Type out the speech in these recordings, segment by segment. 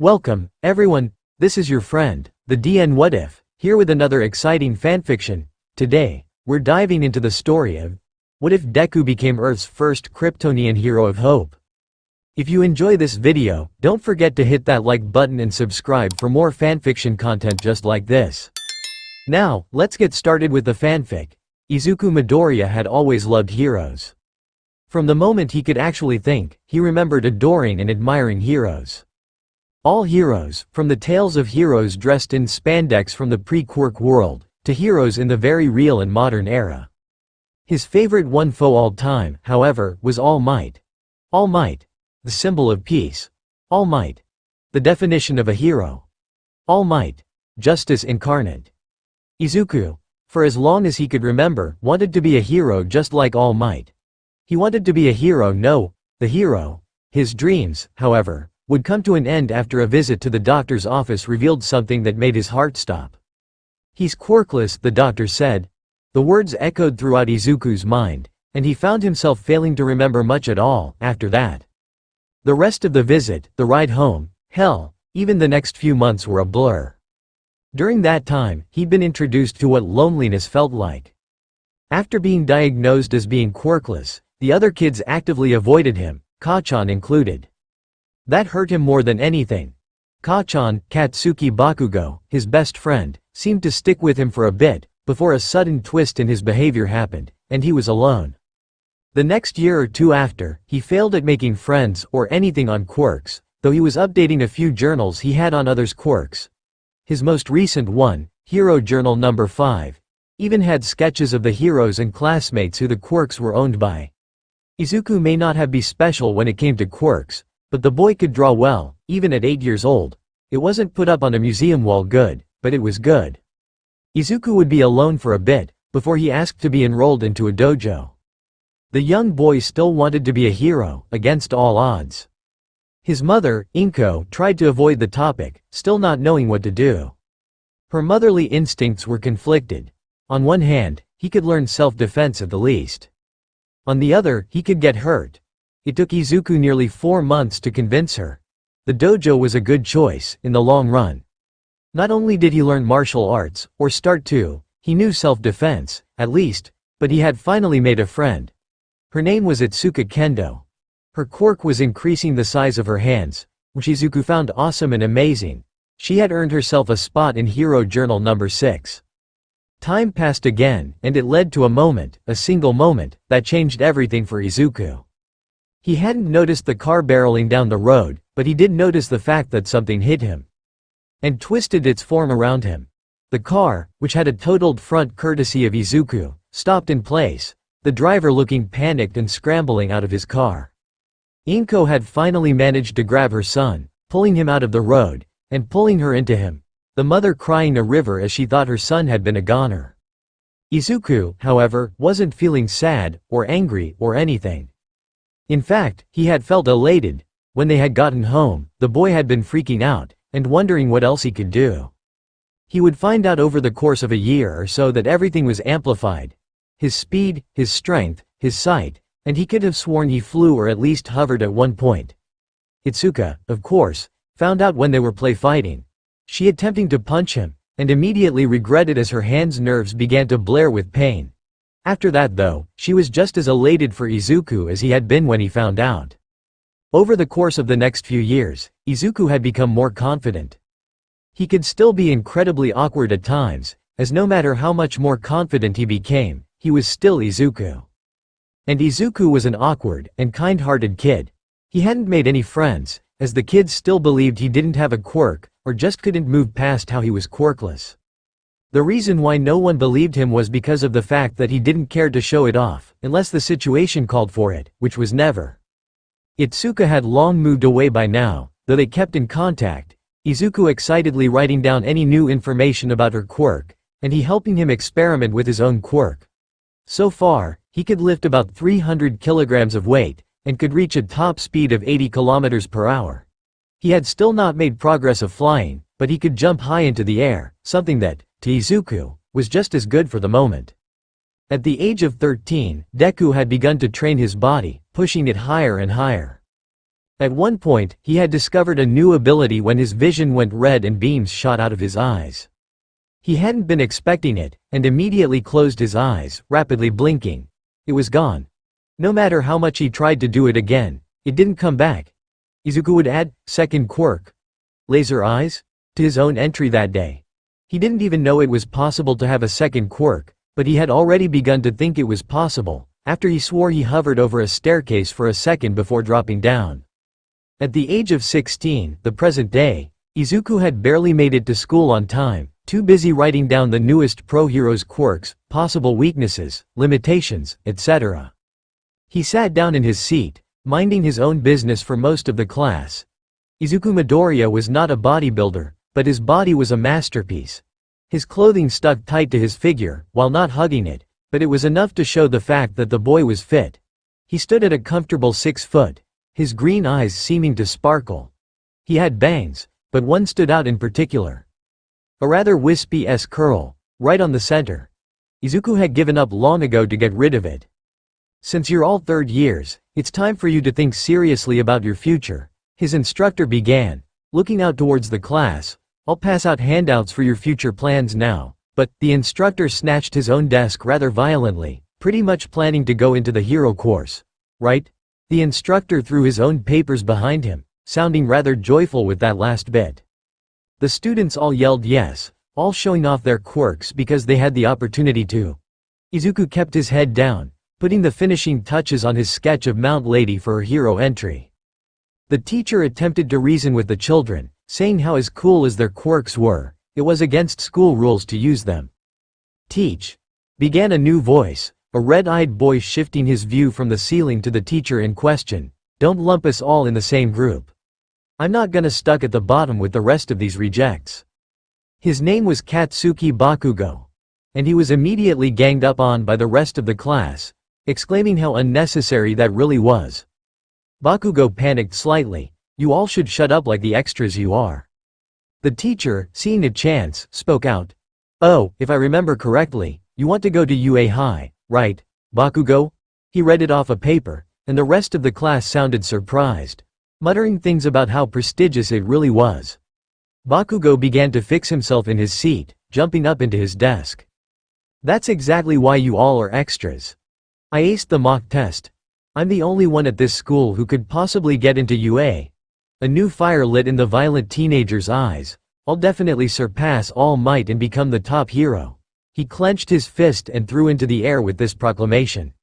Welcome, everyone, this is your friend, the DN What If, here with another exciting fanfiction. Today, we're diving into the story of what if Deku became Earth's first Kryptonian hero of hope. If you enjoy this video, don't forget to hit that like button and subscribe for more fanfiction content just like this. Now, let's get started with the fanfic. Izuku Midoriya had always loved heroes. From the moment he could actually think, he remembered adoring and admiring heroes. All heroes, from the tales of heroes dressed in spandex from the pre-quirk world, to heroes in the very real and modern era. His favorite one for all time, however, was All Might. All Might, the symbol of peace. All Might, the definition of a hero. All Might, justice incarnate. Izuku, for as long as he could remember, wanted to be a hero just like All Might. He wanted to be a hero, the hero. His dreams, however, would come to an end after a visit to the doctor's office revealed something that made his heart stop. "He's quirkless," the doctor said. The words echoed throughout Izuku's mind, and he found himself failing to remember much at all after that. The rest of the visit, the ride home, hell, even the next few months were a blur. During that time, he'd been introduced to what loneliness felt like. After being diagnosed as being quirkless, the other kids actively avoided him, Kachan included. That hurt him more than anything. Kachan, Katsuki Bakugo, his best friend, seemed to stick with him for a bit, before a sudden twist in his behavior happened, and he was alone. The next year or two after, he failed at making friends or anything on quirks, though he was updating a few journals he had on others' quirks. His most recent one, Hero Journal No. 5, even had sketches of the heroes and classmates who the quirks were owned by. Izuku may not have been special when it came to quirks, but the boy could draw well, even at 8 years old. It wasn't put up on a museum wall good, but it was good. Izuku would be alone for a bit, before he asked to be enrolled into a dojo. The young boy still wanted to be a hero, against all odds. His mother, Inko, tried to avoid the topic, still not knowing what to do. Her motherly instincts were conflicted. On one hand, he could learn self-defense at the least. On the other, he could get hurt. It took Izuku nearly 4 months to convince her. The dojo was a good choice, in the long run. Not only did he learn martial arts, or start to, he knew self-defense, at least, but he had finally made a friend. Her name was Itsuka Kendo. Her quirk was increasing the size of her hands, which Izuku found awesome and amazing. She had earned herself a spot in Hero Journal No. 6. Time passed again, and it led to a single moment, that changed everything for Izuku. He hadn't noticed the car barreling down the road, but he did notice the fact that something hit him and twisted its form around him. The car, which had a totaled front courtesy of Izuku, stopped in place, the driver looking panicked and scrambling out of his car. Inko had finally managed to grab her son, pulling him out of the road, and pulling her into him, the mother crying a river as she thought her son had been a goner. Izuku, however, wasn't feeling sad, or angry, or anything. In fact, he had felt elated. When they had gotten home, the boy had been freaking out, and wondering what else he could do. He would find out over the course of a year or so that everything was amplified. His speed, his strength, his sight, and he could have sworn he flew or at least hovered at one point. Itsuka, of course, found out when they were play fighting. She attempting to punch him, and immediately regretted as her hands' nerves began to blare with pain. After that though, she was just as elated for Izuku as he had been when he found out. Over the course of the next few years, Izuku had become more confident. He could still be incredibly awkward at times, as no matter how much more confident he became, he was still Izuku. And Izuku was an awkward and kind-hearted kid. He hadn't made any friends, as the kids still believed he didn't have a quirk, or just couldn't move past how he was quirkless. The reason why no one believed him was because of the fact that he didn't care to show it off, unless the situation called for it, which was never. Itsuka had long moved away by now, though they kept in contact, Izuku excitedly writing down any new information about her quirk, and he helping him experiment with his own quirk. So far, he could lift about 300 kilograms of weight, and could reach a top speed of 80 kilometers per hour. He had still not made progress of flying, but he could jump high into the air, something that, to Izuku, was just as good for the moment. At the age of 13, Deku had begun to train his body, pushing it higher and higher. At one point, he had discovered a new ability when his vision went red and beams shot out of his eyes. He hadn't been expecting it, and immediately closed his eyes, rapidly blinking. It was gone. No matter how much he tried to do it again, it didn't come back. Izuku would add, second quirk, laser eyes, to his own entry that day. He didn't even know it was possible to have a second quirk, but he had already begun to think it was possible, after he swore he hovered over a staircase for a second before dropping down. At the age of 16, the present day, Izuku had barely made it to school on time, too busy writing down the newest pro-hero's quirks, possible weaknesses, limitations, etc. He sat down in his seat, minding his own business for most of the class. Izuku Midoriya was not a bodybuilder, but his body was a masterpiece. His clothing stuck tight to his figure, while not hugging it, but it was enough to show the fact that the boy was fit. He stood at a comfortable 6 foot, his green eyes seeming to sparkle. He had bangs, but one stood out in particular. A rather wispy curl, right on the center. Izuku had given up long ago to get rid of it. Since you're all third years, it's time for you to think seriously about your future, his instructor began, looking out towards the class. I'll pass out handouts for your future plans now, but the instructor snatched his own desk rather violently, pretty much planning to go into the hero course. Right? The instructor threw his own papers behind him, sounding rather joyful with that last bit. The students all yelled yes, all showing off their quirks because they had the opportunity to. Izuku kept his head down, putting the finishing touches on his sketch of Mount Lady for her hero entry. The teacher attempted to reason with the children, saying how as cool as their quirks were, it was against school rules to use them. Teach, began a new voice, a red-eyed boy shifting his view from the ceiling to the teacher in question. Don't lump us all in the same group. I'm not gonna stuck at the bottom with the rest of these rejects. His name was Katsuki Bakugo. And he was immediately ganged up on by the rest of the class, exclaiming how unnecessary that really was. Bakugo panicked slightly. You all should shut up like the extras you are. The teacher, seeing a chance, spoke out. Oh, if I remember correctly, you want to go to UA High, right, Bakugo? He read it off a paper, and the rest of the class sounded surprised, muttering things about how prestigious it really was. Bakugo began to fix himself in his seat, jumping up into his desk. That's exactly why you all are extras. I aced the mock test. I'm the only one at this school who could possibly get into UA. A new fire lit in the violent teenager's eyes. I'll definitely surpass All Might and become the top hero. He clenched his fist and threw into the air with this proclamation.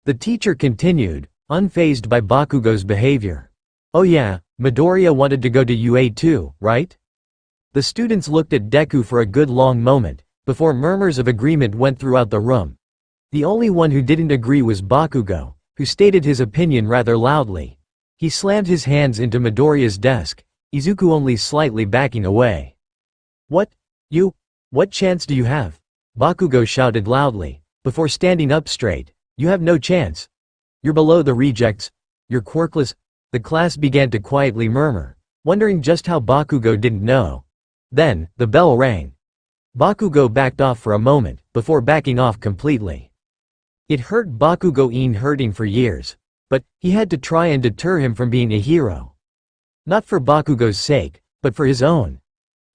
The teacher continued, unfazed by Bakugo's behavior. Oh yeah, Midoriya wanted to go to UA too, right? The students looked at Deku for a good long moment, before murmurs of agreement went throughout the room. The only one who didn't agree was Bakugo, who stated his opinion rather loudly. He slammed his hands into Midoriya's desk, Izuku only slightly backing away. What? You? What chance do you have? Bakugo shouted loudly, before standing up straight. You have no chance. You're below the rejects. You're quirkless. The class began to quietly murmur, wondering just how Bakugo didn't know. Then, the bell rang. Bakugo backed off for a moment, before backing off completely. It hurt Bakugo hurting for years. But, he had to try and deter him from being a hero. Not for Bakugo's sake, but for his own.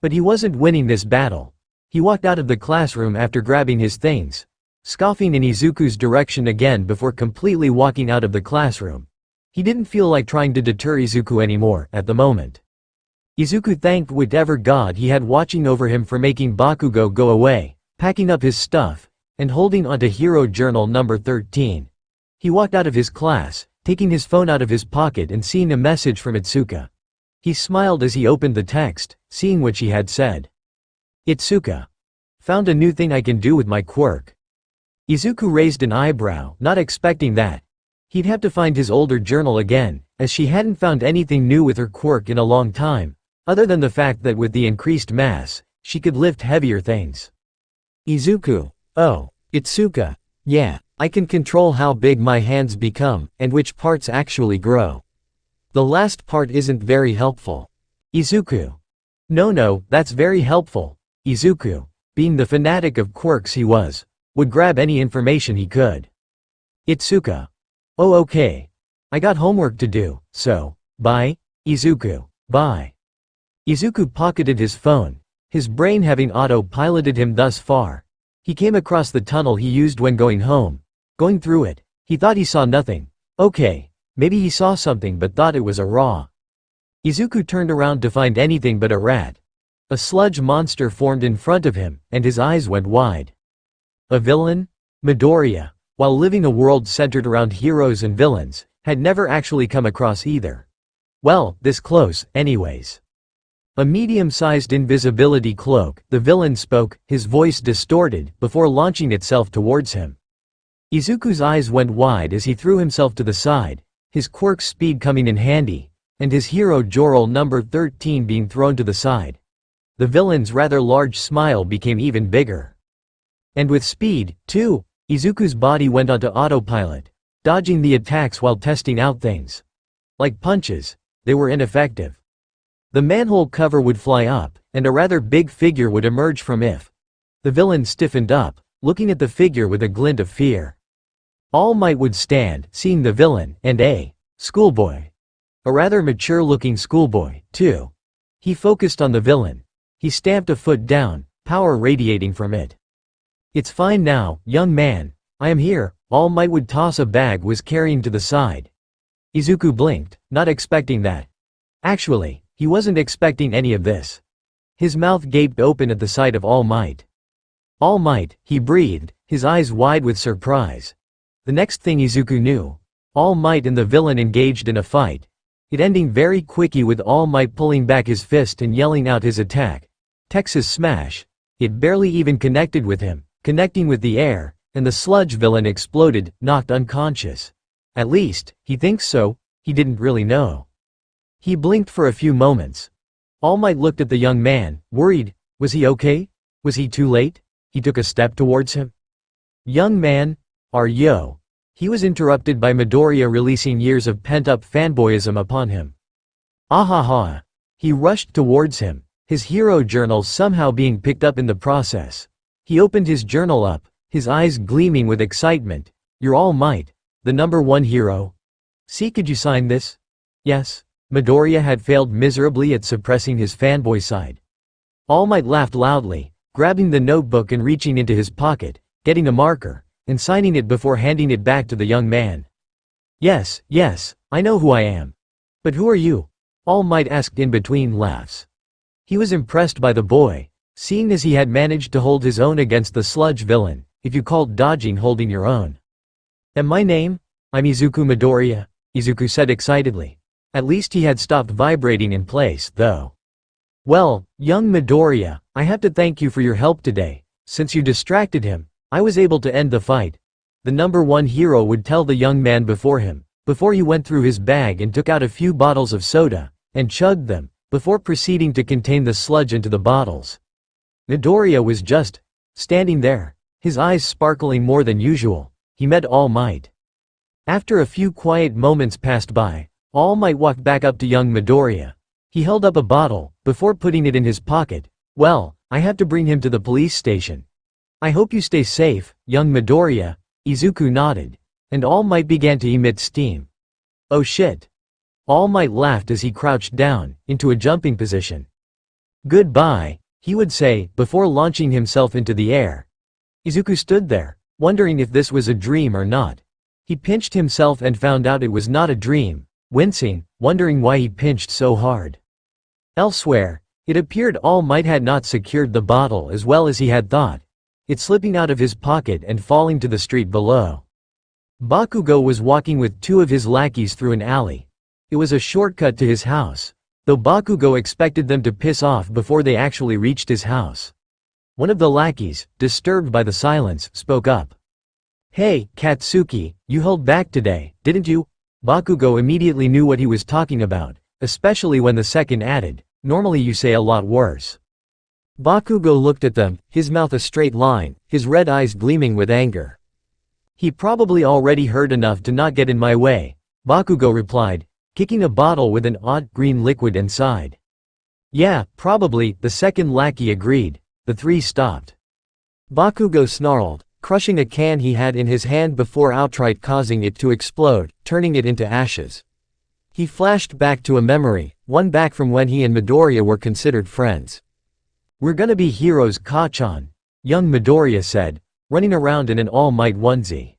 But he wasn't winning this battle. He walked out of the classroom after grabbing his things, scoffing in Izuku's direction again before completely walking out of the classroom. He didn't feel like trying to deter Izuku anymore, at the moment. Izuku thanked whatever god he had watching over him for making Bakugo go away, packing up his stuff, and holding onto Hero Journal number 13. He walked out of his class, taking his phone out of his pocket and seeing a message from Itsuka. He smiled as he opened the text, seeing what she had said. Itsuka. Found a new thing I can do with my quirk. Izuku raised an eyebrow, not expecting that. He'd have to find his older journal again, as she hadn't found anything new with her quirk in a long time, other than the fact that with the increased mass, she could lift heavier things. Izuku. Oh, Itsuka. Yeah. I can control how big my hands become, and which parts actually grow. The last part isn't very helpful. Izuku. No, that's very helpful. Izuku, being the fanatic of quirks he was, would grab any information he could. Itsuka. Oh okay. I got homework to do, so, By Izuku. By Izuku pocketed his phone, his brain having auto-piloted him thus far. He came across the tunnel he used when going home. Going through it, he thought he saw nothing. Okay, maybe he saw something but thought it was a raw. Izuku turned around to find anything but a rat. A sludge monster formed in front of him, and his eyes went wide. A villain? Midoriya, while living a world centered around heroes and villains, had never actually come across either. Well, this close, anyways. A medium-sized invisibility cloak, the villain spoke, his voice distorted, before launching itself towards him. Izuku's eyes went wide as he threw himself to the side, his quirk speed coming in handy, and his hero Jorel number 13 being thrown to the side. The villain's rather large smile became even bigger. And with speed, too, Izuku's body went onto autopilot, dodging the attacks while testing out things. Like punches, they were ineffective. The manhole cover would fly up, and a rather big figure would emerge from it. The villain stiffened up, looking at the figure with a glint of fear. All Might would stand, seeing the villain, and a schoolboy. A rather mature-looking schoolboy, too. He focused on the villain. He stamped a foot down, power radiating from it. "It's fine now, young man. I am here." All Might would toss a bag was carrying to the side. Izuku blinked, not expecting that. Actually, he wasn't expecting any of this. His mouth gaped open at the sight of All Might. "All Might," he breathed, his eyes wide with surprise. The next thing Izuku knew, All Might and the villain engaged in a fight. It ending very quickly with All Might pulling back his fist and yelling out his attack. Texas Smash. It barely even connected with him, connecting with the air, and the sludge villain exploded, knocked unconscious. At least, he thinks so, he didn't really know. He blinked for a few moments. All Might looked at the young man, worried. Was he okay? Was he too late? He took a step towards him. "Young man, are yo?" He was interrupted by Midoriya releasing years of pent-up fanboyism upon him. Ahaha. He rushed towards him, his hero journal somehow being picked up in the process. He opened his journal up, his eyes gleaming with excitement. "You're All Might, the #1 hero? See, could you sign this?" "Yes." Midoriya had failed miserably at suppressing his fanboy side. All Might laughed loudly, grabbing the notebook and reaching into his pocket, getting a marker, and signing it before handing it back to the young man. Yes, I know who I am. But who are you?" All Might asked in between laughs. He was impressed by the boy, seeing as he had managed to hold his own against the sludge villain, if you called dodging holding your own. "And my name? I'm Izuku Midoriya," Izuku said excitedly. At least he had stopped vibrating in place, though. "Well, young Midoriya, I have to thank you for your help today. Since you distracted him, I was able to end the fight." The #1 hero would tell the young man before him, before he went through his bag and took out a few bottles of soda, and chugged them, before proceeding to contain the sludge into the bottles. Midoriya was just standing there, his eyes sparkling more than usual. He met All Might. After a few quiet moments passed by, All Might walked back up to young Midoriya. He held up a bottle, before putting it in his pocket. "Well, I have to bring him to the police station. I hope you stay safe, young Midoriya." Izuku nodded, and All Might began to emit steam. "Oh shit." All Might laughed as he crouched down, into a jumping position. "Goodbye," he would say, before launching himself into the air. Izuku stood there, wondering if this was a dream or not. He pinched himself and found out it was not a dream, wincing, wondering why he pinched so hard. Elsewhere, it appeared All Might had not secured the bottle as well as he had thought, it slipping out of his pocket and falling to the street below. Bakugo was walking with two of his lackeys through an alley. It was a shortcut to his house, though Bakugo expected them to piss off before they actually reached his house. One of the lackeys, disturbed by the silence, spoke up. "Hey, Katsuki, you held back today, didn't you?" Bakugo immediately knew what he was talking about, especially when the second added, "Normally you say a lot worse." Bakugo looked at them, his mouth a straight line, his red eyes gleaming with anger. "He probably already heard enough to not get in my way," Bakugo replied, kicking a bottle with an odd green liquid inside. "Yeah, probably," the second lackey agreed. The three stopped. Bakugo snarled, crushing a can he had in his hand before outright causing it to explode, turning it into ashes. He flashed back to a memory, one back from when he and Midoriya were considered friends. "We're gonna be heroes, Kacchan," young Midoriya said, running around in an All Might onesie.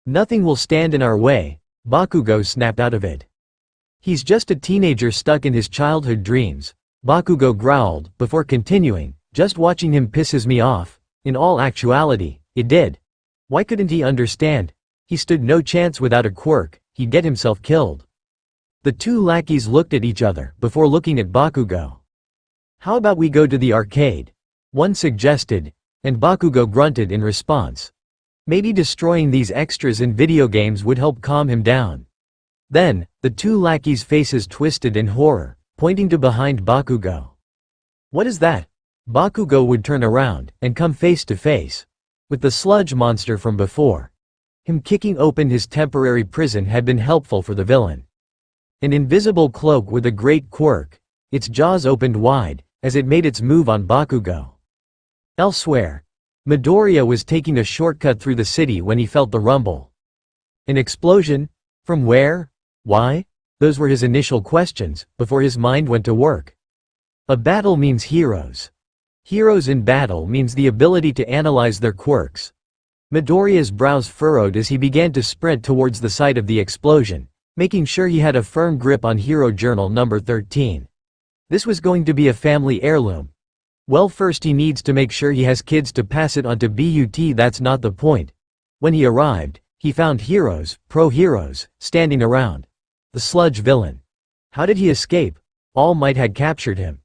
"Nothing will stand in our way," Bakugo snapped out of it. "He's just a teenager stuck in his childhood dreams," Bakugo growled, before continuing, "Just watching him pisses me off. In all actuality, it did. Why couldn't he understand? He stood no chance without a quirk, he'd get himself killed." The two lackeys looked at each other, before looking at Bakugo. "How about we go to the arcade?" one suggested, and Bakugo grunted in response. Maybe destroying these extras in video games would help calm him down. Then, the two lackeys' faces twisted in horror, pointing to behind Bakugo. "What is that?" Bakugo would turn around, and come face to face with the sludge monster from before. Him kicking open his temporary prison had been helpful for the villain. An invisible cloak with a great quirk. Its jaws opened wide, as it made its move on Bakugo. Elsewhere, Midoriya was taking a shortcut through the city when he felt the rumble. An explosion? From where? Why? Those were his initial questions, before his mind went to work. A battle means heroes. Heroes in battle means the ability to analyze their quirks. Midoriya's brows furrowed as he began to sprint towards the site of the explosion, making sure he had a firm grip on Hero Journal number 13. This was going to be a family heirloom. Well, first he needs to make sure he has kids to pass it on to, but that's not the point. When he arrived, he found heroes, pro-heroes, standing around. The sludge villain. How did he escape? All Might had captured him.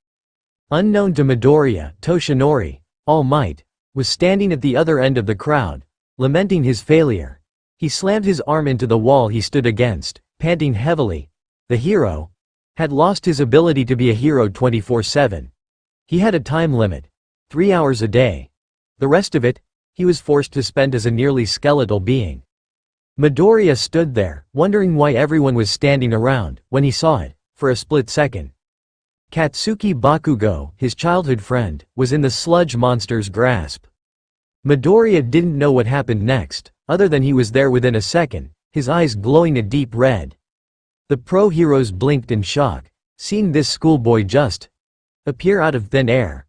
Unknown to Midoriya, Toshinori, All Might, was standing at the other end of the crowd, lamenting his failure. He slammed his arm into the wall he stood against, panting heavily. The hero had lost his ability to be a hero 24/7. He had a time limit. 3 hours a day. The rest of it, he was forced to spend as a nearly skeletal being. Midoriya stood there, wondering why everyone was standing around, when he saw it, for a split second. Katsuki Bakugo, his childhood friend, was in the sludge monster's grasp. Midoriya didn't know what happened next, other than he was there within a second, his eyes glowing a deep red. The pro-heroes blinked in shock, seeing this schoolboy just appear out of thin air.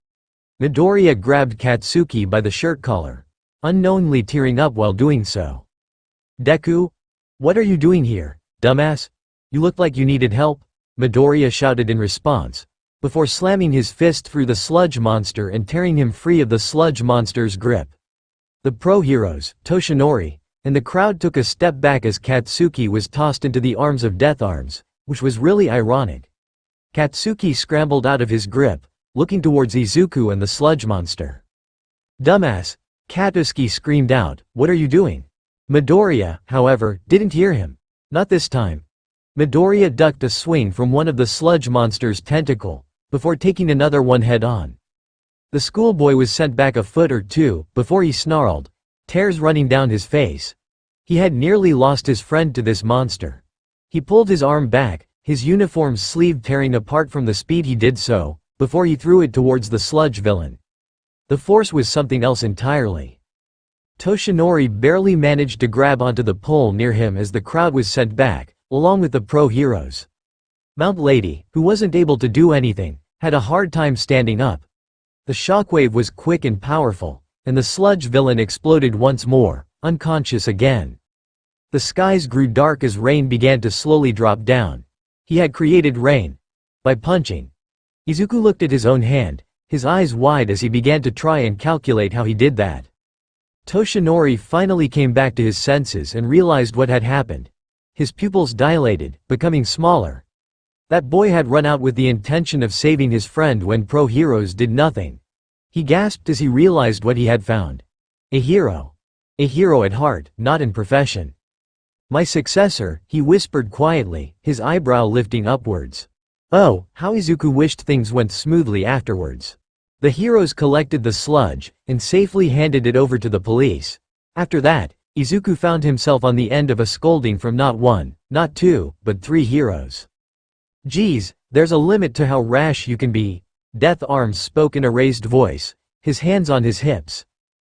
Midoriya grabbed Katsuki by the shirt collar, unknowingly tearing up while doing so. "Deku? What are you doing here, dumbass? You looked like you needed help," Midoriya shouted in response, before slamming his fist through the sludge monster and tearing him free of the sludge monster's grip. The pro-heroes, Toshinori, and the crowd took a step back as Katsuki was tossed into the arms of Death Arms, which was really ironic. Katsuki scrambled out of his grip, looking towards Izuku and the sludge monster. "Dumbass!" Katsuki screamed out, "What are you doing?" Midoriya, however, didn't hear him. Not this time. Midoriya ducked a swing from one of the sludge monster's tentacle, before taking another one head-on. The schoolboy was sent back a foot or two, before he snarled, tears running down his face. He had nearly lost his friend to this monster. He pulled his arm back, his uniform's sleeve tearing apart from the speed he did so, before he threw it towards the sludge villain. The force was something else entirely. Toshinori barely managed to grab onto the pole near him as the crowd was sent back, along with the pro-heroes. Mount Lady, who wasn't able to do anything, had a hard time standing up. The shockwave was quick and powerful, and the sludge villain exploded once more, unconscious again. The skies grew dark as rain began to slowly drop down. He had created rain by punching. Izuku looked at his own hand, his eyes wide as he began to try and calculate how he did that. Toshinori finally came back to his senses and realized what had happened. His pupils dilated, becoming smaller. That boy had run out with the intention of saving his friend when pro-heroes did nothing. He gasped as he realized what he had found. A hero. A hero at heart, not in profession. "My successor," he whispered quietly, his eyebrow lifting upwards. Oh, how Izuku wished things went smoothly afterwards. The heroes collected the sludge, and safely handed it over to the police. After that, Izuku found himself on the end of a scolding from not one, not two, but 3 heroes. "Geez, there's a limit to how rash you can be," Death Arms spoke in a raised voice, his hands on his hips.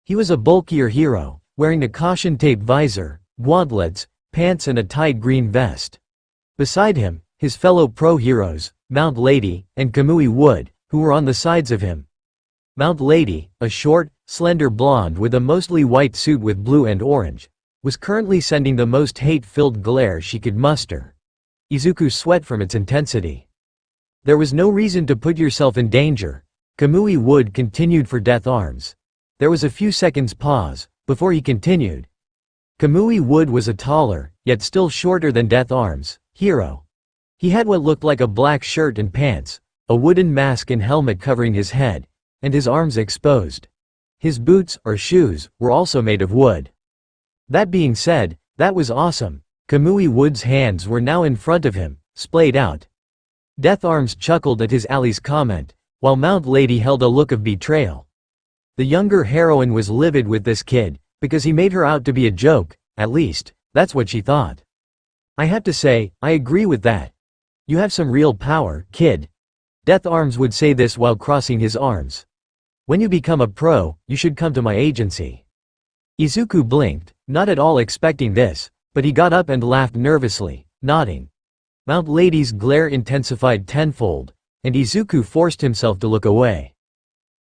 He was a bulkier hero, wearing a caution tape visor, gauntlets, pants and a tight green vest. Beside him, his fellow pro-heroes, Mount Lady, and Kamui Wood, who were on the sides of him. Mount Lady, a short, slender blonde with a mostly white suit with blue and orange, was currently sending the most hate-filled glare she could muster. Izuku sweat from its intensity. There was no reason to put yourself in danger. Kamui Wood continued for Death Arms. There was a few seconds pause, before he continued. Kamui Wood was a taller, yet still shorter than Death Arms, hero. He had what looked like a black shirt and pants, a wooden mask and helmet covering his head, and his arms exposed. His boots, or shoes, were also made of wood. That being said, that was awesome. Kamui Wood's hands were now in front of him, splayed out. Death Arms chuckled at his ally's comment, while Mount Lady held a look of betrayal. The younger heroine was livid with this kid, because he made her out to be a joke, at least, that's what she thought. I have to say, I agree with that. You have some real power, kid. Death Arms would say this while crossing his arms. When you become a pro, you should come to my agency. Izuku blinked, not at all expecting this, but he got up and laughed nervously, nodding. Mount Lady's glare intensified tenfold, and Izuku forced himself to look away.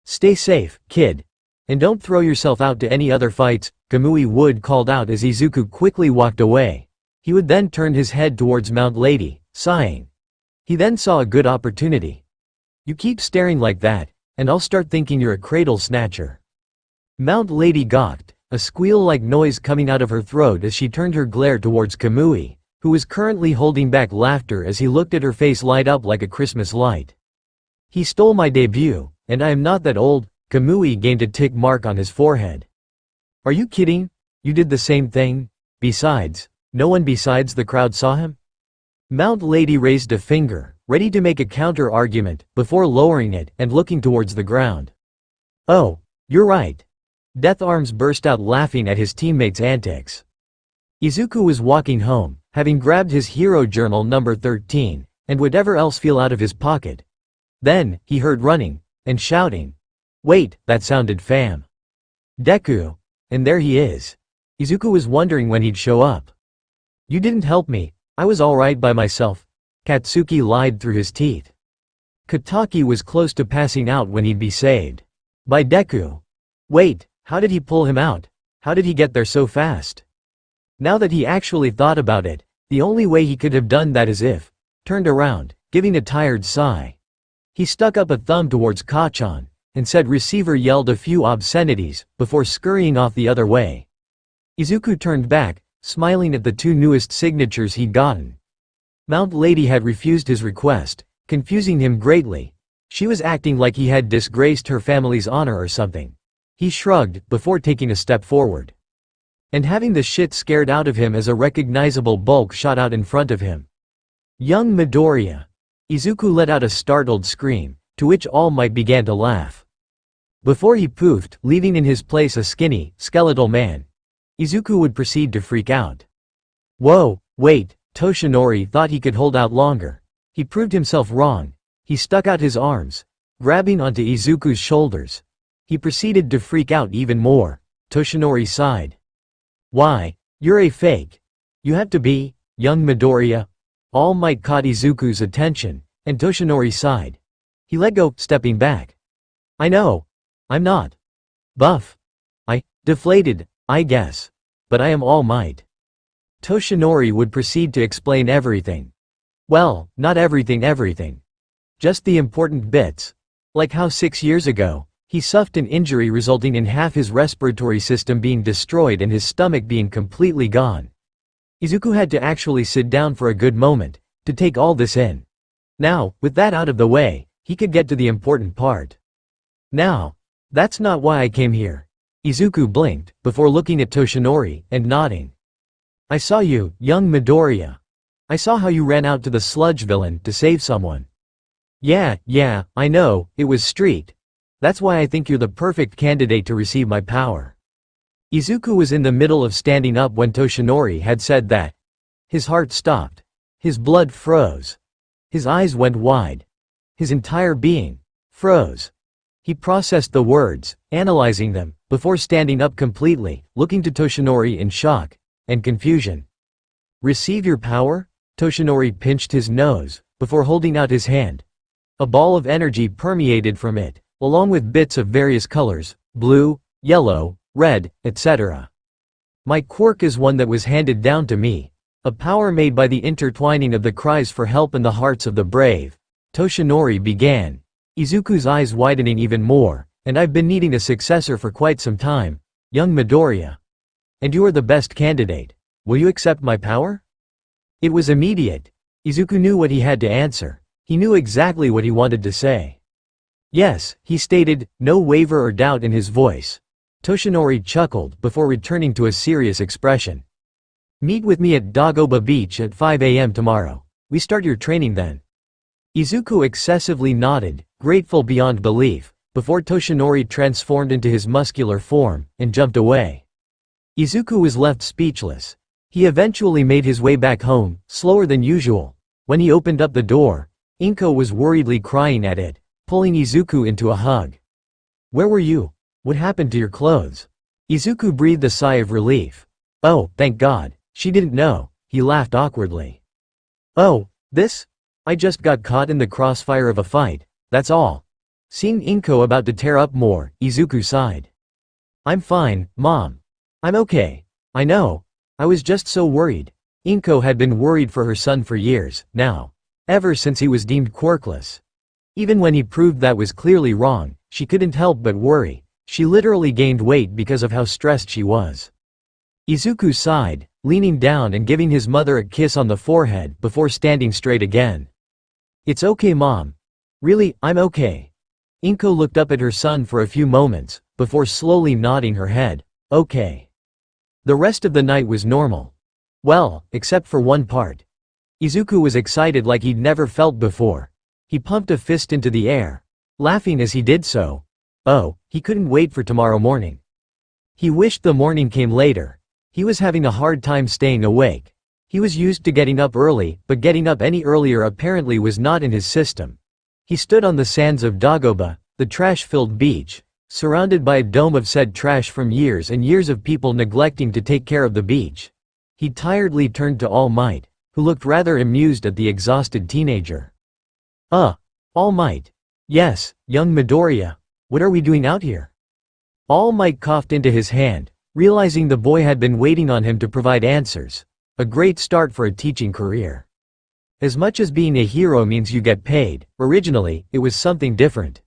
Stay safe, kid. And don't throw yourself out to any other fights, Kamui Wood called out as Izuku quickly walked away. He would then turn his head towards Mount Lady, sighing. He then saw a good opportunity. You keep staring like that, and I'll start thinking you're a cradle snatcher. Mount Lady gawked, a squeal-like noise coming out of her throat as she turned her glare towards Kamui, who was currently holding back laughter as he looked at her face light up like a Christmas light. He stole my debut, and I am not that old. Kamui gained a tick mark on his forehead. Are you kidding? You did the same thing? Besides, no one besides the crowd saw him? Mount Lady raised a finger, ready to make a counter-argument, before lowering it and looking towards the ground. Oh, you're right. Death Arms burst out laughing at his teammates' antics. Izuku was walking home, having grabbed his hero journal number 13, and whatever else fell out of his pocket. Then, he heard running, and shouting. Wait, that sounded fam. Deku. And there he is. Izuku was wondering when he'd show up. You didn't help me, I was alright by myself. Katsuki lied through his teeth. Kataki was close to passing out when he'd be saved. By Deku. Wait, how did he pull him out? How did he get there so fast? Now that he actually thought about it, the only way he could have done that is if, turned around, giving a tired sigh. He stuck up a thumb towards Kachan, and said receiver yelled a few obscenities, before scurrying off the other way. Izuku turned back, smiling at the two newest signatures he'd gotten. Mount Lady had refused his request, confusing him greatly. She was acting like he had disgraced her family's honor or something. He shrugged, before taking a step forward. And having the shit scared out of him as a recognizable bulk shot out in front of him. Young Midoriya. Izuku let out a startled scream, to which All Might began to laugh. Before he poofed, leaving in his place a skinny, skeletal man. Izuku would proceed to freak out. Whoa, wait, Toshinori thought he could hold out longer. He proved himself wrong. He stuck out his arms, grabbing onto Izuku's shoulders. He proceeded to freak out even more. Toshinori sighed. Why, you're a fake. You have to be, young Midoriya. All Might caught Izuku's attention, and Toshinori sighed. He let go, stepping back. I know. I'm not. Buff. Deflated, I guess. But I am All Might. Toshinori would proceed to explain everything. Well, not everything. Just the important bits. Like how 6 years ago, he suffered an injury resulting in half his respiratory system being destroyed and his stomach being completely gone. Izuku had to actually sit down for a good moment, to take all this in. Now, with that out of the way, he could get to the important part. Now, that's not why I came here. Izuku blinked, before looking at Toshinori, and nodding. I saw you, young Midoriya. I saw how you ran out to the sludge villain to save someone. Yeah, I know, it was street. That's why I think you're the perfect candidate to receive my power. Izuku was in the middle of standing up when Toshinori had said that. His heart stopped. His blood froze. His eyes went wide. His entire being froze. He processed the words, analyzing them, before standing up completely, looking to Toshinori in shock and confusion. Receive your power? Toshinori pinched his nose, before holding out his hand. A ball of energy permeated from it, along with bits of various colors, blue, yellow, red, etc. My quirk is one that was handed down to me. A power made by the intertwining of the cries for help in the hearts of the brave. Toshinori began. Izuku's eyes widening even more. And I've been needing a successor for quite some time, young Midoriya. And you are the best candidate. Will you accept my power? It was immediate. Izuku knew what he had to answer. He knew exactly what he wanted to say. Yes, he stated, no waver or doubt in his voice. Toshinori chuckled before returning to a serious expression. Meet with me at Dagoba Beach at 5 a.m. tomorrow. We start your training then. Izuku excessively nodded, grateful beyond belief, before Toshinori transformed into his muscular form, and jumped away. Izuku was left speechless. He eventually made his way back home, slower than usual. When he opened up the door, Inko was worriedly crying at it, pulling Izuku into a hug. Where were you? What happened to your clothes? Izuku breathed a sigh of relief. Oh, thank God, she didn't know, he laughed awkwardly. Oh, this? I just got caught in the crossfire of a fight, that's all. Seeing Inko about to tear up more, Izuku sighed. I'm fine, Mom. I'm okay. I know. I was just so worried. Inko had been worried for her son for years, now. Ever since he was deemed quirkless. Even when he proved that was clearly wrong, she couldn't help but worry. She literally gained weight because of how stressed she was. Izuku sighed, leaning down and giving his mother a kiss on the forehead before standing straight again. It's okay, Mom. Really, I'm okay. Inko looked up at her son for a few moments, before slowly nodding her head. Okay. The rest of the night was normal. Well, except for one part. Izuku was excited like he'd never felt before. He pumped a fist into the air, laughing as he did so. Oh, he couldn't wait for tomorrow morning. He wished the morning came later. He was having a hard time staying awake. He was used to getting up early, but getting up any earlier apparently was not in his system. He stood on the sands of Dagoba, the trash-filled beach, surrounded by a dome of said trash from years and years of people neglecting to take care of the beach. He tiredly turned to All Might, who looked rather amused at the exhausted teenager. All Might. Yes, young Midoriya. What are we doing out here? All Might coughed into his hand, realizing the boy had been waiting on him to provide answers. A great start for a teaching career. As much as being a hero means you get paid, originally, it was something different.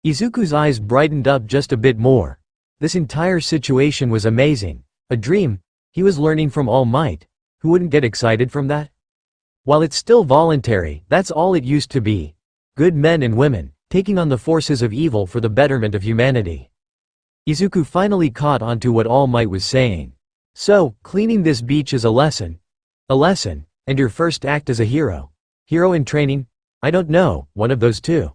Izuku's eyes brightened up just a bit more. This entire situation was amazing. A dream. He was learning from All Might. Who wouldn't get excited from that? While it's still voluntary, that's all it used to be. Good men and women, taking on the forces of evil for the betterment of humanity. Izuku finally caught on to what All Might was saying. So, cleaning this beach is a lesson? A lesson, and your first act as a hero? Hero in training? I don't know, one of those two.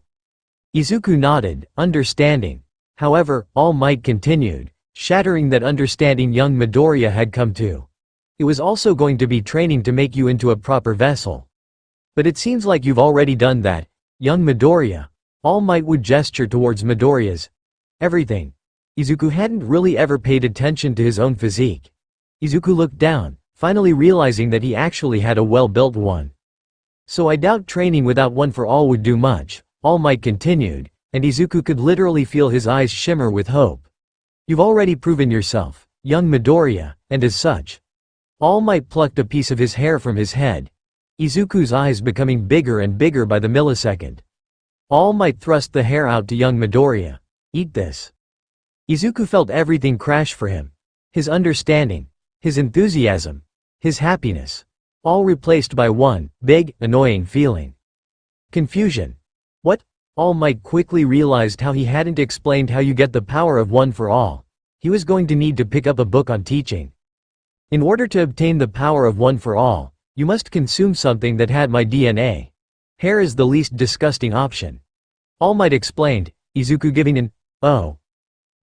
Izuku nodded, understanding. However, All Might continued, shattering that understanding young Midoriya had come to. It was also going to be training to make you into a proper vessel. But it seems like you've already done that, young Midoriya. All Might would gesture towards Midoriya's everything. Izuku hadn't really ever paid attention to his own physique. Izuku looked down, finally realizing that he actually had a well-built one. So I doubt training without one for all would do much, All Might continued, and Izuku could literally feel his eyes shimmer with hope. You've already proven yourself, young Midoriya, and as such. All Might plucked a piece of his hair from his head. Izuku's eyes becoming bigger and bigger by the millisecond. All Might thrust the hair out to young Midoriya. Eat this. Izuku felt everything crash for him. His understanding. His enthusiasm, his happiness, all replaced by one big, annoying feeling. Confusion. What? All Might quickly realized how he hadn't explained how you get the power of one for all. He was going to need to pick up a book on teaching. In order to obtain the power of one for all, you must consume something that had my DNA. Hair is the least disgusting option. All Might explained, Izuku giving an, oh.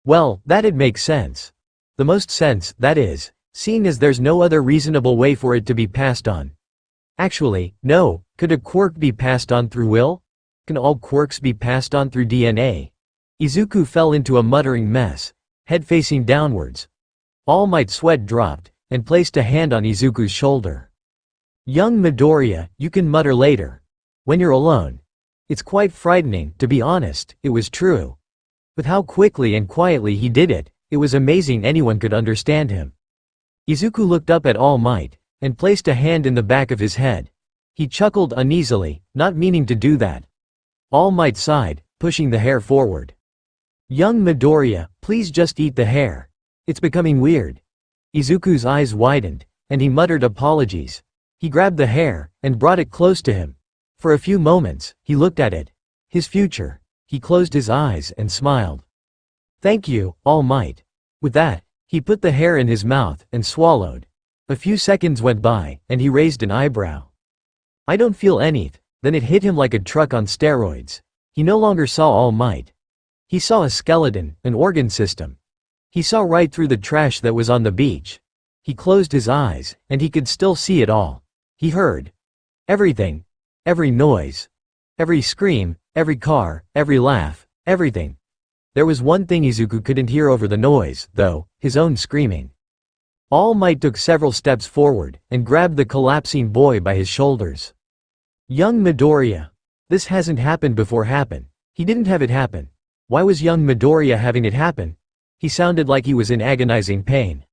Well, that'd make sense. The most sense, that is. Seeing as there's no other reasonable way for it to be passed on. Actually, no, could a quirk be passed on through will? Can all quirks be passed on through DNA? Izuku fell into a muttering mess, head facing downwards. All Might's sweat dropped, and placed a hand on Izuku's shoulder. Young Midoriya, you can mutter later. When you're alone. It's quite frightening, to be honest, it was true. With how quickly and quietly he did it, it was amazing anyone could understand him. Izuku looked up at All Might, and placed a hand in the back of his head. He chuckled uneasily, not meaning to do that. All Might sighed, pushing the hair forward. Young Midoriya, please just eat the hair. It's becoming weird. Izuku's eyes widened, and he muttered apologies. He grabbed the hair, and brought it close to him. For a few moments, he looked at it. His future. He closed his eyes and smiled. Thank you, All Might. With that, he put the hair in his mouth and swallowed. A few seconds went by, and he raised an eyebrow. I don't feel anything. Then it hit him like a truck on steroids. He no longer saw All Might. He saw a skeleton, an organ system. He saw right through the trash that was on the beach. He closed his eyes, and he could still see it all. He heard everything. Every noise. Every scream, every car, every laugh, everything. There was one thing Izuku couldn't hear over the noise, though, his own screaming. All Might took several steps forward, and grabbed the collapsing boy by his shoulders. Young Midoriya. This hasn't happened before happen. He didn't have it happen. Why was young Midoriya having it happen? He sounded like he was in agonizing pain.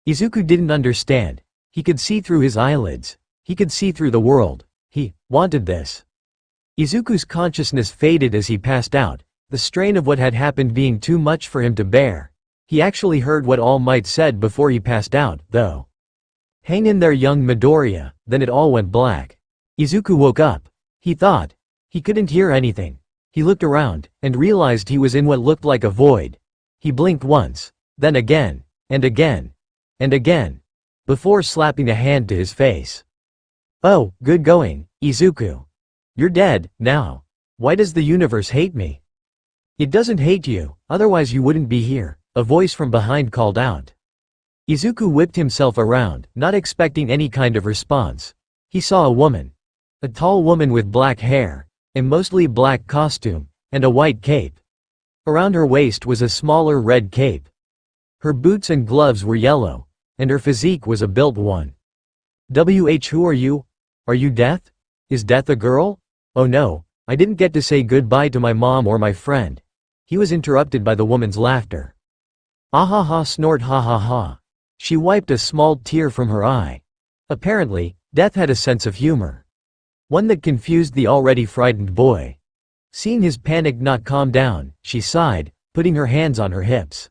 Izuku didn't understand. He could see through his eyelids. He could see through the world. He wanted this. Izuku's consciousness faded as he passed out, the strain of what had happened being too much for him to bear. He actually heard what All Might said before he passed out, though. Hang in there, young Midoriya. Then it all went black. Izuku woke up. He thought. He couldn't hear anything. He looked around, and realized he was in what looked like a void. He blinked once, then again, and again, and again, before slapping a hand to his face. Oh, good going, Izuku. You're dead, now. Why does the universe hate me? It doesn't hate you, otherwise you wouldn't be here, a voice from behind called out. Izuku whipped himself around, not expecting any kind of response. He saw a woman. A tall woman with black hair, a mostly black costume, and a white cape. Around her waist was a smaller red cape. Her boots and gloves were yellow, and her physique was a built one. Who are you? Are you Death? Is Death a girl? Oh no, I didn't get to say goodbye to my mom or my friend. He was interrupted by the woman's laughter. Ah ha ha, snort, ha ha ha. She wiped a small tear from her eye. Apparently, Death had a sense of humor. One that confused the already frightened boy. Seeing his panic not calm down, she sighed, putting her hands on her hips.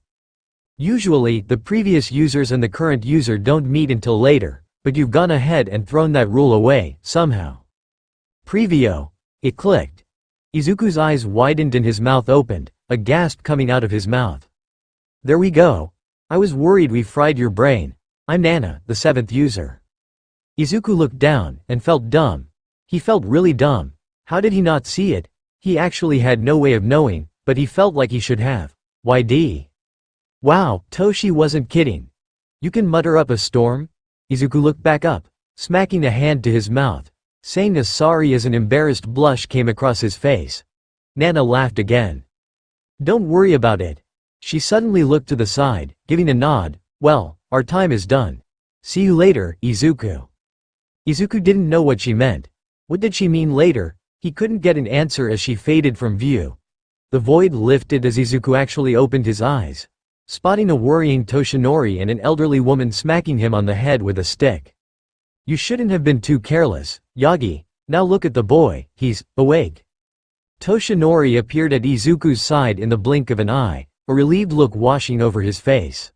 Usually, the previous users and the current user don't meet until later, but you've gone ahead and thrown that rule away, somehow. Previo. It clicked. Izuku's eyes widened and his mouth opened, a gasp coming out of his mouth. There we go. I was worried we fried your brain. I'm Nana, the 7th user. Izuku looked down, and felt dumb. He felt really dumb. How did he not see it? He actually had no way of knowing, but he felt like he should have. YD. Wow, Toshi wasn't kidding. You can mutter up a storm? Izuku looked back up, smacking a hand to his mouth, saying a sorry as an embarrassed blush came across his face. Nana laughed again. Don't worry about it. She suddenly looked to the side, giving a nod. Well, our time is done. See you later, Izuku. Izuku didn't know what she meant. What did she mean later? He couldn't get an answer as she faded from view. The void lifted as Izuku actually opened his eyes, spotting a worrying Toshinori and an elderly woman smacking him on the head with a stick. You shouldn't have been too careless, Yagi. Now look at the boy, he's awake. Toshinori appeared at Izuku's side in the blink of an eye, a relieved look washing over his face.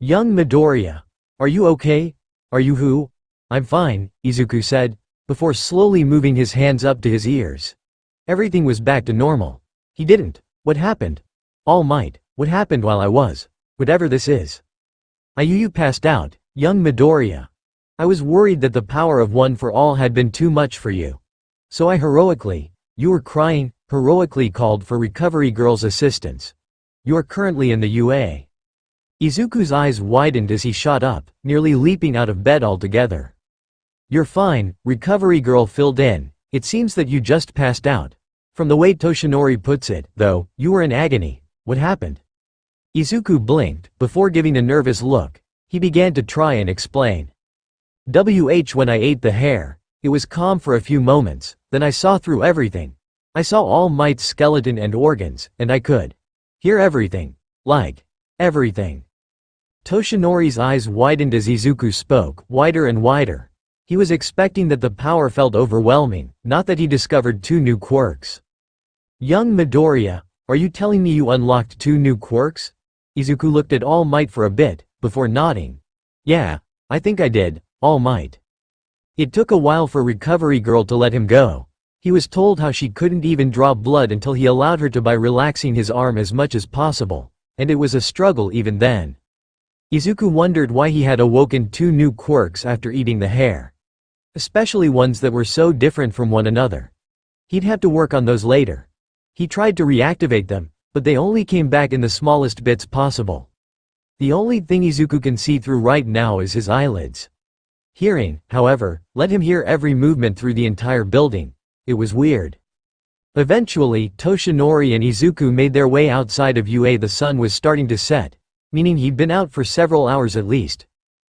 Young Midoriya. Are you okay? Are you who? I'm fine, Izuku said, before slowly moving his hands up to his ears. Everything was back to normal. He didn't. What happened? All Might, what happened while I was? Whatever this is. You passed out, young Midoriya. I was worried that the power of One for All had been too much for you. So I you were crying, heroically called for Recovery Girl's assistance. You are currently in the UA. Izuku's eyes widened as he shot up, nearly leaping out of bed altogether. You're fine, Recovery Girl filled in. It seems that you just passed out. From the way Toshinori puts it, though, you were in agony. What happened? Izuku blinked, before giving a nervous look. He began to try and explain. When I ate the hair, it was calm for a few moments, then I saw through everything. I saw All Might's skeleton and organs, and I could hear everything. Like everything. Toshinori's eyes widened as Izuku spoke, wider and wider. He was expecting that the power felt overwhelming, not that he discovered 2 new quirks. Young Midoriya, are you telling me you unlocked 2 new quirks? Izuku looked at All Might for a bit, before nodding. Yeah, I think I did, All Might. It took a while for Recovery Girl to let him go. He was told how she couldn't even draw blood until he allowed her to by relaxing his arm as much as possible, and it was a struggle even then. Izuku wondered why he had awoken 2 new quirks after eating the hair. Especially ones that were so different from one another. He'd have to work on those later. He tried to reactivate them, but they only came back in the smallest bits possible. The only thing Izuku can see through right now is his eyelids. Hearing, however, let him hear every movement through the entire building. It was weird. Eventually, Toshinori and Izuku made their way outside of UA. The sun was starting to set, meaning he'd been out for several hours at least.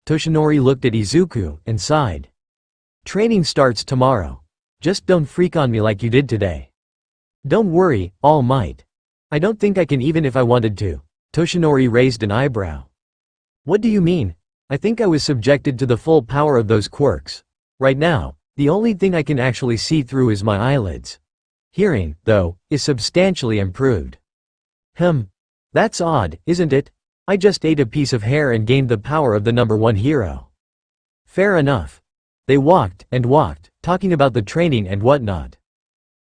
Toshinori looked at Izuku and sighed. Training starts tomorrow. Just don't freak on me like you did today. Don't worry, All Might. I don't think I can even if I wanted to. Toshinori raised an eyebrow. What do you mean? I think I was subjected to the full power of those quirks. Right now, the only thing I can actually see through is my eyelids. Hearing, though, is substantially improved. That's odd, isn't it? I just ate a piece of hair and gained the power of the #1 hero. Fair enough. They walked and walked, talking about the training and whatnot.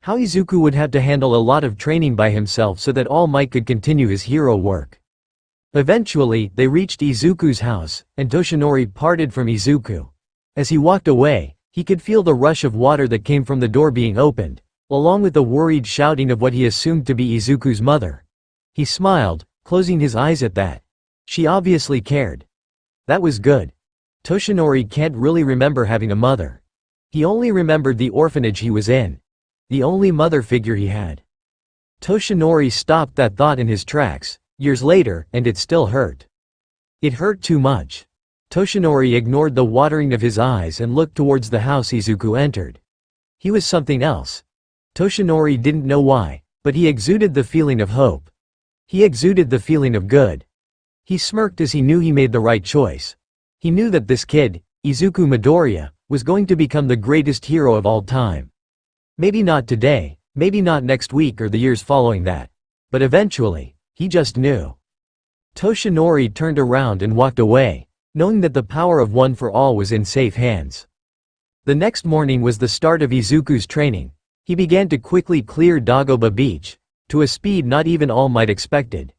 How Izuku would have to handle a lot of training by himself so that All Might could continue his hero work. Eventually, they reached Izuku's house, and Toshinori parted from Izuku. As he walked away, he could feel the rush of water that came from the door being opened, along with the worried shouting of what he assumed to be Izuku's mother. He smiled, closing his eyes at that. She obviously cared. That was good. Toshinori can't really remember having a mother. He only remembered the orphanage he was in. The only mother figure he had. Toshinori stopped that thought in his tracks, years later, and it still hurt. It hurt too much. Toshinori ignored the watering of his eyes and looked towards the house Izuku entered. He was something else. Toshinori didn't know why, but he exuded the feeling of hope. He exuded the feeling of good. He smirked as he knew he made the right choice. He knew that this kid, Izuku Midoriya, was going to become the greatest hero of all time. Maybe not today, maybe not next week or the years following that. But eventually, he just knew. Toshinori turned around and walked away, knowing that the power of One for All was in safe hands. The next morning was the start of Izuku's training. He began to quickly clear Dagoba Beach, to a speed not even All Might expected.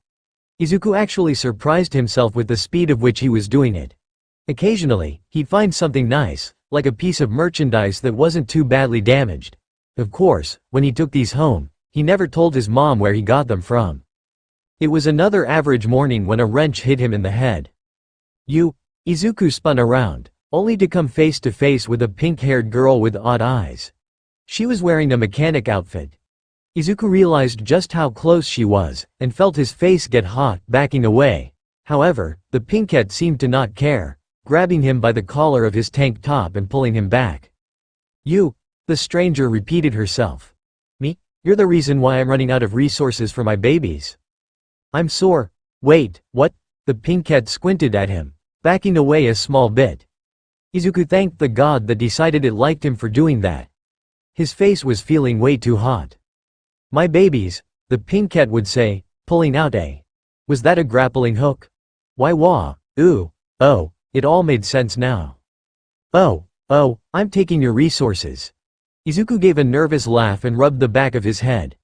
Izuku actually surprised himself with the speed of which he was doing it. Occasionally, he'd find something nice, like a piece of merchandise that wasn't too badly damaged. Of course, when he took these home, he never told his mom where he got them from. It was another average morning when a wrench hit him in the head. Izuku spun around, only to come face to face with a pink-haired girl with odd eyes. She was wearing a mechanic outfit. Izuku realized just how close she was, and felt his face get hot, backing away. However, the pinkette seemed to not care, grabbing him by the collar of his tank top and pulling him back. The stranger repeated herself. Me? You're the reason why I'm running out of resources for my babies. I'm sore. Wait, what? The pinkette squinted at him, backing away a small bit. Izuku thanked the god that decided it liked him for doing that. His face was feeling way too hot. My babies, the pinkette would say, pulling out a. Was that a grappling hook? Why wah, ooh, oh, it all made sense now. Oh, I'm taking your resources. Izuku gave a nervous laugh and rubbed the back of his head.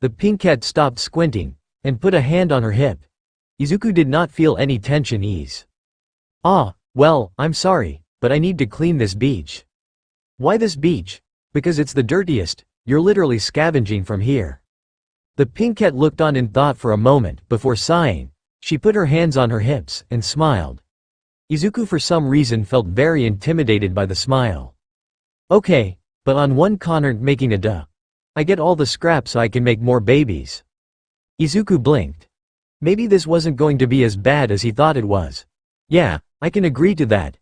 The pinkette stopped squinting, and put a hand on her hip. Izuku did not feel any tension ease. Well, I'm sorry, but I need to clean this beach. Why this beach? Because it's the dirtiest, you're literally scavenging from here. The pinkette looked on in thought for a moment, before sighing. She put her hands on her hips, and smiled. Izuku for some reason felt very intimidated by the smile. Okay, but on one content making a duh. I get all the scraps so I can make more babies. Izuku blinked. Maybe this wasn't going to be as bad as he thought it was. Yeah, I can agree to that.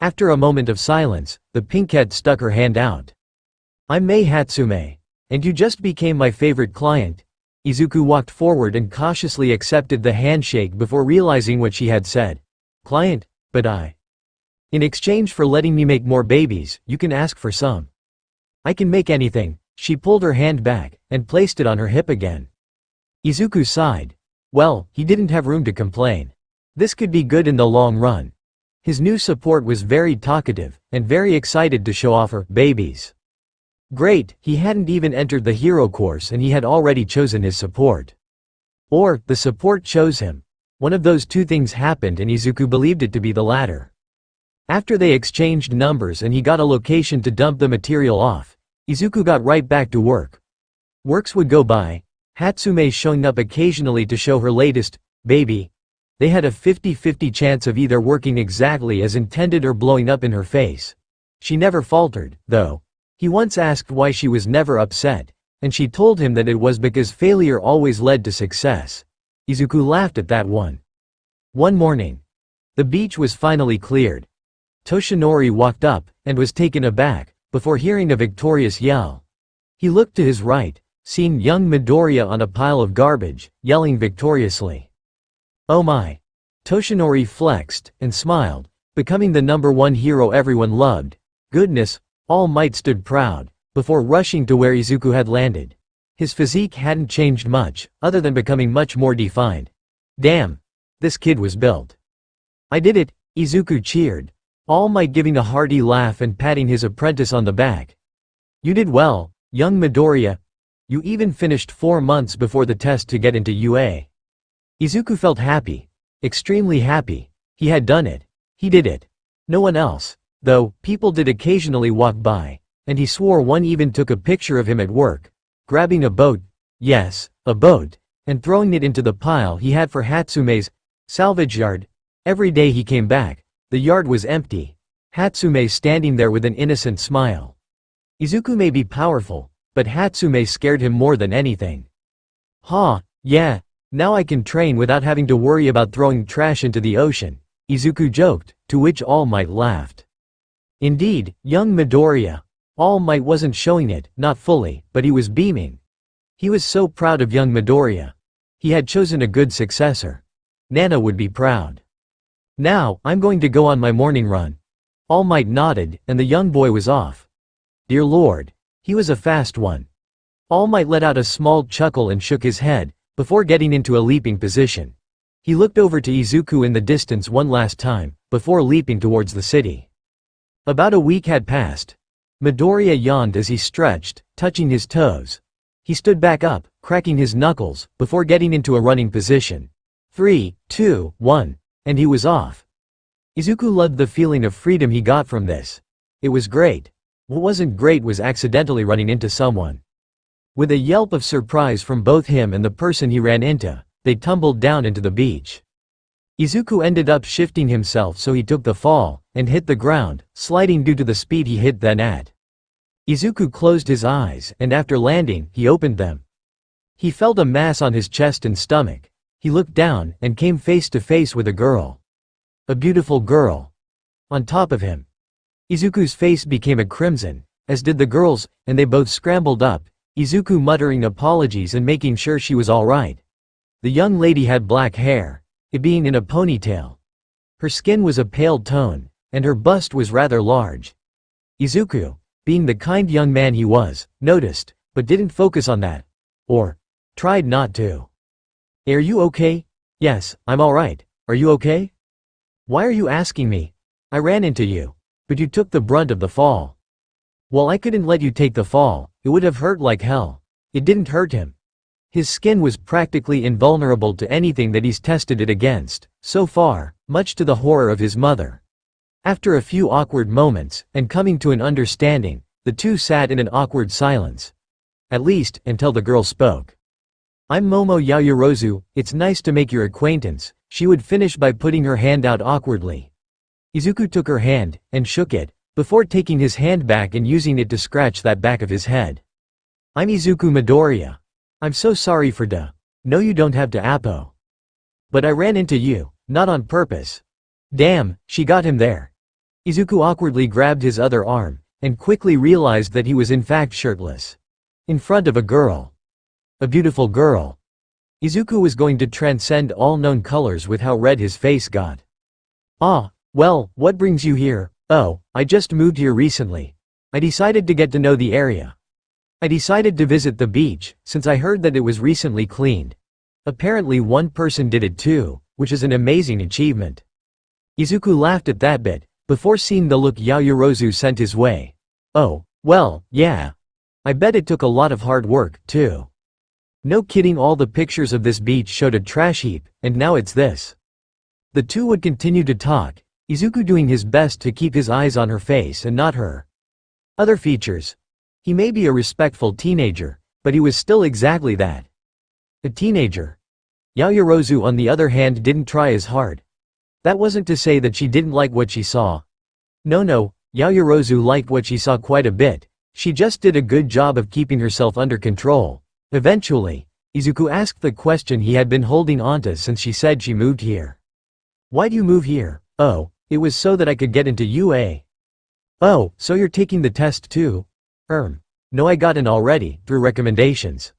After a moment of silence, the pinkhead stuck her hand out. "I'm Mei Hatsume. And you just became my favorite client." Izuku walked forward and cautiously accepted the handshake before realizing what she had said. "Client? But in exchange for letting me make more babies, you can ask for some." "I can make anything." She pulled her hand back, and placed it on her hip again. Izuku sighed. Well, he didn't have room to complain. This could be good in the long run. His new support was very talkative, and very excited to show off her babies. Great, he hadn't even entered the hero course and he had already chosen his support. Or, the support chose him. One of those two things happened and Izuku believed it to be the latter. After they exchanged numbers and he got a location to dump the material off, Izuku got right back to work. Works would go by, Hatsume showing up occasionally to show her latest baby. They had a 50-50 chance of either working exactly as intended or blowing up in her face. She never faltered, though. He once asked why she was never upset, and she told him that it was because failure always led to success. Izuku laughed at that one. One morning, the beach was finally cleared. Toshinori walked up, and was taken aback, before hearing a victorious yell. He looked to his right, seeing young Midoriya on a pile of garbage, yelling victoriously. "Oh my." Toshinori flexed, and smiled, becoming the #1 hero everyone loved. Goodness, All Might stood proud, before rushing to where Izuku had landed. His physique hadn't changed much, other than becoming much more defined. Damn. This kid was built. "I did it," Izuku cheered, All Might giving a hearty laugh and patting his apprentice on the back. "You did well, young Midoriya. You even finished 4 months before the test to get into UA." Izuku felt happy. Extremely happy. He had done it. He did it. No one else. Though, people did occasionally walk by, and he swore one even took a picture of him at work, grabbing a boat, yes, a boat, and throwing it into the pile he had for Hatsume's salvage yard. Every day he came back, the yard was empty, Hatsume standing there with an innocent smile. Izuku may be powerful, but Hatsume scared him more than anything. Yeah, now I can train without having to worry about throwing trash into the ocean, Izuku joked, to which All Might laughed. Indeed, young Midoriya. All Might wasn't showing it, not fully, but he was beaming. He was so proud of young Midoriya. He had chosen a good successor. Nana would be proud. "Now, I'm going to go on my morning run." All Might nodded, and the young boy was off. Dear Lord. He was a fast one. All Might let out a small chuckle and shook his head, before getting into a leaping position. He looked over to Izuku in the distance one last time, before leaping towards the city. About a week had passed. Midoriya yawned as he stretched, touching his toes. He stood back up, cracking his knuckles, before getting into a running position. 3, 2, 1, and he was off. Izuku loved the feeling of freedom he got from this. It was great. What wasn't great was accidentally running into someone. With a yelp of surprise from both him and the person he ran into, they tumbled down into the beach. Izuku ended up shifting himself so he took the fall, and hit the ground, sliding due to the speed he hit then at. Izuku closed his eyes, and after landing, he opened them. He felt a mass on his chest and stomach. He looked down, and came face to face with a girl. A beautiful girl. On top of him. Izuku's face became a crimson, as did the girl's, and they both scrambled up, Izuku muttering apologies and making sure she was alright. The young lady had black hair, it being in a ponytail. Her skin was a pale tone, and her bust was rather large. Izuku, being the kind young man he was, noticed, but didn't focus on that. Or tried not to. "Are you okay?" "Yes, I'm alright. Are you okay?" "Why are you asking me? I ran into you. But you took the brunt of the fall." "Well, I couldn't let you take the fall, it would have hurt like hell." It didn't hurt him. His skin was practically invulnerable to anything that he's tested it against, so far, much to the horror of his mother. After a few awkward moments, and coming to an understanding, the two sat in an awkward silence. At least, until the girl spoke. "I'm Momo Yaoyorozu, it's nice to make your acquaintance," she would finish by putting her hand out awkwardly. Izuku took her hand, and shook it, before taking his hand back and using it to scratch that back of his head. "I'm Izuku Midoriya. I'm so sorry for No, you don't have to Apo. But I ran into you, not on purpose." Damn, she got him there. Izuku awkwardly grabbed his other arm, and quickly realized that he was in fact shirtless. In front of a girl. A beautiful girl. Izuku was going to transcend all known colors with how red his face got. "Ah, well, what brings you here?" "Oh, I just moved here recently. I decided to get to know the area. I decided to visit the beach, since I heard that it was recently cleaned. Apparently one person did it too, which is an amazing achievement." Izuku laughed at that bit, before seeing the look Yaoyorozu sent his way. "Oh, well, yeah. I bet it took a lot of hard work, too. No kidding, all the pictures of this beach showed a trash heap, and now it's this." The two would continue to talk, Izuku doing his best to keep his eyes on her face and not her. Other features. He may be a respectful teenager, but he was still exactly that. A teenager. Yaoyorozu on the other hand didn't try as hard. That wasn't to say that she didn't like what she saw. No, Yaoyorozu liked what she saw quite a bit, she just did a good job of keeping herself under control. Eventually, Izuku asked the question he had been holding onto since she said she moved here. "Why'd you move here?" "Oh, it was so that I could get into UA." "Oh, so you're taking the test too?" No, I got in already, through recommendations."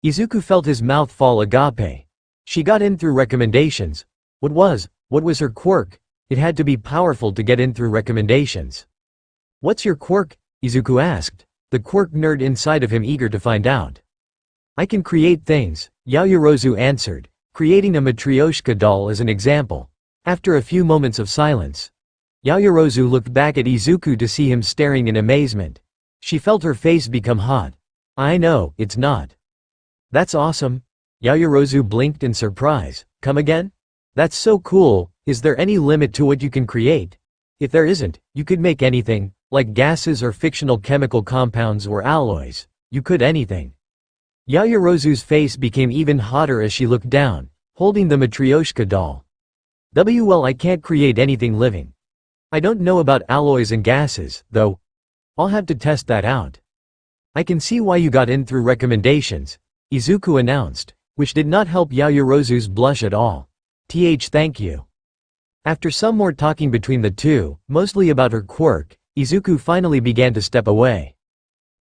Izuku felt his mouth fall agape. She got in through recommendations. What was her quirk? It had to be powerful to get in through recommendations. "What's your quirk?" Izuku asked, the quirk nerd inside of him eager to find out. "I can create things," Yaoyorozu answered, creating a Matryoshka doll as an example. After a few moments of silence, Yaoyorozu looked back at Izuku to see him staring in amazement. She felt her face become hot. "I know, it's not." "That's awesome." Yaoyorozu blinked in surprise. "Come again?" "That's so cool. Is there any limit to what you can create?" "If there isn't, you could make anything, like gases or fictional chemical compounds or alloys. You could anything." Yaoyorozu's face became even hotter as she looked down, holding the Matryoshka doll. Well, I can't create anything living. I don't know about alloys and gases, though. I'll have to test that out." "I can see why you got in through recommendations," Izuku announced, which did not help Yaoyorozu's blush at all. Thank you." After some more talking between the two, mostly about her quirk, Izuku finally began to step away.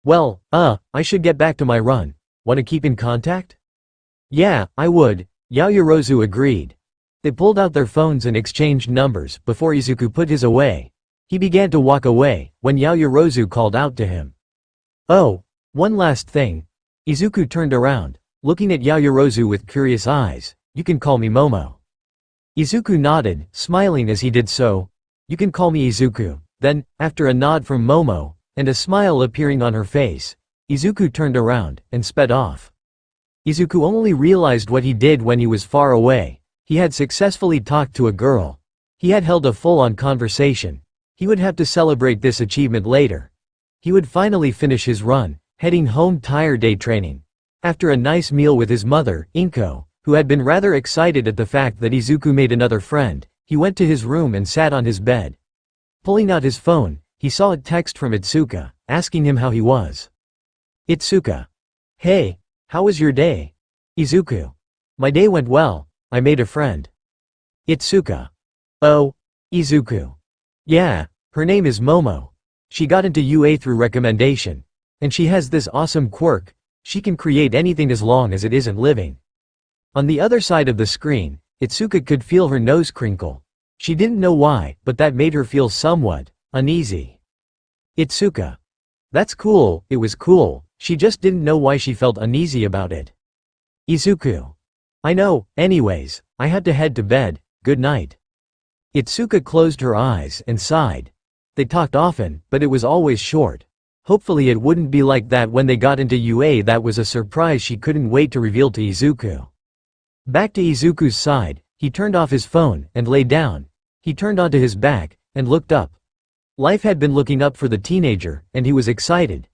"Well, I should get back to my run. Wanna keep in contact?" "Yeah, I would," Yaoyorozu agreed. They pulled out their phones and exchanged numbers before Izuku put his away. He began to walk away, when Yaoyorozu called out to him. "Oh, one last thing." Izuku turned around, looking at Yaoyorozu with curious eyes. "You can call me Momo." Izuku nodded, smiling as he did so. "You can call me Izuku." Then, after a nod from Momo, and a smile appearing on her face, Izuku turned around, and sped off. Izuku only realized what he did when he was far away. He had successfully talked to a girl. He had held a full-on conversation. He would have to celebrate this achievement later. He would finally finish his run, heading home tired day training. After a nice meal with his mother, Inko, who had been rather excited at the fact that Izuku made another friend, he went to his room and sat on his bed. Pulling out his phone, he saw a text from Itsuka, asking him how he was. Itsuka. "Hey, how was your day?" Izuku. "My day went well, I made a friend." Itsuka. "Oh." Izuku. "Yeah, her name is Momo. She got into UA through recommendation. And she has this awesome quirk, she can create anything as long as it isn't living." On the other side of the screen, Itsuka could feel her nose crinkle. She didn't know why, but that made her feel somewhat uneasy. Itsuka. "That's cool, it was cool, she just didn't know why she felt uneasy about it." Izuku. "I know, anyways, I had to head to bed, good night." Itsuka closed her eyes and sighed. They talked often, but it was always short. Hopefully it wouldn't be like that when they got into UA. That was a surprise she couldn't wait to reveal to Izuku. Back to Izuku's side, he turned off his phone and lay down. He turned onto his back and looked up. Life had been looking up for the teenager, and he was excited.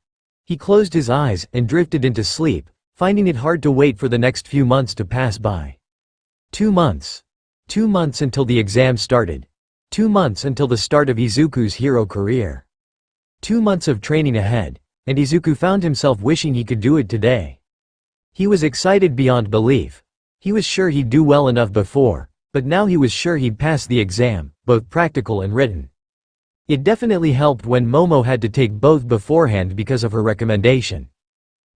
He closed his eyes and drifted into sleep, finding it hard to wait for the next few months to pass by. 2 months. 2 months until the exam started. 2 months until the start of Izuku's hero career. 2 months of training ahead, and Izuku found himself wishing he could do it today. He was excited beyond belief. He was sure he'd do well enough before, but now he was sure he'd pass the exam, both practical and written. It definitely helped when Momo had to take both beforehand because of her recommendation.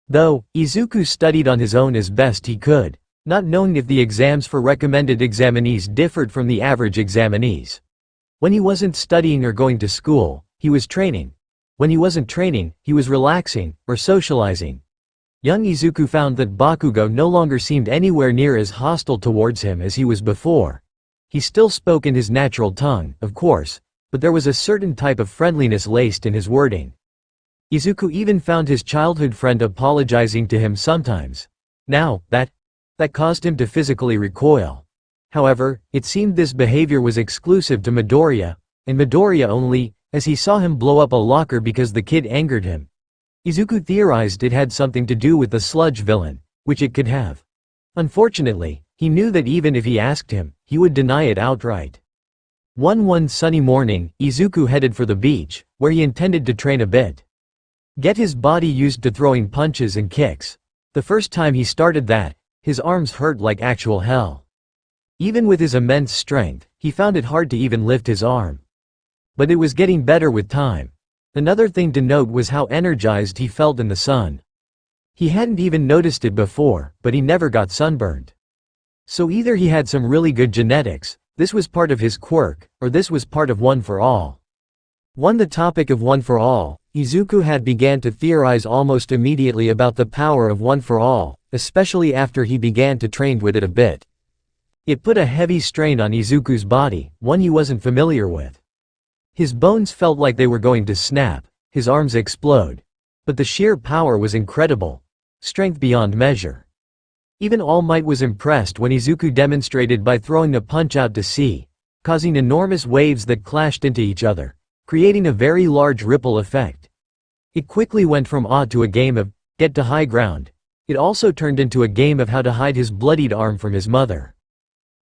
Though, Izuku studied on his own as best he could, not knowing if the exams for recommended examinees differed from the average examinees. When he wasn't studying or going to school, he was training. When he wasn't training, he was relaxing, or socializing. Young Izuku found that Bakugo no longer seemed anywhere near as hostile towards him as he was before. He still spoke in his natural tongue, of course, but there was a certain type of friendliness laced in his wording. Izuku even found his childhood friend apologizing to him sometimes. Now, that caused him to physically recoil. However, it seemed this behavior was exclusive to Midoriya, and Midoriya only, as he saw him blow up a locker because the kid angered him. Izuku theorized it had something to do with the sludge villain, which it could have. Unfortunately, he knew that even if he asked him, he would deny it outright. One sunny morning, Izuku headed for the beach, where he intended to train a bit. Get his body used to throwing punches and kicks. The first time he started that, his arms hurt like actual hell. Even with his immense strength, he found it hard to even lift his arm. But it was getting better with time. Another thing to note was how energized he felt in the sun. He hadn't even noticed it before, but he never got sunburned. So either he had some really good genetics, this was part of his quirk, or this was part of One for All. On the topic of One for All, Izuku had began to theorize almost immediately about the power of One for All, especially after he began to train with it a bit. It put a heavy strain on Izuku's body, one he wasn't familiar with. His bones felt like they were going to snap, his arms explode. But the sheer power was incredible. Strength beyond measure. Even All Might was impressed when Izuku demonstrated by throwing a punch out to sea, causing enormous waves that clashed into each other, creating a very large ripple effect. It quickly went from awe to a game of get to high ground. It also turned into a game of how to hide his bloodied arm from his mother.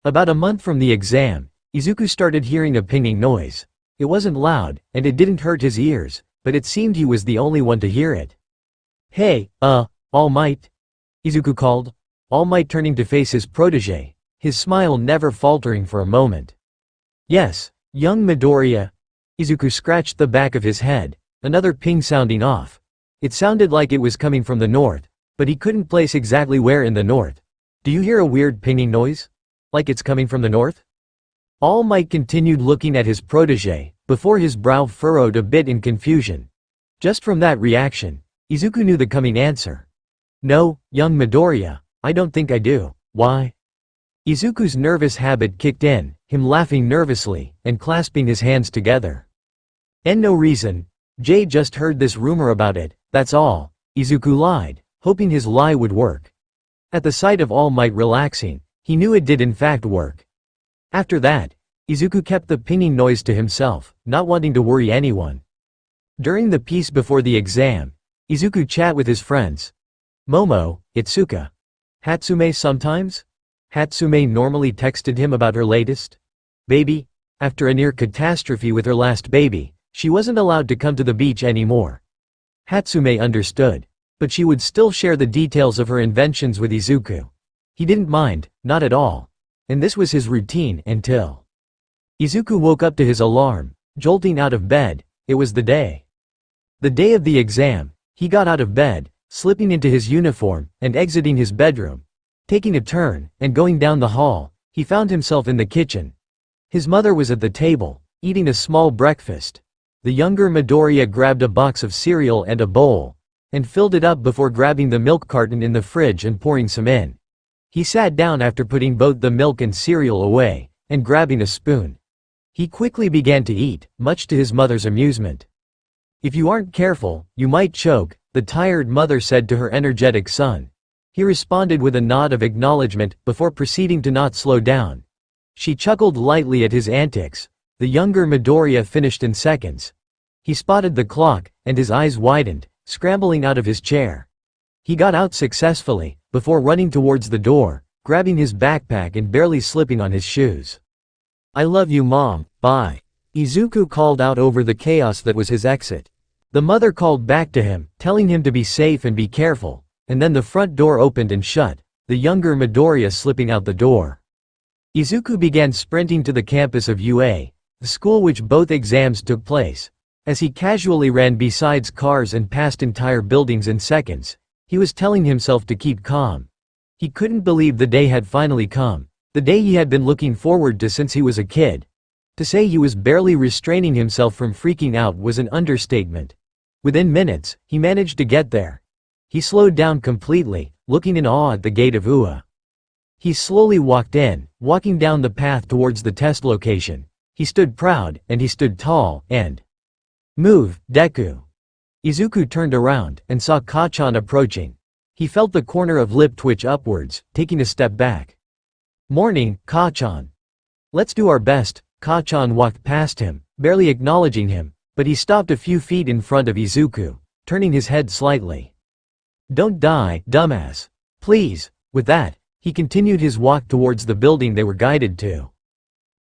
About a month from the exam, Izuku started hearing a pinging noise. It wasn't loud, and it didn't hurt his ears, but it seemed he was the only one to hear it. "Hey, All Might?" Izuku called, All Might turning to face his protege, his smile never faltering for a moment. "Yes, young Midoriya." Izuku scratched the back of his head, another ping sounding off. It sounded like it was coming from the north, but he couldn't place exactly where in the north. "Do you hear a weird pinging noise? Like it's coming from the north?" All Might continued looking at his protege, before his brow furrowed a bit in confusion. Just from that reaction, Izuku knew the coming answer. "No, young Midoriya, I don't think I do." "Why?" Izuku's nervous habit kicked in, him laughing nervously, and clasping his hands together. "And no reason. Jay just heard this rumor about it, that's all." Izuku lied, hoping his lie would work. At the sight of All Might relaxing, he knew it did in fact work. After that, Izuku kept the pinging noise to himself, not wanting to worry anyone. During the piece before the exam, Izuku chat with his friends. Momo, Itsuka. Hatsume sometimes? Hatsume normally texted him about her latest baby. After a near catastrophe with her last baby, she wasn't allowed to come to the beach anymore. Hatsume understood, but she would still share the details of her inventions with Izuku. He didn't mind, not at all. And this was his routine until Izuku woke up to his alarm, jolting out of bed. It was the day. The day of the exam, he got out of bed, slipping into his uniform, and exiting his bedroom. Taking a turn, and going down the hall, he found himself in the kitchen. His mother was at the table, eating a small breakfast. The younger Midoriya grabbed a box of cereal and a bowl, and filled it up before grabbing the milk carton in the fridge and pouring some in. He sat down after putting both the milk and cereal away, and grabbing a spoon. He quickly began to eat, much to his mother's amusement. "If you aren't careful, you might choke," the tired mother said to her energetic son. He responded with a nod of acknowledgement, before proceeding to not slow down. She chuckled lightly at his antics. The younger Midoriya finished in seconds. He spotted the clock, and his eyes widened, scrambling out of his chair. He got out successfully, before running towards the door, grabbing his backpack and barely slipping on his shoes. "I love you, Mom, bye." Izuku called out over the chaos that was his exit. The mother called back to him, telling him to be safe and be careful, and then the front door opened and shut, the younger Midoriya slipping out the door. Izuku began sprinting to the campus of UA, the school which both exams took place. As he casually ran beside cars and past entire buildings in seconds, he was telling himself to keep calm. He couldn't believe the day had finally come, the day he had been looking forward to since he was a kid. To say he was barely restraining himself from freaking out was an understatement. Within minutes, he managed to get there. He slowed down completely, looking in awe at the gate of Ua. He slowly walked in, walking down the path towards the test location. He stood proud, and he stood tall, and "Move, Deku." Izuku turned around, and saw Kacchan approaching. He felt the corner of lip twitch upwards, taking a step back. "Morning, Kacchan." "Let's do our best." Kacchan walked past him, barely acknowledging him, but he stopped a few feet in front of Izuku, turning his head slightly. "Don't die, dumbass. Please." With that, he continued his walk towards the building they were guided to.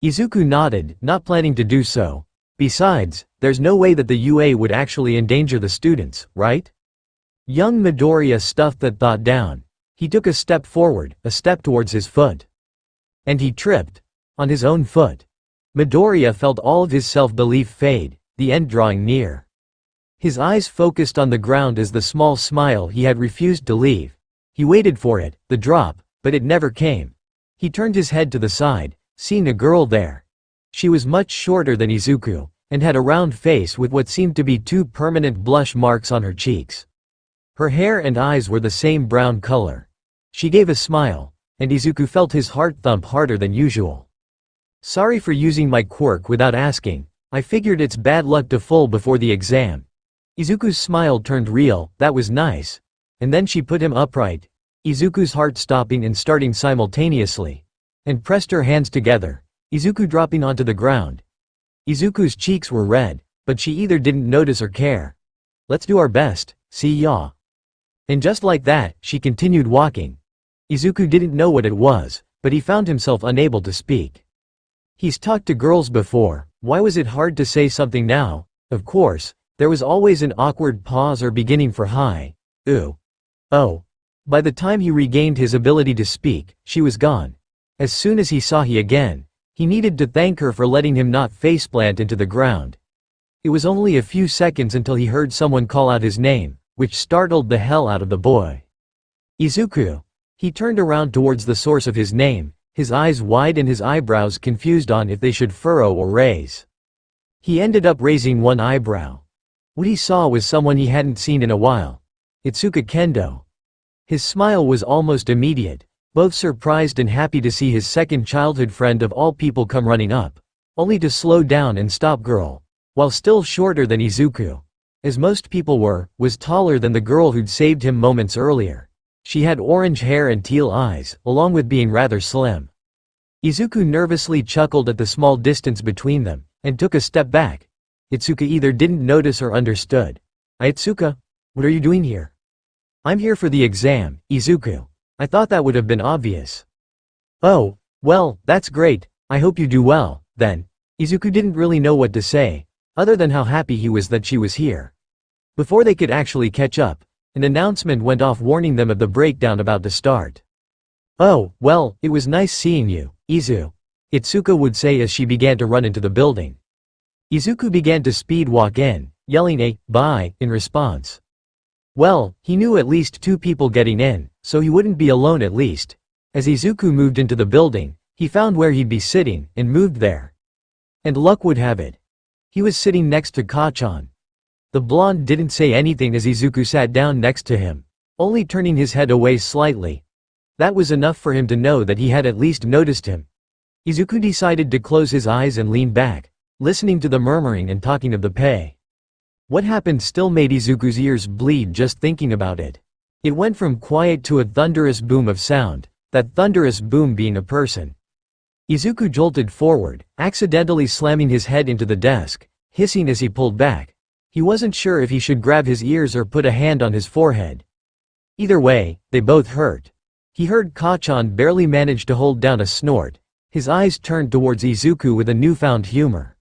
Izuku nodded, not planning to do so. Besides, there's no way that the UA would actually endanger the students, right? Young Midoriya stuffed that thought down. He took a step forward, a step towards his foot. And he tripped. On his own foot. Midoriya felt all of his self-belief fade, the end drawing near. His eyes focused on the ground as the small smile he had refused to leave. He waited for it, the drop, but it never came. He turned his head to the side, seeing a girl there. She was much shorter than Izuku, and had a round face with what seemed to be 2 permanent blush marks on her cheeks. Her hair and eyes were the same brown color. She gave a smile, and Izuku felt his heart thump harder than usual. "Sorry for using my quirk without asking. I figured it's bad luck to fall before the exam." Izuku's smile turned real. "That was nice." And then she put him upright, Izuku's heart stopping and starting simultaneously, and pressed her hands together, Izuku dropping onto the ground. Izuku's cheeks were red, but she either didn't notice or care. "Let's do our best, see ya." And just like that, she continued walking. Izuku didn't know what it was, but he found himself unable to speak. He's talked to girls before, why was it hard to say something now? Of course, there was always an awkward pause or beginning for hi, ooh, oh. By the time he regained his ability to speak, she was gone. As soon as he saw he again, he needed to thank her for letting him not faceplant into the ground. It was only a few seconds until he heard someone call out his name, which startled the hell out of the boy. Izuku. He turned around towards the source of his name, his eyes wide and his eyebrows confused on if they should furrow or raise. He ended up raising one eyebrow. What he saw was someone he hadn't seen in a while. Itsuka Kendo. His smile was almost immediate, both surprised and happy to see his second childhood friend of all people come running up, only to slow down and stop. Girl, while still shorter than Izuku, as most people were, was taller than the girl who'd saved him moments earlier. She had orange hair and teal eyes, along with being rather slim. Izuku nervously chuckled at the small distance between them, and took a step back. Itsuka either didn't notice or understood. "Itsuka, what are you doing here?" "I'm here for the exam, Izuku. I thought that would have been obvious." "Oh, well, that's great, I hope you do well, then." Izuku didn't really know what to say, other than how happy he was that she was here. Before they could actually catch up, an announcement went off warning them of the breakdown about to start. "Oh, well, it was nice seeing you, Izu," Itsuka would say as she began to run into the building. Izuku began to speed walk in, yelling a "bye" in response. Well, he knew at least 2 people getting in, so he wouldn't be alone at least. As Izuku moved into the building, he found where he'd be sitting, and moved there. And luck would have it. He was sitting next to Kacchan. The blonde didn't say anything as Izuku sat down next to him, only turning his head away slightly. That was enough for him to know that he had at least noticed him. Izuku decided to close his eyes and lean back, listening to the murmuring and talking of the pay. What happened still made Izuku's ears bleed just thinking about it. It went from quiet to a thunderous boom of sound, that thunderous boom being a person. Izuku jolted forward, accidentally slamming his head into the desk, hissing as he pulled back. He wasn't sure if he should grab his ears or put a hand on his forehead. Either way, they both hurt. He heard Kacchan barely manage to hold down a snort. His eyes turned towards Izuku with a newfound humor.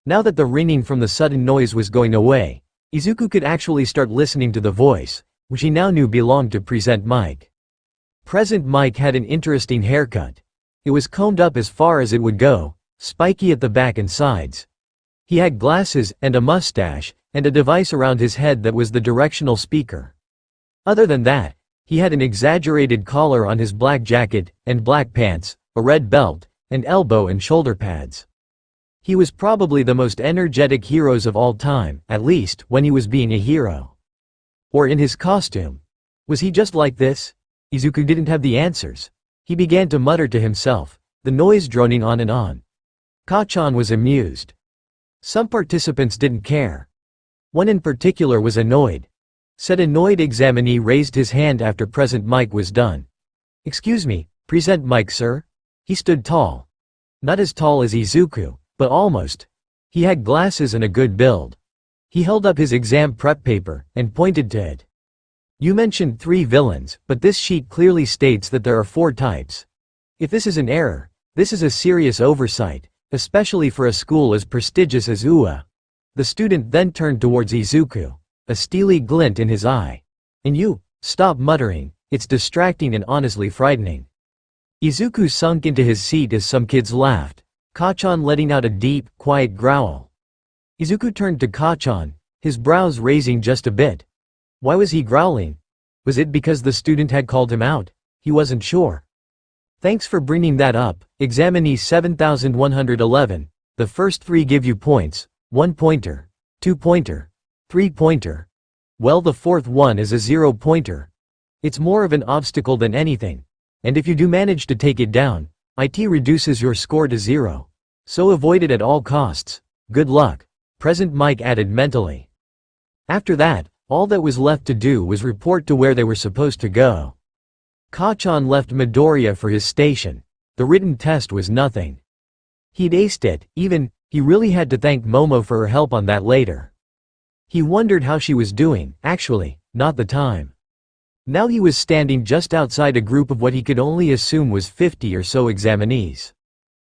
Now that the ringing from the sudden noise was going away, Izuku could actually start listening to the voice, which he now knew belonged to Present Mike. Present Mike had an interesting haircut. It was combed up as far as it would go, spiky at the back and sides. He had glasses and a mustache, and a device around his head that was the directional speaker. Other than that, he had an exaggerated collar on his black jacket, and black pants, a red belt, and elbow and shoulder pads. He was probably the most energetic heroes of all time, at least when he was being a hero. Or in his costume. Was he just like this? Izuku didn't have the answers. He began to mutter to himself, the noise droning on and on. Ka-chan was amused. Some participants didn't care. One in particular was annoyed. Said annoyed examinee raised his hand after present mic was done. "Excuse me, present mic, sir?" He stood tall. Not as tall as Izuku, but almost. He had glasses and a good build. He held up his exam prep paper, and pointed to it. "You mentioned 3 villains, but this sheet clearly states that there are 4 types. If this is an error, this is a serious oversight, especially for a school as prestigious as UA." The student then turned towards Izuku, a steely glint in his eye. "And you, stop muttering, it's distracting and honestly frightening." Izuku sunk into his seat as some kids laughed, Ka-chan letting out a deep, quiet growl. Izuku turned to Ka-chan, his brows raising just a bit. Why was he growling? Was it because the student had called him out? He wasn't sure. "Thanks for bringing that up, examinee 7111. The first 3 give you points, 1-pointer, 2-pointer, 3-pointer. Well, the 4th one is a 0-pointer. It's more of an obstacle than anything. And if you do manage to take it down, it reduces your score to 0. So avoid it at all costs. Good luck," present Mike added mentally. After that, all that was left to do was report to where they were supposed to go. Ka-chan left Midoriya for his station. The written test was nothing. He'd aced it, he really had to thank Momo for her help on that later. He wondered how she was doing, actually, not the time. Now he was standing just outside a group of what he could only assume was 50 or so examinees.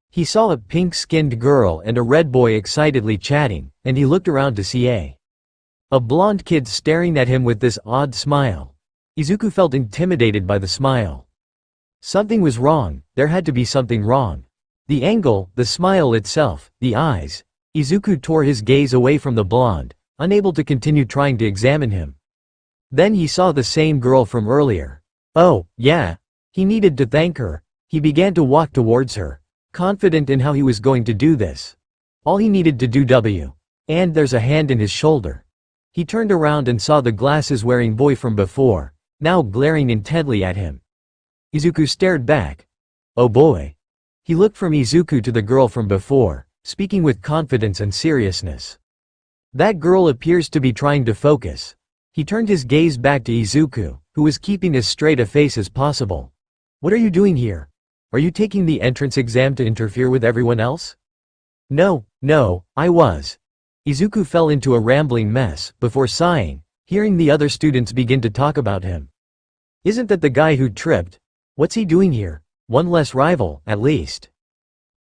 He saw a pink-skinned girl and a red boy excitedly chatting, and he looked around to see a blonde kid staring at him with this odd smile. Izuku felt intimidated by the smile. Something was wrong, there had to be something wrong. The angle, the smile itself, the eyes. Izuku tore his gaze away from the blonde, unable to continue trying to examine him. Then he saw the same girl from earlier. Oh, yeah. He needed to thank her. He began to walk towards her, confident in how he was going to do this. All he needed to do and there's a hand in his shoulder. He turned around and saw the glasses-wearing boy from before, now glaring intently at him. Izuku stared back. Oh boy. He looked from Izuku to the girl from before, speaking with confidence and seriousness. That girl appears to be trying to focus. He turned his gaze back to Izuku, who was keeping as straight a face as possible. What are you doing here? Are you taking the entrance exam to interfere with everyone else? No, I was. Izuku fell into a rambling mess, before sighing, hearing the other students begin to talk about him. Isn't that the guy who tripped? What's he doing here? One less rival, at least.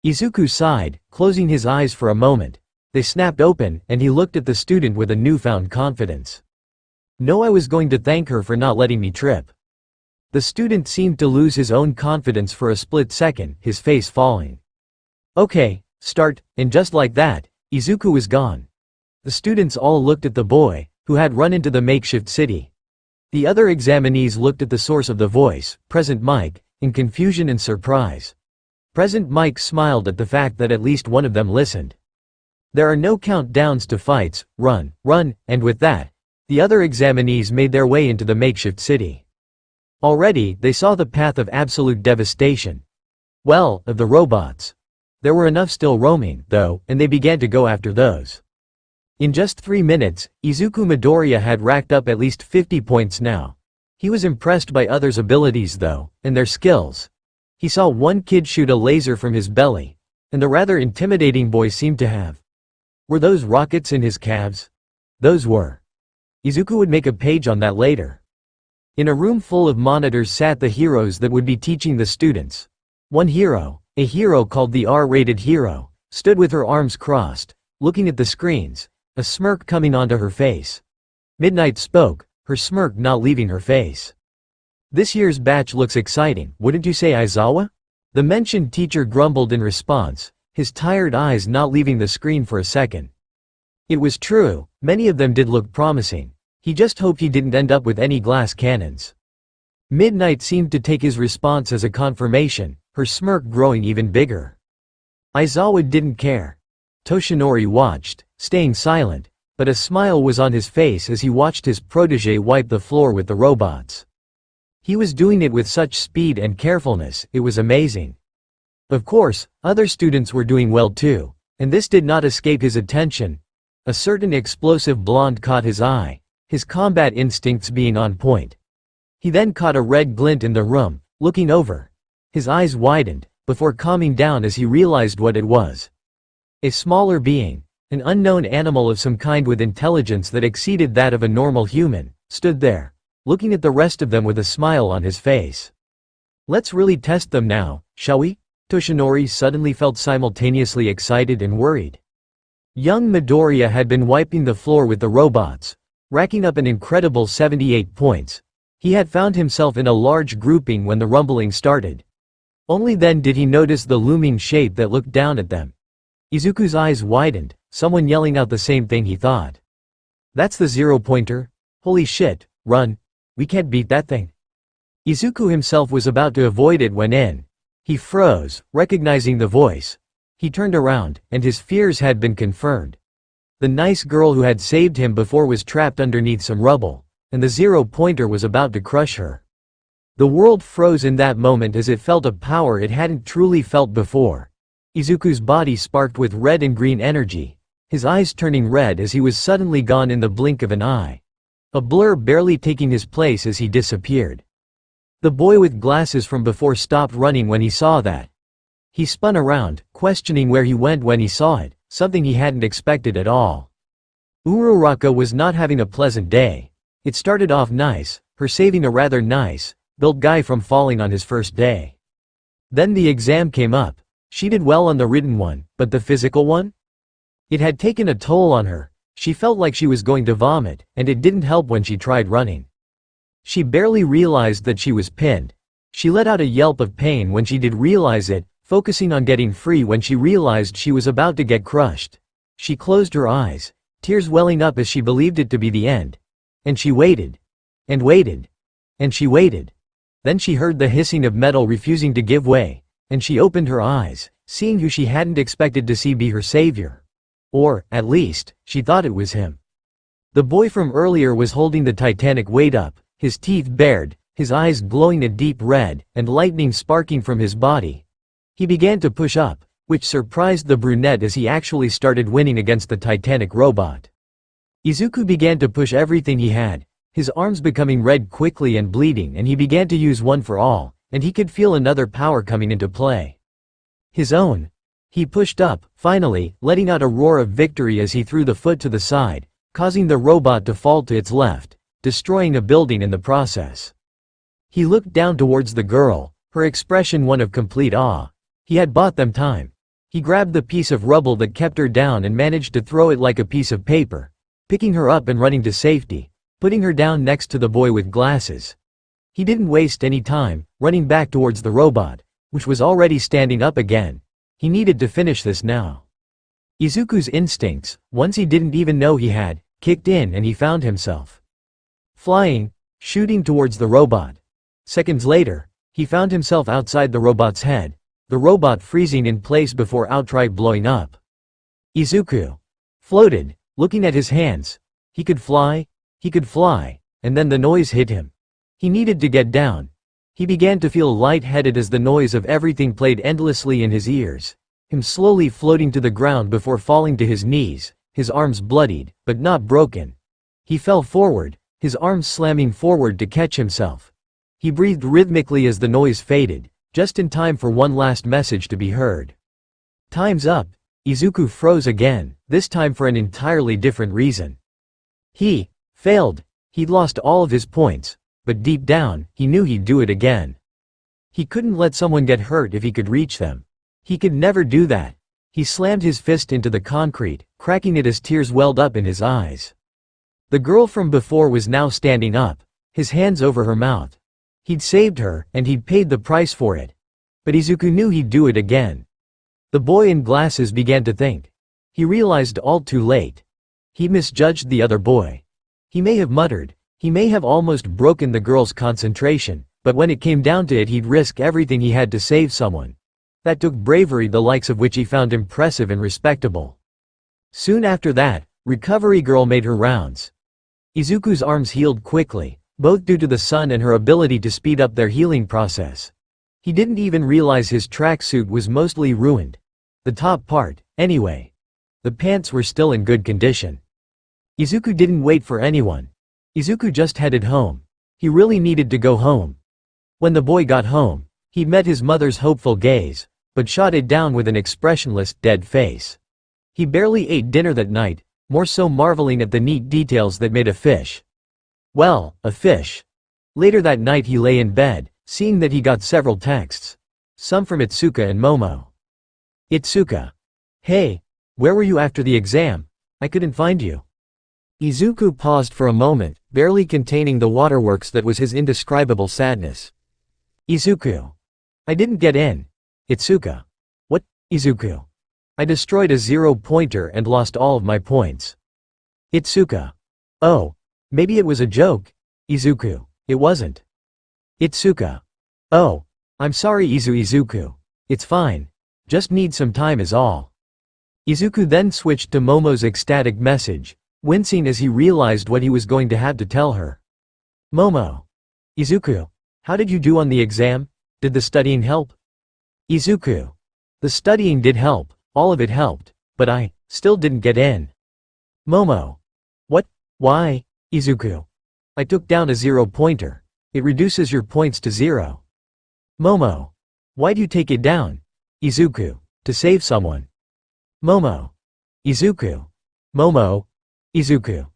Izuku sighed, closing his eyes for a moment. They snapped open, and he looked at the student with a newfound confidence. No, I was going to thank her for not letting me trip. The student seemed to lose his own confidence for a split second, his face falling. Okay, start, and just like that, Izuku was gone. The students all looked at the boy, who had run into the makeshift city. The other examinees looked at the source of the voice, present Mike, in confusion and surprise. Present Mike smiled at the fact that at least one of them listened. There are no countdowns to fights, run, and with that, the other examinees made their way into the makeshift city. Already, they saw the path of absolute devastation. Well, of the robots. There were enough still roaming, though, and they began to go after those. In just 3 minutes, Izuku Midoriya had racked up at least 50 points now. He was impressed by others' abilities though, and their skills. He saw one kid shoot a laser from his belly, and the rather intimidating boy seemed to have. Were those rockets in his calves? Those were. Izuku would make a page on that later. In a room full of monitors sat the heroes that would be teaching the students. One hero, a hero called the R-rated hero, stood with her arms crossed, looking at the screens, a smirk coming onto her face. Midnight spoke, her smirk not leaving her face. This year's batch looks exciting, wouldn't you say, Aizawa? The mentioned teacher grumbled in response, his tired eyes not leaving the screen for a second. It was true, many of them did look promising. He just hoped he didn't end up with any glass cannons. Midnight seemed to take his response as a confirmation, her smirk growing even bigger. Aizawa didn't care. Toshinori watched, staying silent, but a smile was on his face as he watched his protégé wipe the floor with the robots. He was doing it with such speed and carefulness, it was amazing. Of course, other students were doing well too, and this did not escape his attention. A certain explosive blonde caught his eye, his combat instincts being on point. He then caught a red glint in the room, looking over. His eyes widened, before calming down as he realized what it was. A smaller being, an unknown animal of some kind with intelligence that exceeded that of a normal human, stood there, looking at the rest of them with a smile on his face. "Let's really test them now, shall we?" Toshinori suddenly felt simultaneously excited and worried. Young Midoriya had been wiping the floor with the robots, racking up an incredible 78 points. He had found himself in a large grouping when the rumbling started. Only then did he notice the looming shape that looked down at them. Izuku's eyes widened, someone yelling out the same thing he thought. "That's the zero-pointer? Holy shit, run. We can't beat that thing." Izuku himself was about to avoid it when he froze, recognizing the voice. He turned around, and his fears had been confirmed. The nice girl who had saved him before was trapped underneath some rubble, and the zero-pointer was about to crush her. The world froze in that moment as it felt a power it hadn't truly felt before. Izuku's body sparked with red and green energy, his eyes turning red as he was suddenly gone in the blink of an eye. A blur barely taking his place as he disappeared. The boy with glasses from before stopped running when he saw that. He spun around, questioning where he went when he saw it, something he hadn't expected at all. Uraraka was not having a pleasant day. It started off nice, her saving a rather nice, built guy from falling on his first day. Then the exam came up. She did well on the written one, but the physical one? It had taken a toll on her. She felt like she was going to vomit, and it didn't help when she tried running. She barely realized that she was pinned. She let out a yelp of pain when she did realize it, focusing on getting free when she realized she was about to get crushed. She closed her eyes, tears welling up as she believed it to be the end. And she waited. And waited. And she waited. Then she heard the hissing of metal refusing to give way, and she opened her eyes, seeing who she hadn't expected to see be her savior. Or, at least, she thought it was him. The boy from earlier was holding the titanic weight up, his teeth bared, his eyes glowing a deep red, and lightning sparking from his body. He began to push up, which surprised the brunette as he actually started winning against the titanic robot. Izuku began to push everything he had, his arms becoming red quickly and bleeding, and he began to use one for all, and he could feel another power coming into play. His own. He pushed up, finally, letting out a roar of victory as he threw the foot to the side, causing the robot to fall to its left, destroying a building in the process. He looked down towards the girl, her expression one of complete awe. He had bought them time. He grabbed the piece of rubble that kept her down and managed to throw it like a piece of paper, picking her up and running to safety, putting her down next to the boy with glasses. He didn't waste any time, running back towards the robot, which was already standing up again. He needed to finish this now. Izuku's instincts, ones he didn't even know he had, kicked in and he found himself flying, shooting towards the robot. Seconds later, he found himself outside the robot's head, the robot freezing in place before outright blowing up. Izuku floated, looking at his hands. He could fly, and then the noise hit him. He needed to get down. He began to feel light-headed as the noise of everything played endlessly in his ears, him slowly floating to the ground before falling to his knees, his arms bloodied, but not broken. He fell forward, his arms slamming forward to catch himself. He breathed rhythmically as the noise faded, just in time for one last message to be heard. "Time's up." Izuku froze again, this time for an entirely different reason. He failed. He'd lost all of his points, but deep down, he knew he'd do it again. He couldn't let someone get hurt if he could reach them. He could never do that. He slammed his fist into the concrete, cracking it as tears welled up in his eyes. The girl from before was now standing up, his hands over her mouth. He'd saved her, and he'd paid the price for it. But Izuku knew he'd do it again. The boy in glasses began to think. He realized all too late. He misjudged the other boy. He may have muttered. He may have almost broken the girl's concentration, but when it came down to it he'd risk everything he had to save someone. That took bravery the likes of which he found impressive and respectable. Soon after that, Recovery Girl made her rounds. Izuku's arms healed quickly, both due to the sun and her ability to speed up their healing process. He didn't even realize his tracksuit was mostly ruined. The top part, anyway. The pants were still in good condition. Izuku didn't wait for anyone. Izuku just headed home. He really needed to go home. When the boy got home, he met his mother's hopeful gaze, but shot it down with an expressionless, dead face. He barely ate dinner that night, more so marveling at the neat details that made a fish. Well, a fish. Later that night he lay in bed, seeing that he got several texts. Some from Itsuka and Momo. Itsuka. Hey, where were you after the exam? I couldn't find you. Izuku paused for a moment, barely containing the waterworks that was his indescribable sadness. Izuku. I didn't get in. Itsuka. What, Izuku? I destroyed a 0-pointer and lost all of my points. Itsuka. Oh, maybe it was a joke. Izuku. It wasn't. Itsuka. Oh, I'm sorry Izuku. It's fine. Just need some time is all. Izuku then switched to Momo's ecstatic message, wincing as he realized what he was going to have to tell her. Momo. Izuku. How did you do on the exam? Did the studying help? Izuku. The studying did help, all of it helped, but I still didn't get in. Momo. What? Why? Izuku. I took down a 0-pointer. It reduces your points to 0. Momo. Why'd you take it down? Izuku. To save someone. Momo. Izuku. Momo. Izuku.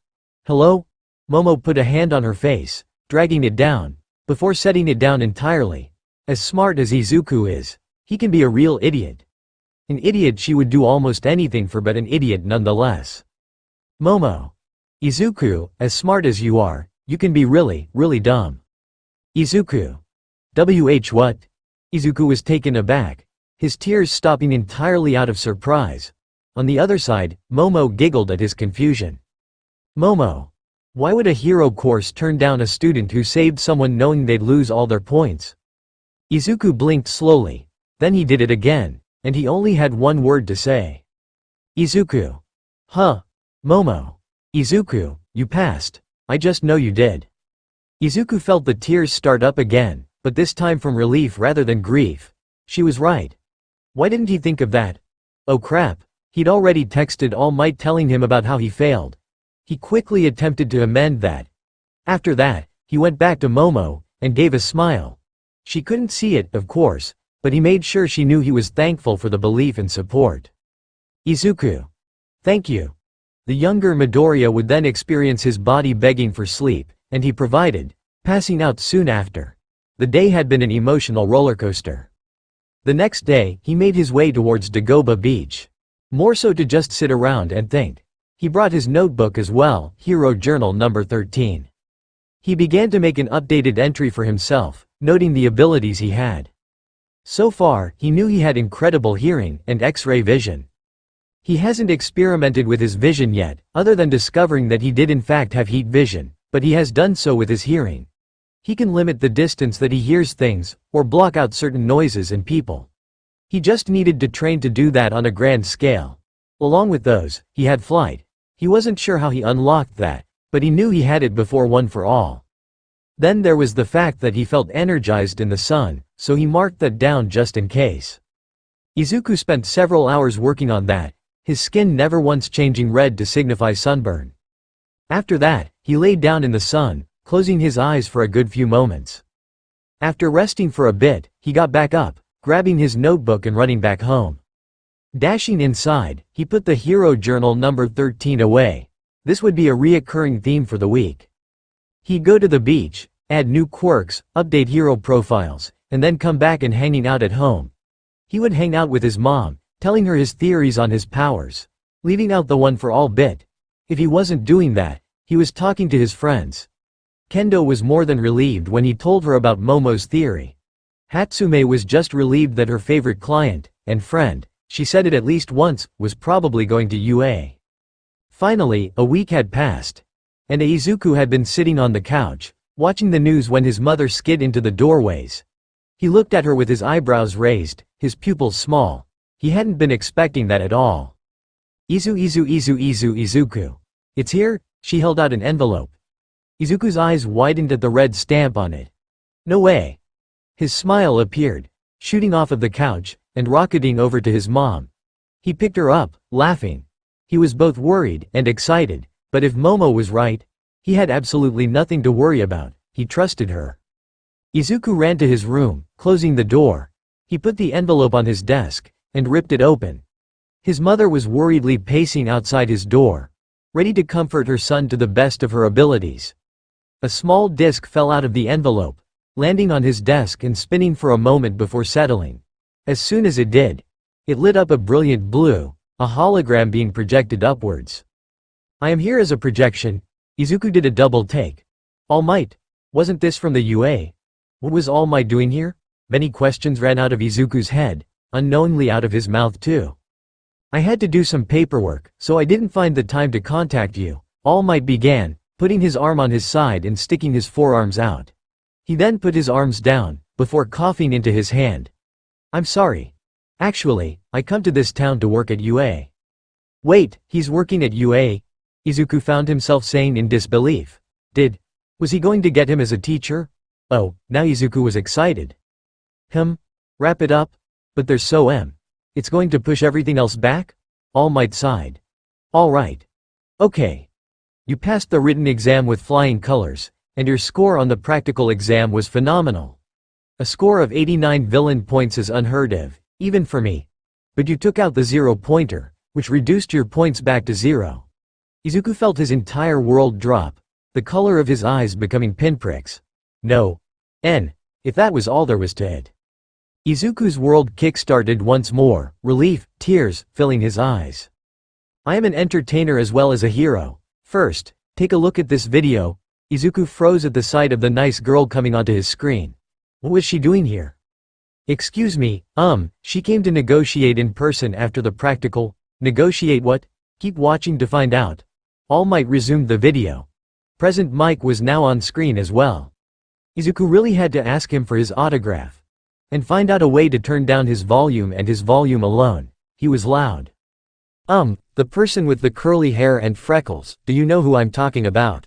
Hello? Momo put a hand on her face, dragging it down, before setting it down entirely. As smart as Izuku is, he can be a real idiot. An idiot she would do almost anything for, but an idiot nonetheless. Momo. Izuku, as smart as you are, you can be really, really dumb. Izuku. What? Izuku was taken aback, his tears stopping entirely out of surprise. On the other side, Momo giggled at his confusion. Momo. Why would a hero course turn down a student who saved someone knowing they'd lose all their points? Izuku blinked slowly, then he did it again, and he only had one word to say. Izuku. Huh. Momo. Izuku, you passed. I just know you did. Izuku felt the tears start up again, but this time from relief rather than grief. She was right. Why didn't he think of that? Oh crap, he'd already texted All Might telling him about how he failed. He quickly attempted to amend that. After that, he went back to Momo, and gave a smile. She couldn't see it, of course, but he made sure she knew he was thankful for the belief and support. Izuku. Thank you. The younger Midoriya would then experience his body begging for sleep, and he provided, passing out soon after. The day had been an emotional rollercoaster. The next day, he made his way towards Dagoba Beach. More so to just sit around and think. He brought his notebook as well, Hero Journal number 13. He began to make an updated entry for himself, noting the abilities he had. So far, he knew he had incredible hearing and X-ray vision. He hasn't experimented with his vision yet, other than discovering that he did in fact have heat vision, but he has done so with his hearing. He can limit the distance that he hears things, or block out certain noises and people. He just needed to train to do that on a grand scale. Along with those, he had flight. He wasn't sure how he unlocked that, but he knew he had it before One for All. Then there was the fact that he felt energized in the sun, so he marked that down just in case. Izuku spent several hours working on that, his skin never once changing red to signify sunburn. After that, he laid down in the sun, closing his eyes for a good few moments. After resting for a bit, he got back up, grabbing his notebook and running back home. Dashing inside, he put the Hero Journal number 13 away. This would be a reoccurring theme for the week. He'd go to the beach, add new quirks, update hero profiles, and then come back and hanging out at home. He would hang out with his mom, telling her his theories on his powers, leaving out the One for All bit. If he wasn't doing that, he was talking to his friends. Kendo was more than relieved when he told her about Momo's theory. Hatsume was just relieved that her favorite client and friend She said it at least once, was probably going to UA. Finally, a week had passed. And Izuku had been sitting on the couch, watching the news when his mother skid into the doorways. He looked at her with his eyebrows raised, his pupils small. He hadn't been expecting that at all. Izuku. It's here? She held out an envelope. Izuku's eyes widened at the red stamp on it. No way. His smile appeared, shooting off of the couch, and rocketing over to his mom. He picked her up, laughing. He was both worried and excited, but if Momo was right, he had absolutely nothing to worry about. He trusted her. Izuku ran to his room, closing the door. He put the envelope on his desk, and ripped it open. His mother was worriedly pacing outside his door, ready to comfort her son to the best of her abilities. A small disc fell out of the envelope, landing on his desk and spinning for a moment before settling. As soon as it did, it lit up a brilliant blue, a hologram being projected upwards. I am here as a projection. Izuku did a double take. All Might? Wasn't this from the UA? What was All Might doing here? Many questions ran out of Izuku's head, unknowingly out of his mouth too. I had to do some paperwork, so I didn't find the time to contact you, All Might began, putting his arm on his side and sticking his forearms out. He then put his arms down, before coughing into his hand. I'm sorry. Actually, I come to this town to work at UA. Wait, he's working at UA? Izuku found himself saying in disbelief. Was he going to get him as a teacher? Oh, now Izuku was excited. Wrap it up? But there's it's going to push everything else back? All Might sighed. Alright. Okay. You passed the written exam with flying colors, and your score on the practical exam was phenomenal. A score of 89 villain points is unheard of, even for me. But you took out the 0-pointer, which reduced your points back to 0. Izuku felt his entire world drop, the color of his eyes becoming pinpricks. No. If that was all there was to it. Izuku's world kick-started once more, relief, tears, filling his eyes. I am an entertainer as well as a hero. First, take a look at this video. Izuku froze at the sight of the nice girl coming onto his screen. What was she doing here? Excuse me, she came to negotiate in person after the practical. Negotiate what? Keep watching to find out. All Might resumed the video. Present Mike was now on screen as well. Izuku really had to ask him for his autograph. And find out a way to turn down his volume and his volume alone. He was loud. The person with the curly hair and freckles, do you know who I'm talking about?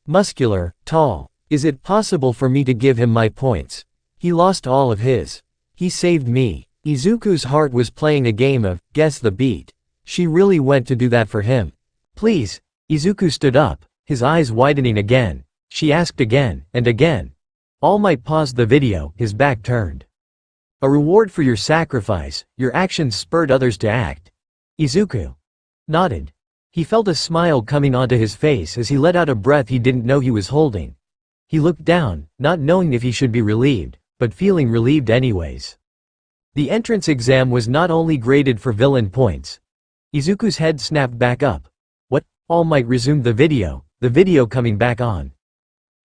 Muscular, tall. Is it possible for me to give him my points? He lost all of his. He saved me. Izuku's heart was playing a game of guess the beat. She really went to do that for him. Please. Izuku stood up, his eyes widening again. She asked again, and again. All Might paused the video, his back turned. A reward for your sacrifice, your actions spurred others to act. Izuku nodded. He felt a smile coming onto his face as he let out a breath he didn't know he was holding. He looked down, not knowing if he should be relieved, but feeling relieved anyways. The entrance exam was not only graded for villain points. Izuku's head snapped back up. What? All Might resumed the video coming back on.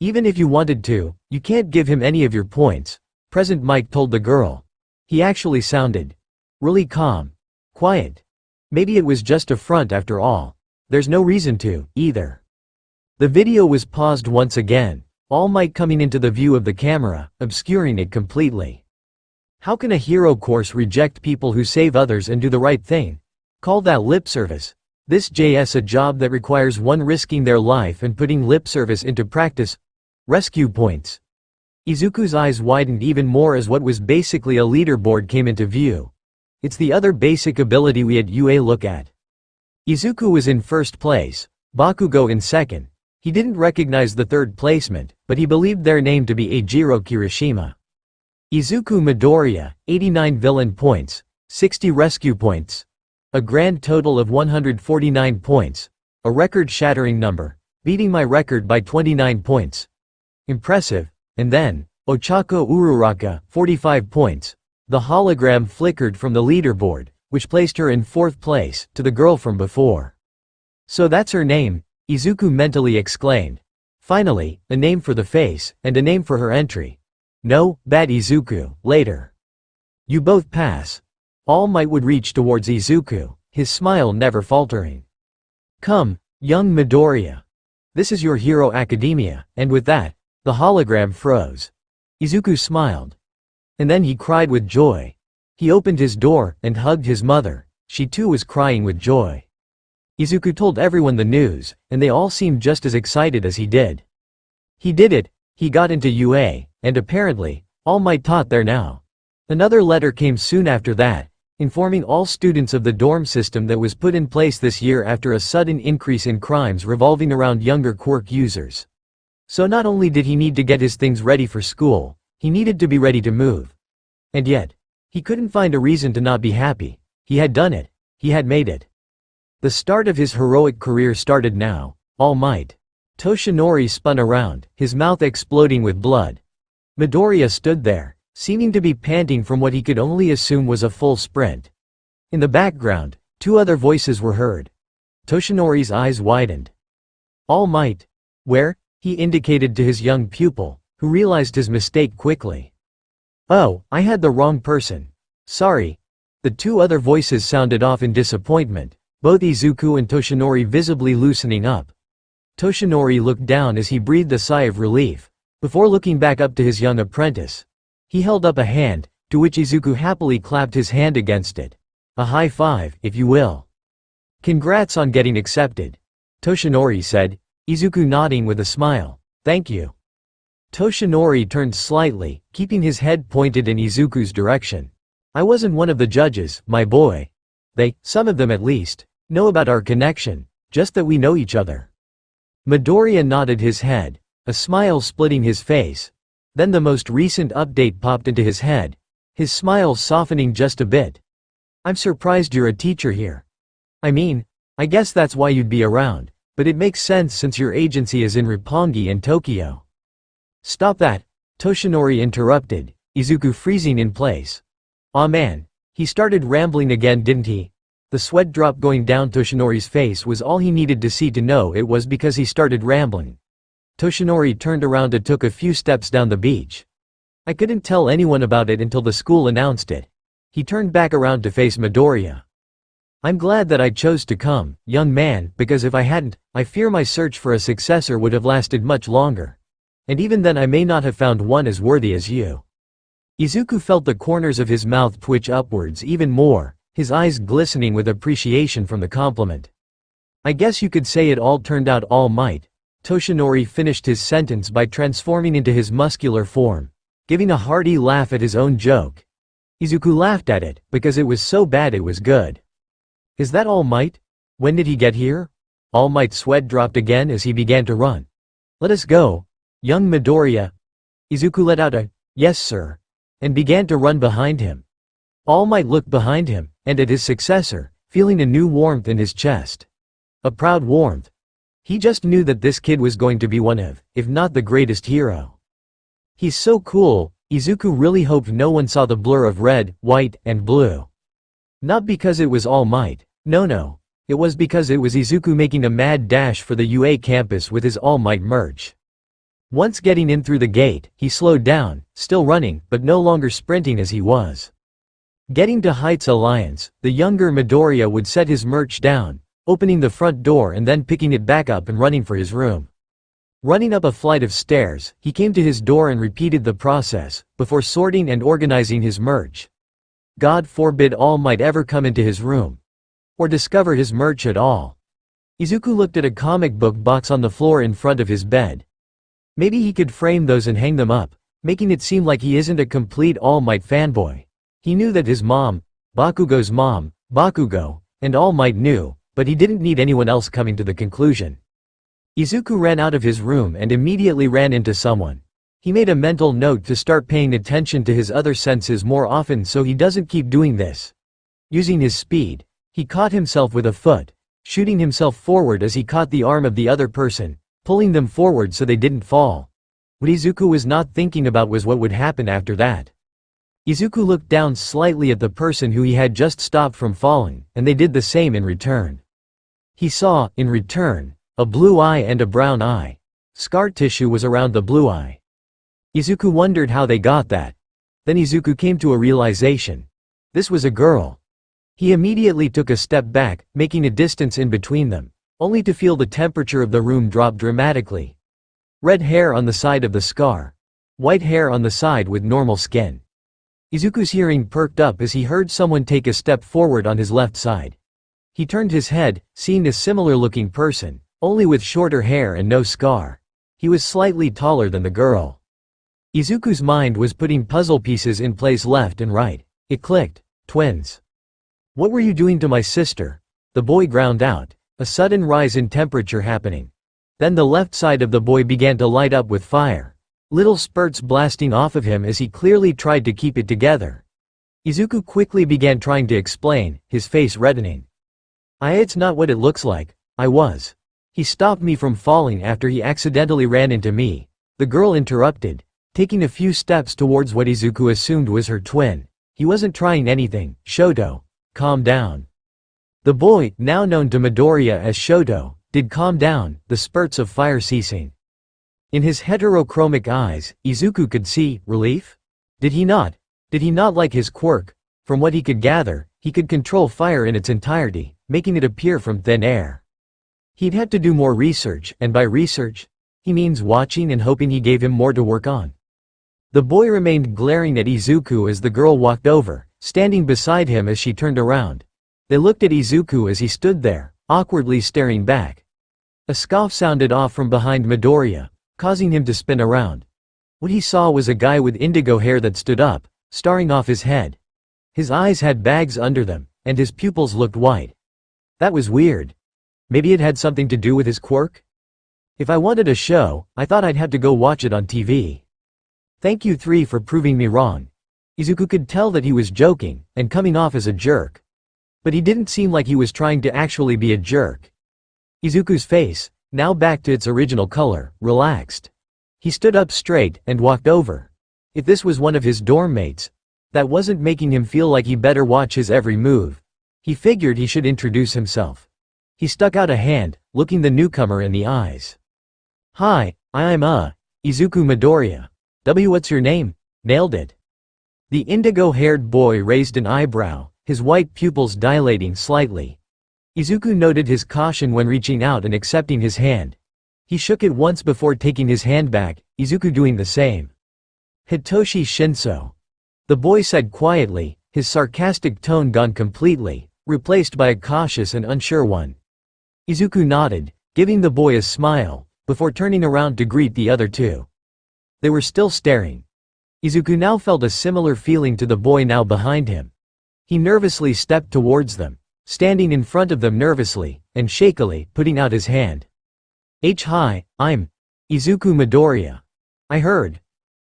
Even if you wanted to, you can't give him any of your points, Present Mike told the girl. He actually sounded really calm, quiet. Maybe it was just a front after all. There's no reason to, either. The video was paused once again, All Might coming into the view of the camera, obscuring it completely. How can a hero course reject people who save others and do the right thing? Call that lip service. This JS a job that requires one risking their life and putting lip service into practice. Rescue points. Izuku's eyes widened even more as what was basically a leaderboard came into view. It's the other basic ability we at UA look at. Izuku was in first place, Bakugo in second. He didn't recognize the third placement, but he believed their name to be Eijiro Kirishima. Izuku Midoriya, 89 villain points, 60 rescue points. A grand total of 149 points, a record-shattering number, beating my record by 29 points. Impressive. And then, Ochako Uraraka, 45 points. The hologram flickered from the leaderboard, which placed her in fourth place, to the girl from before. So that's her name, Izuku mentally exclaimed. Finally, a name for the face, and a name for her entry. No, bad Izuku, later. You both pass. All Might would reach towards Izuku, his smile never faltering. "Come, young Midoriya. This is your Hero Academia," and with that, the hologram froze. Izuku smiled. And then he cried with joy. He opened his door and hugged his mother. She too was crying with joy. Izuku told everyone the news, and they all seemed just as excited as he did. He did it, he got into UA, and apparently, All Might taught there now. Another letter came soon after that, informing all students of the dorm system that was put in place this year after a sudden increase in crimes revolving around younger quirk users. So not only did he need to get his things ready for school, he needed to be ready to move. And yet, he couldn't find a reason to not be happy. He had done it. He had made it. The start of his heroic career started now. All Might. Toshinori spun around, his mouth exploding with blood. Midoriya stood there, seeming to be panting from what he could only assume was a full sprint. In the background, two other voices were heard. Toshinori's eyes widened. All Might. Where? He indicated to his young pupil, who realized his mistake quickly. "Oh, I had the wrong person. Sorry." The two other voices sounded off in disappointment, both Izuku and Toshinori visibly loosening up. Toshinori looked down as he breathed a sigh of relief, before looking back up to his young apprentice. He held up a hand, to which Izuku happily clapped his hand against it. A high five, if you will. "Congrats on getting accepted," Toshinori said, Izuku nodding with a smile. "Thank you." Toshinori turned slightly, keeping his head pointed in Izuku's direction. "I wasn't one of the judges, my boy. Some of them at least, know about our connection, just that we know each other." Midoriya nodded his head, a smile splitting his face. Then the most recent update popped into his head, his smile softening just a bit. "I'm surprised you're a teacher here. I mean, I guess that's why you'd be around, but it makes sense since your agency is in Roppongi and Tokyo." "Stop that," Toshinori interrupted, Izuku freezing in place. "Aw man, he started rambling again, didn't he?" The sweat drop going down Toshinori's face was all he needed to see to know it was because he started rambling. Toshinori turned around and took a few steps down the beach. "I couldn't tell anyone about it until the school announced it." He turned back around to face Midoriya. "I'm glad that I chose to come, young man, because if I hadn't, I fear my search for a successor would have lasted much longer. And even then I may not have found one as worthy as you." Izuku felt the corners of his mouth twitch upwards even more, his eyes glistening with appreciation from the compliment. "I guess you could say it all turned out All Might." Toshinori finished his sentence by transforming into his muscular form, giving a hearty laugh at his own joke. Izuku laughed at it, because it was so bad it was good. "Is that All Might? When did he get here?" All Might's sweat dropped again as he began to run. "Let us go, young Midoriya." Izuku let out a, "Yes sir," and began to run behind him. All Might looked behind him, and at his successor, feeling a new warmth in his chest. A proud warmth. He just knew that this kid was going to be one of, if not the greatest hero. "He's so cool." Izuku really hoped no one saw the blur of red, white, and blue. Not because it was All Might. No. It was because it was Izuku making a mad dash for the UA campus with his All Might merch. Once getting in through the gate, he slowed down, still running, but no longer sprinting as he was. Getting to Heights Alliance, the younger Midoriya would set his merch down, opening the front door and then picking it back up and running for his room. Running up a flight of stairs, he came to his door and repeated the process, before sorting and organizing his merch. God forbid All Might ever come into his room. Or discover his merch at all. Izuku looked at a comic book box on the floor in front of his bed. Maybe he could frame those and hang them up, making it seem like he isn't a complete All Might fanboy. He knew that his mom, Bakugo's mom, Bakugo, and All Might knew, but he didn't need anyone else coming to the conclusion. Izuku ran out of his room and immediately ran into someone. He made a mental note to start paying attention to his other senses more often so he doesn't keep doing this. Using his speed, he caught himself with a foot, shooting himself forward as he caught the arm of the other person, pulling them forward so they didn't fall. What Izuku was not thinking about was what would happen after that. Izuku looked down slightly at the person who he had just stopped from falling, and they did the same in return. He saw, in return, a blue eye and a brown eye. Scar tissue was around the blue eye. Izuku wondered how they got that. Then Izuku came to a realization. This was a girl. He immediately took a step back, making a distance in between them, only to feel the temperature of the room drop dramatically. Red hair on the side of the scar. White hair on the side with normal skin. Izuku's hearing perked up as he heard someone take a step forward on his left side. He turned his head, seeing a similar-looking person, only with shorter hair and no scar. He was slightly taller than the girl. Izuku's mind was putting puzzle pieces in place left and right. It clicked. Twins. What were you doing to my sister? The boy ground out, a sudden rise in temperature happening. Then the left side of the boy began to light up with fire. Little spurts blasting off of him as he clearly tried to keep it together. Izuku quickly began trying to explain, his face reddening. It's not what it looks like. He stopped me from falling after he accidentally ran into me. The girl interrupted, taking a few steps towards what Izuku assumed was her twin. He wasn't trying anything. Shoto. Calm down. The boy, now known to Midoriya as Shoto, did calm down, the spurts of fire ceasing. In his heterochromic eyes, Izuku could see relief. Did he not like his quirk? From what he could gather, he could control fire in its entirety, making it appear from thin air. He'd had to do more research, and by research, he means watching and hoping he gave him more to work on. The boy remained glaring at Izuku as the girl walked over, standing beside him as she turned around. They looked at Izuku as he stood there, awkwardly staring back. A scoff sounded off from behind Midoriya, causing him to spin around. What he saw was a guy with indigo hair that stood up, starring off his head. His eyes had bags under them, and his pupils looked white. That was weird. Maybe it had something to do with his quirk? If I wanted a show, I thought I'd have to go watch it on TV. Thank you 3 for proving me wrong. Izuku could tell that he was joking, and coming off as a jerk. But he didn't seem like he was trying to actually be a jerk. Izuku's face, now back to its original color, relaxed. He stood up straight and walked over. If this was one of his dorm mates, that wasn't making him feel like he better watch his every move. He figured he should introduce himself. He stuck out a hand, looking the newcomer in the eyes. Hi, I'm Izuku Midoriya. What's your name? Nailed it. The indigo-haired boy raised an eyebrow, his white pupils dilating slightly. Izuku noted his caution when reaching out and accepting his hand. He shook it once before taking his hand back, Izuku doing the same. Hitoshi Shinso. The boy said quietly, his sarcastic tone gone completely, replaced by a cautious and unsure one. Izuku nodded, giving the boy a smile, before turning around to greet the other two. They were still staring. Izuku now felt a similar feeling to the boy now behind him. He nervously stepped towards them, standing in front of them nervously, and shakily, putting out his hand. Hi, I'm Izuku Midoriya. I heard.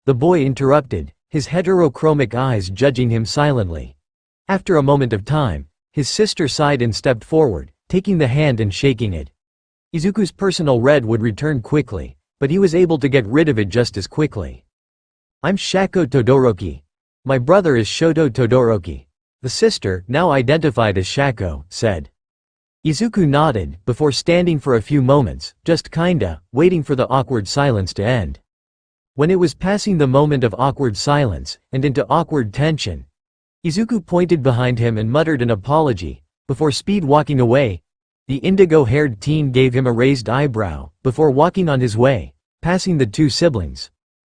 The boy interrupted, his heterochromic eyes judging him silently. After a moment of time, his sister sighed and stepped forward, taking the hand and shaking it. Izuku's personal red would return quickly, but he was able to get rid of it just as quickly. I'm Shako Todoroki. My brother is Shoto Todoroki. The sister, now identified as Shako, said. Izuku nodded, before standing for a few moments, just kinda, waiting for the awkward silence to end. When it was passing the moment of awkward silence, and into awkward tension, Izuku pointed behind him and muttered an apology, before speed walking away. The indigo-haired teen gave him a raised eyebrow, before walking on his way, passing the two siblings.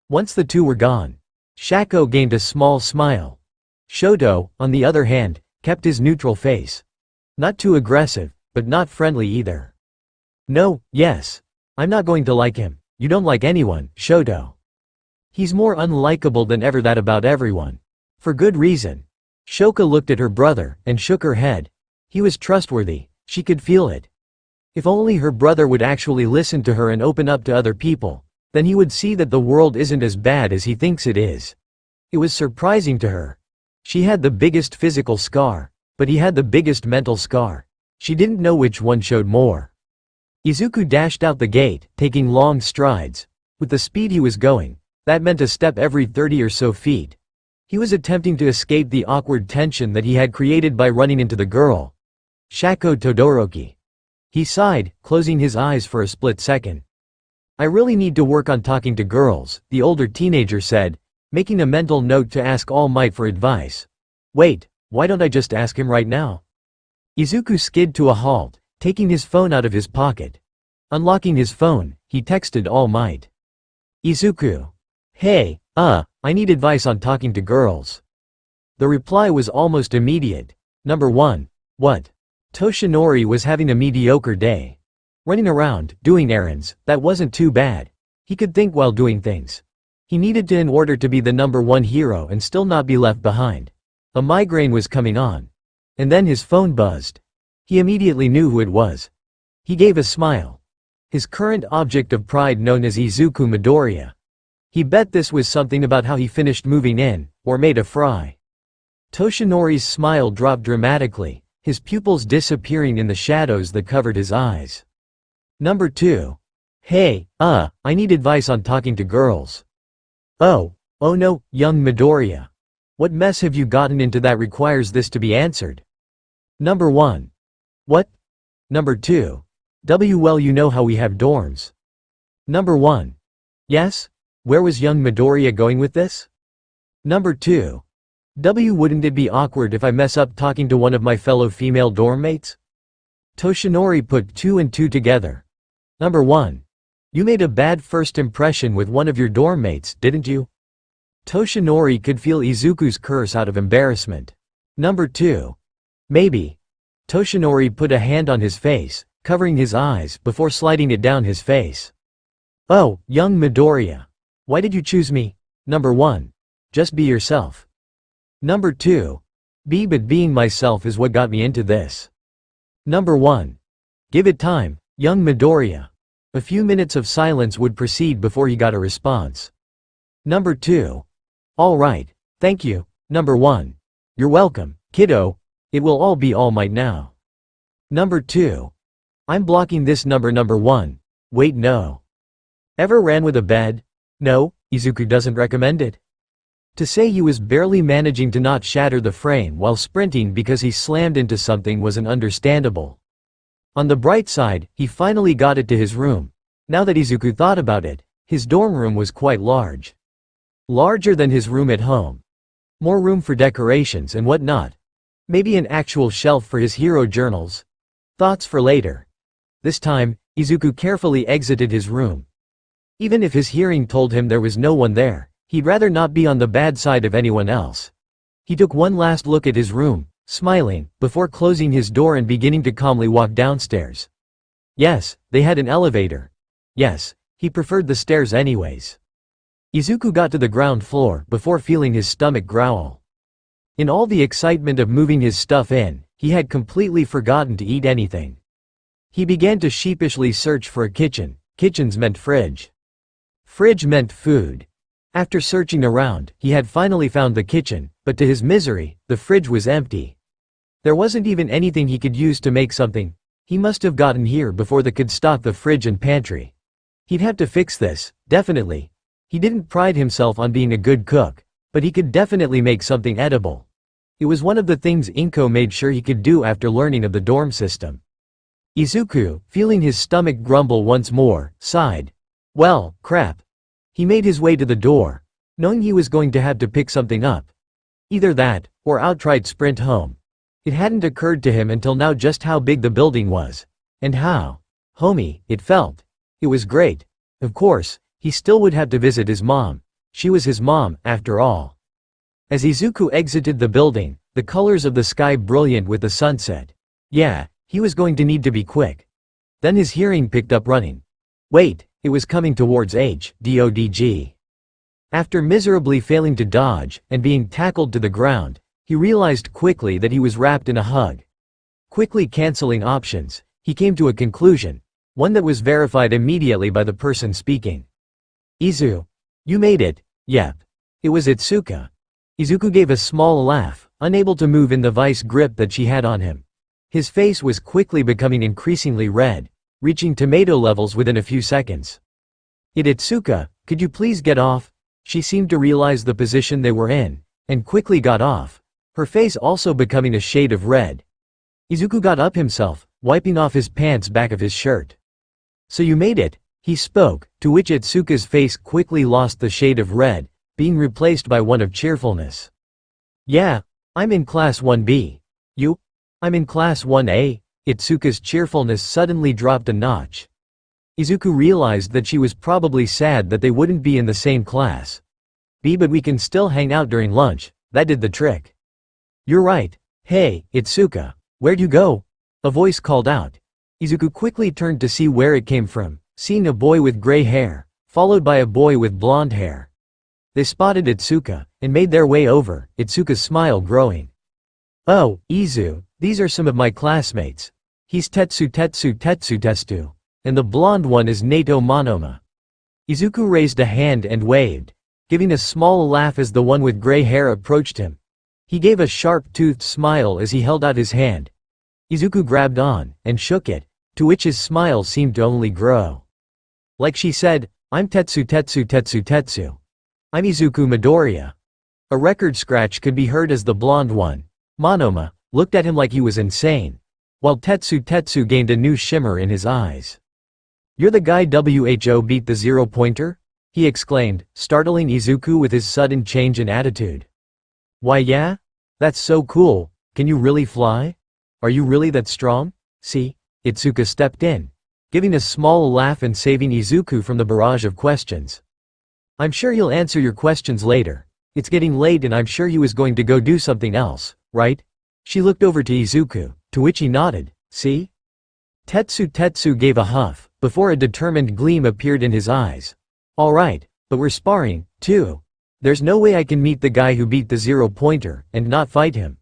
Once the two were gone, Shako gained a small smile. Shoto, on the other hand, kept his neutral face. Not too aggressive, but not friendly either. No, yes. I'm not going to like him. You don't like anyone, Shoto. He's more unlikable than ever, that about everyone. For good reason. Shoka looked at her brother, and shook her head. He was trustworthy, she could feel it. If only her brother would actually listen to her and open up to other people, then he would see that the world isn't as bad as he thinks it is. It was surprising to her. She had the biggest physical scar, but he had the biggest mental scar. She didn't know which one showed more. Izuku dashed out the gate, taking long strides. With the speed he was going, that meant a step every 30 or so feet. He was attempting to escape the awkward tension that he had created by running into the girl. Shako Todoroki. He sighed, closing his eyes for a split second. I really need to work on talking to girls, the older teenager said, making a mental note to ask All Might for advice. Wait, Why don't I just ask him right now? Izuku skid to a halt, taking his phone out of his pocket. Unlocking his phone, he texted All Might. Izuku. Hey, I need advice on talking to girls. The reply was almost immediate. Number 1. What? Toshinori was having a mediocre day. Running around, doing errands, that wasn't too bad. He could think while doing things. He needed to in order to be the number 1 hero and still not be left behind. A migraine was coming on. And then his phone buzzed. He immediately knew who it was. He gave a smile. His current object of pride known as Izuku Midoriya. He bet this was something about how he finished moving in, or made a fry. Toshinori's smile dropped dramatically, his pupils disappearing in the shadows that covered his eyes. Number 2. Hey, I need advice on talking to girls. Oh no, young Midoriya. What mess have you gotten into that requires this to be answered? Number 1. What? Number 2. Well, you know how we have dorms. Number 1. Yes? Where was young Midoriya going with this? Number 2. Wouldn't it be awkward if I mess up talking to one of my fellow female dorm mates? Toshinori put 2 and 2 together. Number 1. You made a bad first impression with one of your dorm mates, didn't you? Toshinori could feel Izuku's curse out of embarrassment. Number 2. Maybe. Toshinori put a hand on his face, covering his eyes before sliding it down his face. Oh, young Midoriya. Why did you choose me? Number 1. Just be yourself. Number 2. But being myself is what got me into this. Number 1. Give it time, young Midoriya. A few minutes of silence would proceed before he got a response. Number 2. All right, thank you. Number 1. You're welcome, kiddo. It will all be All Might now. Number 2. I'm blocking this number 1. Wait, no. Ever ran with a bed? No, Izuku doesn't recommend it. To say he was barely managing to not shatter the frame while sprinting because he slammed into something was an understandable. On the bright side, he finally got it to his room. Now that Izuku thought about it, his dorm room was quite large. Larger than his room at home. More room for decorations and whatnot. Maybe an actual shelf for his hero journals. Thoughts for later. This time, Izuku carefully exited his room. Even if his hearing told him there was no one there, he'd rather not be on the bad side of anyone else. He took one last look at his room, smiling, before closing his door and beginning to calmly walk downstairs. Yes, they had an elevator. Yes, he preferred the stairs anyways. Izuku got to the ground floor before feeling his stomach growl. In all the excitement of moving his stuff in, he had completely forgotten to eat anything. He began to sheepishly search for a kitchen. Kitchens meant fridge. Fridge meant food. After searching around, he had finally found the kitchen, but to his misery, the fridge was empty. There wasn't even anything he could use to make something. He must have gotten here before they could stock the fridge and pantry. He'd have to fix this, definitely. He didn't pride himself on being a good cook, but he could definitely make something edible. It was one of the things Inko made sure he could do after learning of the dorm system. Izuku, feeling his stomach grumble once more, sighed. Well, crap. He made his way to the door, knowing he was going to have to pick something up. Either that, or outright sprint home. It hadn't occurred to him until now just how big the building was. And how homey it felt. It was great. Of course, he still would have to visit his mom. She was his mom, after all. As Izuku exited the building, the colors of the sky brilliant with the sunset. Yeah, he was going to need to be quick. Then his hearing picked up running. Wait, it was coming towards Dodg. After miserably failing to dodge, and being tackled to the ground, he realized quickly that he was wrapped in a hug. Quickly canceling options, he came to a conclusion, one that was verified immediately by the person speaking. Izu. You made it. Yep. It was Itsuka. Izuku gave a small laugh, unable to move in the vice grip that she had on him. His face was quickly becoming increasingly red, reaching tomato levels within a few seconds. Itsuka, could you please get off? She seemed to realize the position they were in, and quickly got off, her face also becoming a shade of red. Izuku got up himself, wiping off his pants back of his shirt. So you made it, he spoke, to which Itsuka's face quickly lost the shade of red, being replaced by one of cheerfulness. Yeah, I'm in class 1B. You? I'm in class 1A. Itsuka's cheerfulness suddenly dropped a notch. Izuku realized that she was probably sad that they wouldn't be in the same class. But we can still hang out during lunch, that did the trick. You're right. Hey, Itsuka. Where'd you go? A voice called out. Izuku quickly turned to see where it came from, seeing a boy with gray hair, followed by a boy with blonde hair. They spotted Itsuka, and made their way over, Itsuka's smile growing. Oh, Izu, these are some of my classmates. He's Tetsu, and the blonde one is Nato Monoma. Izuku raised a hand and waved, giving a small laugh as the one with gray hair approached him. He gave a sharp-toothed smile as he held out his hand. Izuku grabbed on, and shook it, to which his smile seemed to only grow. Like she said, I'm Tetsu. I'm Izuku Midoriya. A record scratch could be heard as the blonde one, Monoma, looked at him like he was insane, while Tetsu gained a new shimmer in his eyes. You're the guy who beat the zero-pointer? He exclaimed, startling Izuku with his sudden change in attitude. Why yeah? That's so cool, can you really fly? Are you really that strong? See? Itsuka stepped in, giving a small laugh and saving Izuku from the barrage of questions. I'm sure he'll answer your questions later. It's getting late and I'm sure he was going to go do something else, right? She looked over to Izuku, to which he nodded, see? Tetsu gave a huff, before a determined gleam appeared in his eyes. Alright, but we're sparring, too. There's no way I can meet the guy who beat the zero-pointer, and not fight him.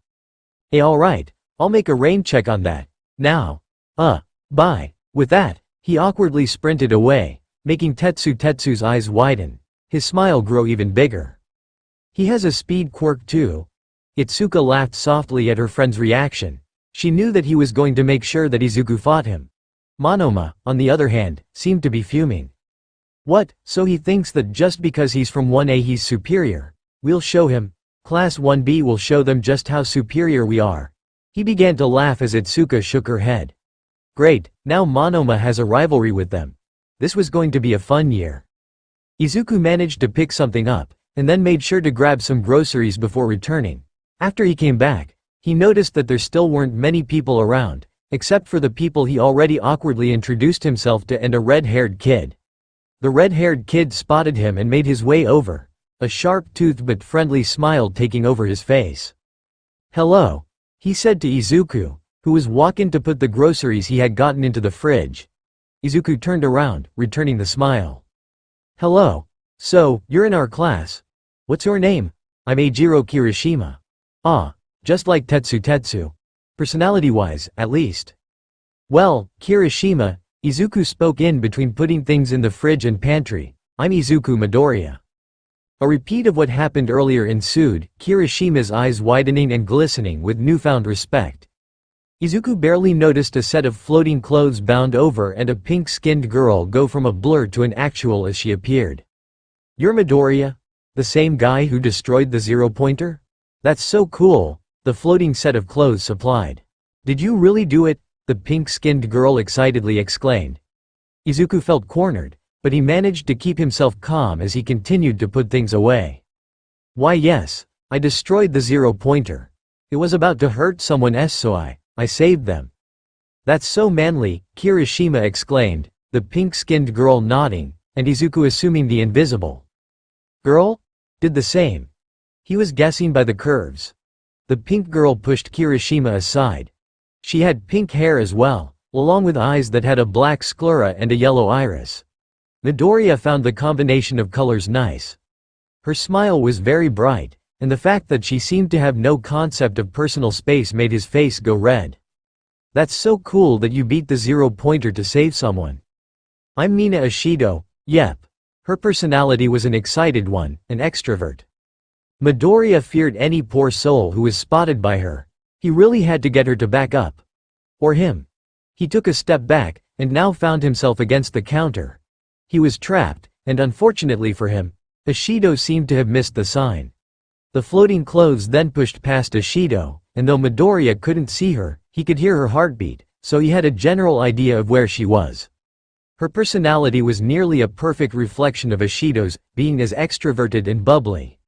Hey alright, I'll make a rain check on that. Now. Bye. With that, he awkwardly sprinted away, making Tetsu's eyes widen. His smile grow even bigger. He has a speed quirk too. Itsuka laughed softly at her friend's reaction. She knew that he was going to make sure that Izuku fought him. Monoma, on the other hand, seemed to be fuming. What, so he thinks that just because he's from 1A he's superior? We'll show him. Class 1B will show them just how superior we are. He began to laugh as Itsuka shook her head. Great, now Monoma has a rivalry with them. This was going to be a fun year. Izuku managed to pick something up, and then made sure to grab some groceries before returning. After he came back, he noticed that there still weren't many people around, except for the people he already awkwardly introduced himself to and a red-haired kid. The red-haired kid spotted him and made his way over, a sharp-toothed but friendly smile taking over his face. Hello, he said to Izuku, who was walking to put the groceries he had gotten into the fridge. Izuku turned around, returning the smile. Hello. So, you're in our class. What's your name? I'm Eijiro Kirishima. Ah, just like Tetsu. Personality-wise, at least. Well, Kirishima, Izuku spoke in between putting things in the fridge and pantry. I'm Izuku Midoriya. A repeat of what happened earlier ensued, Kirishima's eyes widening and glistening with newfound respect. Izuku barely noticed a set of floating clothes bound over and a pink-skinned girl go from a blur to an actual as she appeared. You're Midoriya? The same guy who destroyed the zero-pointer? That's so cool, the floating set of clothes supplied. Did you really do it? The pink-skinned girl excitedly exclaimed. Izuku felt cornered, but he managed to keep himself calm as he continued to put things away. Why yes, I destroyed the zero-pointer. It was about to hurt someone else so I saved them. That's so manly, Kirishima exclaimed, the pink-skinned girl nodding, and Izuku assuming the invisible girl did the same. He was guessing by the curves. The pink girl pushed Kirishima aside. She had pink hair as well, along with eyes that had a black sclera and a yellow iris. Midoriya found the combination of colors nice. Her smile was very bright, and the fact that she seemed to have no concept of personal space made his face go red. That's so cool that you beat the zero-pointer to save someone. I'm Mina Ishido, yep. Her personality was an excited one, an extrovert. Midoriya feared any poor soul who was spotted by her. He really had to get her to back up. Or him. He took a step back, and now found himself against the counter. He was trapped, and unfortunately for him, Ishido seemed to have missed the sign. The floating clothes then pushed past Ishido, and though Midoriya couldn't see her, he could hear her heartbeat, so he had a general idea of where she was. Her personality was nearly a perfect reflection of Ishido's, being as extroverted and bubbly.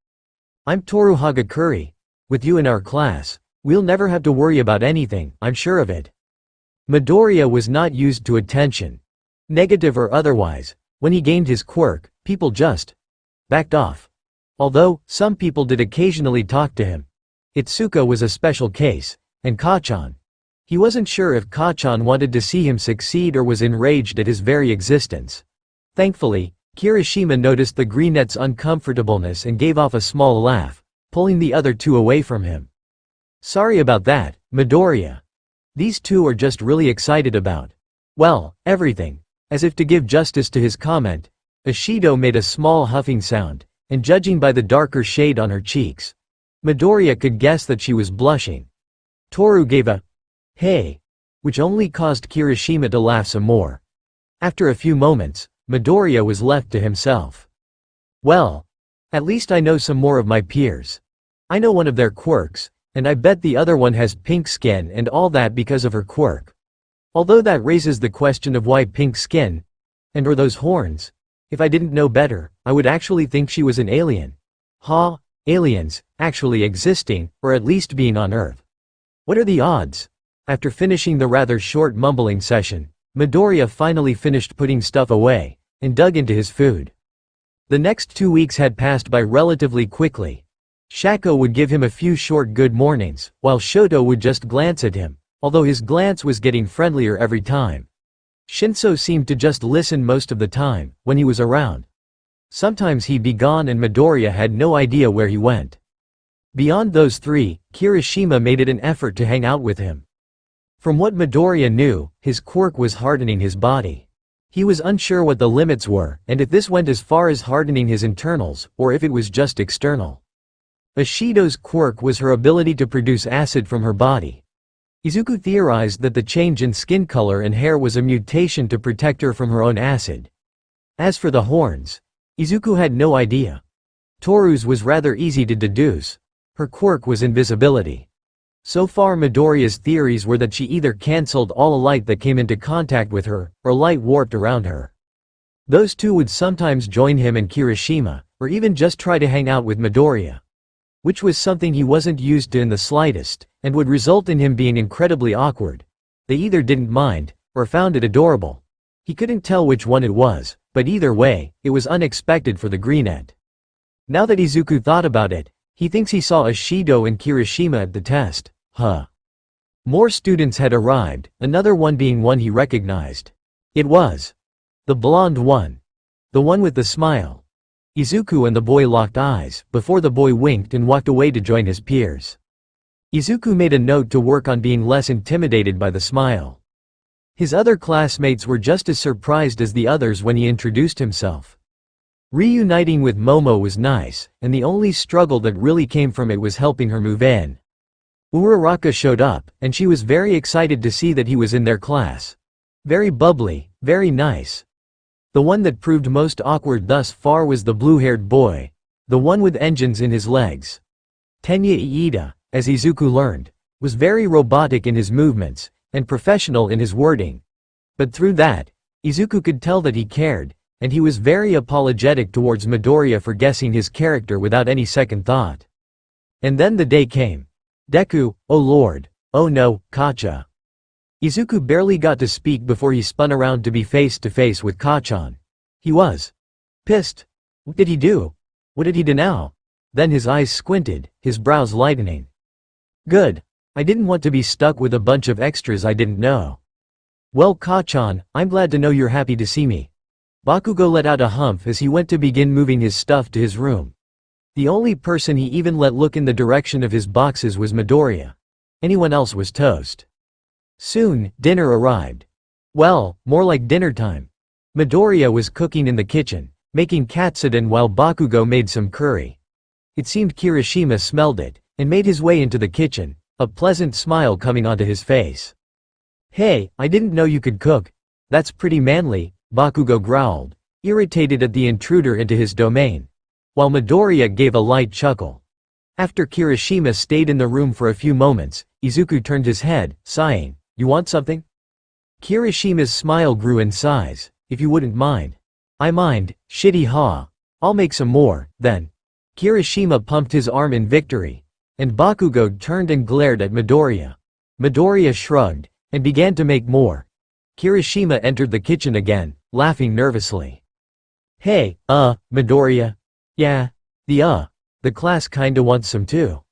I'm Toru Hagakure. With you in our class, we'll never have to worry about anything, I'm sure of it." Midoriya was not used to attention, negative or otherwise. When he gained his quirk, people just backed off. Although, some people did occasionally talk to him. Itsuka was a special case, and Kacchan. He wasn't sure if Kacchan wanted to see him succeed or was enraged at his very existence. Thankfully, Kirishima noticed the greenette's uncomfortableness and gave off a small laugh, pulling the other two away from him. "Sorry about that, Midoriya. These two are just really excited about, well, everything." As if to give justice to his comment, Ishido made a small huffing sound, and judging by the darker shade on her cheeks, Midoriya could guess that she was blushing. Toru gave a "hey," which only caused Kirishima to laugh some more. After a few moments, Midoriya was left to himself. "Well, at least I know some more of my peers. I know one of their quirks, and I bet the other one has pink skin and all that because of her quirk. Although that raises the question of why pink skin? And or those horns? If I didn't know better, I would actually think she was an alien. Ha, aliens, actually existing, or at least being on Earth. What are the odds?" After finishing the rather short mumbling session, Midoriya finally finished putting stuff away, and dug into his food. The next 2 weeks had passed by relatively quickly. Shako would give him a few short good mornings, while Shoto would just glance at him, although his glance was getting friendlier every time. Shinso seemed to just listen most of the time, when he was around. Sometimes he'd be gone and Midoriya had no idea where he went. Beyond those three, Kirishima made it an effort to hang out with him. From what Midoriya knew, his quirk was hardening his body. He was unsure what the limits were, and if this went as far as hardening his internals, or if it was just external. Ishido's quirk was her ability to produce acid from her body. Izuku theorized that the change in skin color and hair was a mutation to protect her from her own acid. As for the horns, Izuku had no idea. Toru's was rather easy to deduce. Her quirk was invisibility. So far Midoriya's theories were that she either cancelled all light that came into contact with her, or light warped around her. Those two would sometimes join him and Kirishima, or even just try to hang out with Midoriya. Which was something he wasn't used to in the slightest, and would result in him being incredibly awkward. They either didn't mind, or found it adorable. He couldn't tell which one it was, but either way, it was unexpected for the greenette. Now that Izuku thought about it, he thinks he saw Ishido and Kirishima at the test. More students had arrived, another one being one he recognized. It was the blonde one. The one with the smile. Izuku and the boy locked eyes, before the boy winked and walked away to join his peers. Izuku made a note to work on being less intimidated by the smile. His other classmates were just as surprised as the others when he introduced himself. Reuniting with Momo was nice, and the only struggle that really came from it was helping her move in. Uraraka showed up, and she was very excited to see that he was in their class. Very bubbly, very nice. The one that proved most awkward thus far was the blue-haired boy, the one with engines in his legs. Tenya Iida, as Izuku learned, was very robotic in his movements, and professional in his wording. But through that, Izuku could tell that he cared, and he was very apologetic towards Midoriya for guessing his character without any second thought. And then the day came. Deku, oh lord, oh no, Kacha. Izuku barely got to speak before he spun around to be face to face with Kacchan. He was pissed. What did he do? What did he do now? Then his eyes squinted, his brows lightening. Good. I didn't want to be stuck with a bunch of extras I didn't know. Well Kacchan, I'm glad to know you're happy to see me. Bakugo let out a humph as he went to begin moving his stuff to his room. The only person he even let look in the direction of his boxes was Midoriya. Anyone else was toast. Soon, dinner arrived. Well, more like dinner time. Midoriya was cooking in the kitchen, making katsudon while Bakugo made some curry. It seemed Kirishima smelled it, and made his way into the kitchen, a pleasant smile coming onto his face. Hey, I didn't know you could cook. That's pretty manly, Bakugo growled, irritated at the intruder into his domain. While Midoriya gave a light chuckle. After Kirishima stayed in the room for a few moments, Izuku turned his head, sighing, You want something? Kirishima's smile grew in size. If you wouldn't mind. I mind, shitty ha. I'll make some more, then. Kirishima pumped his arm in victory. and Bakugo turned and glared at Midoriya. Midoriya shrugged, and began to make more. Kirishima entered the kitchen again, laughing nervously. Hey, Midoriya? Yeah? The class kinda wants some too.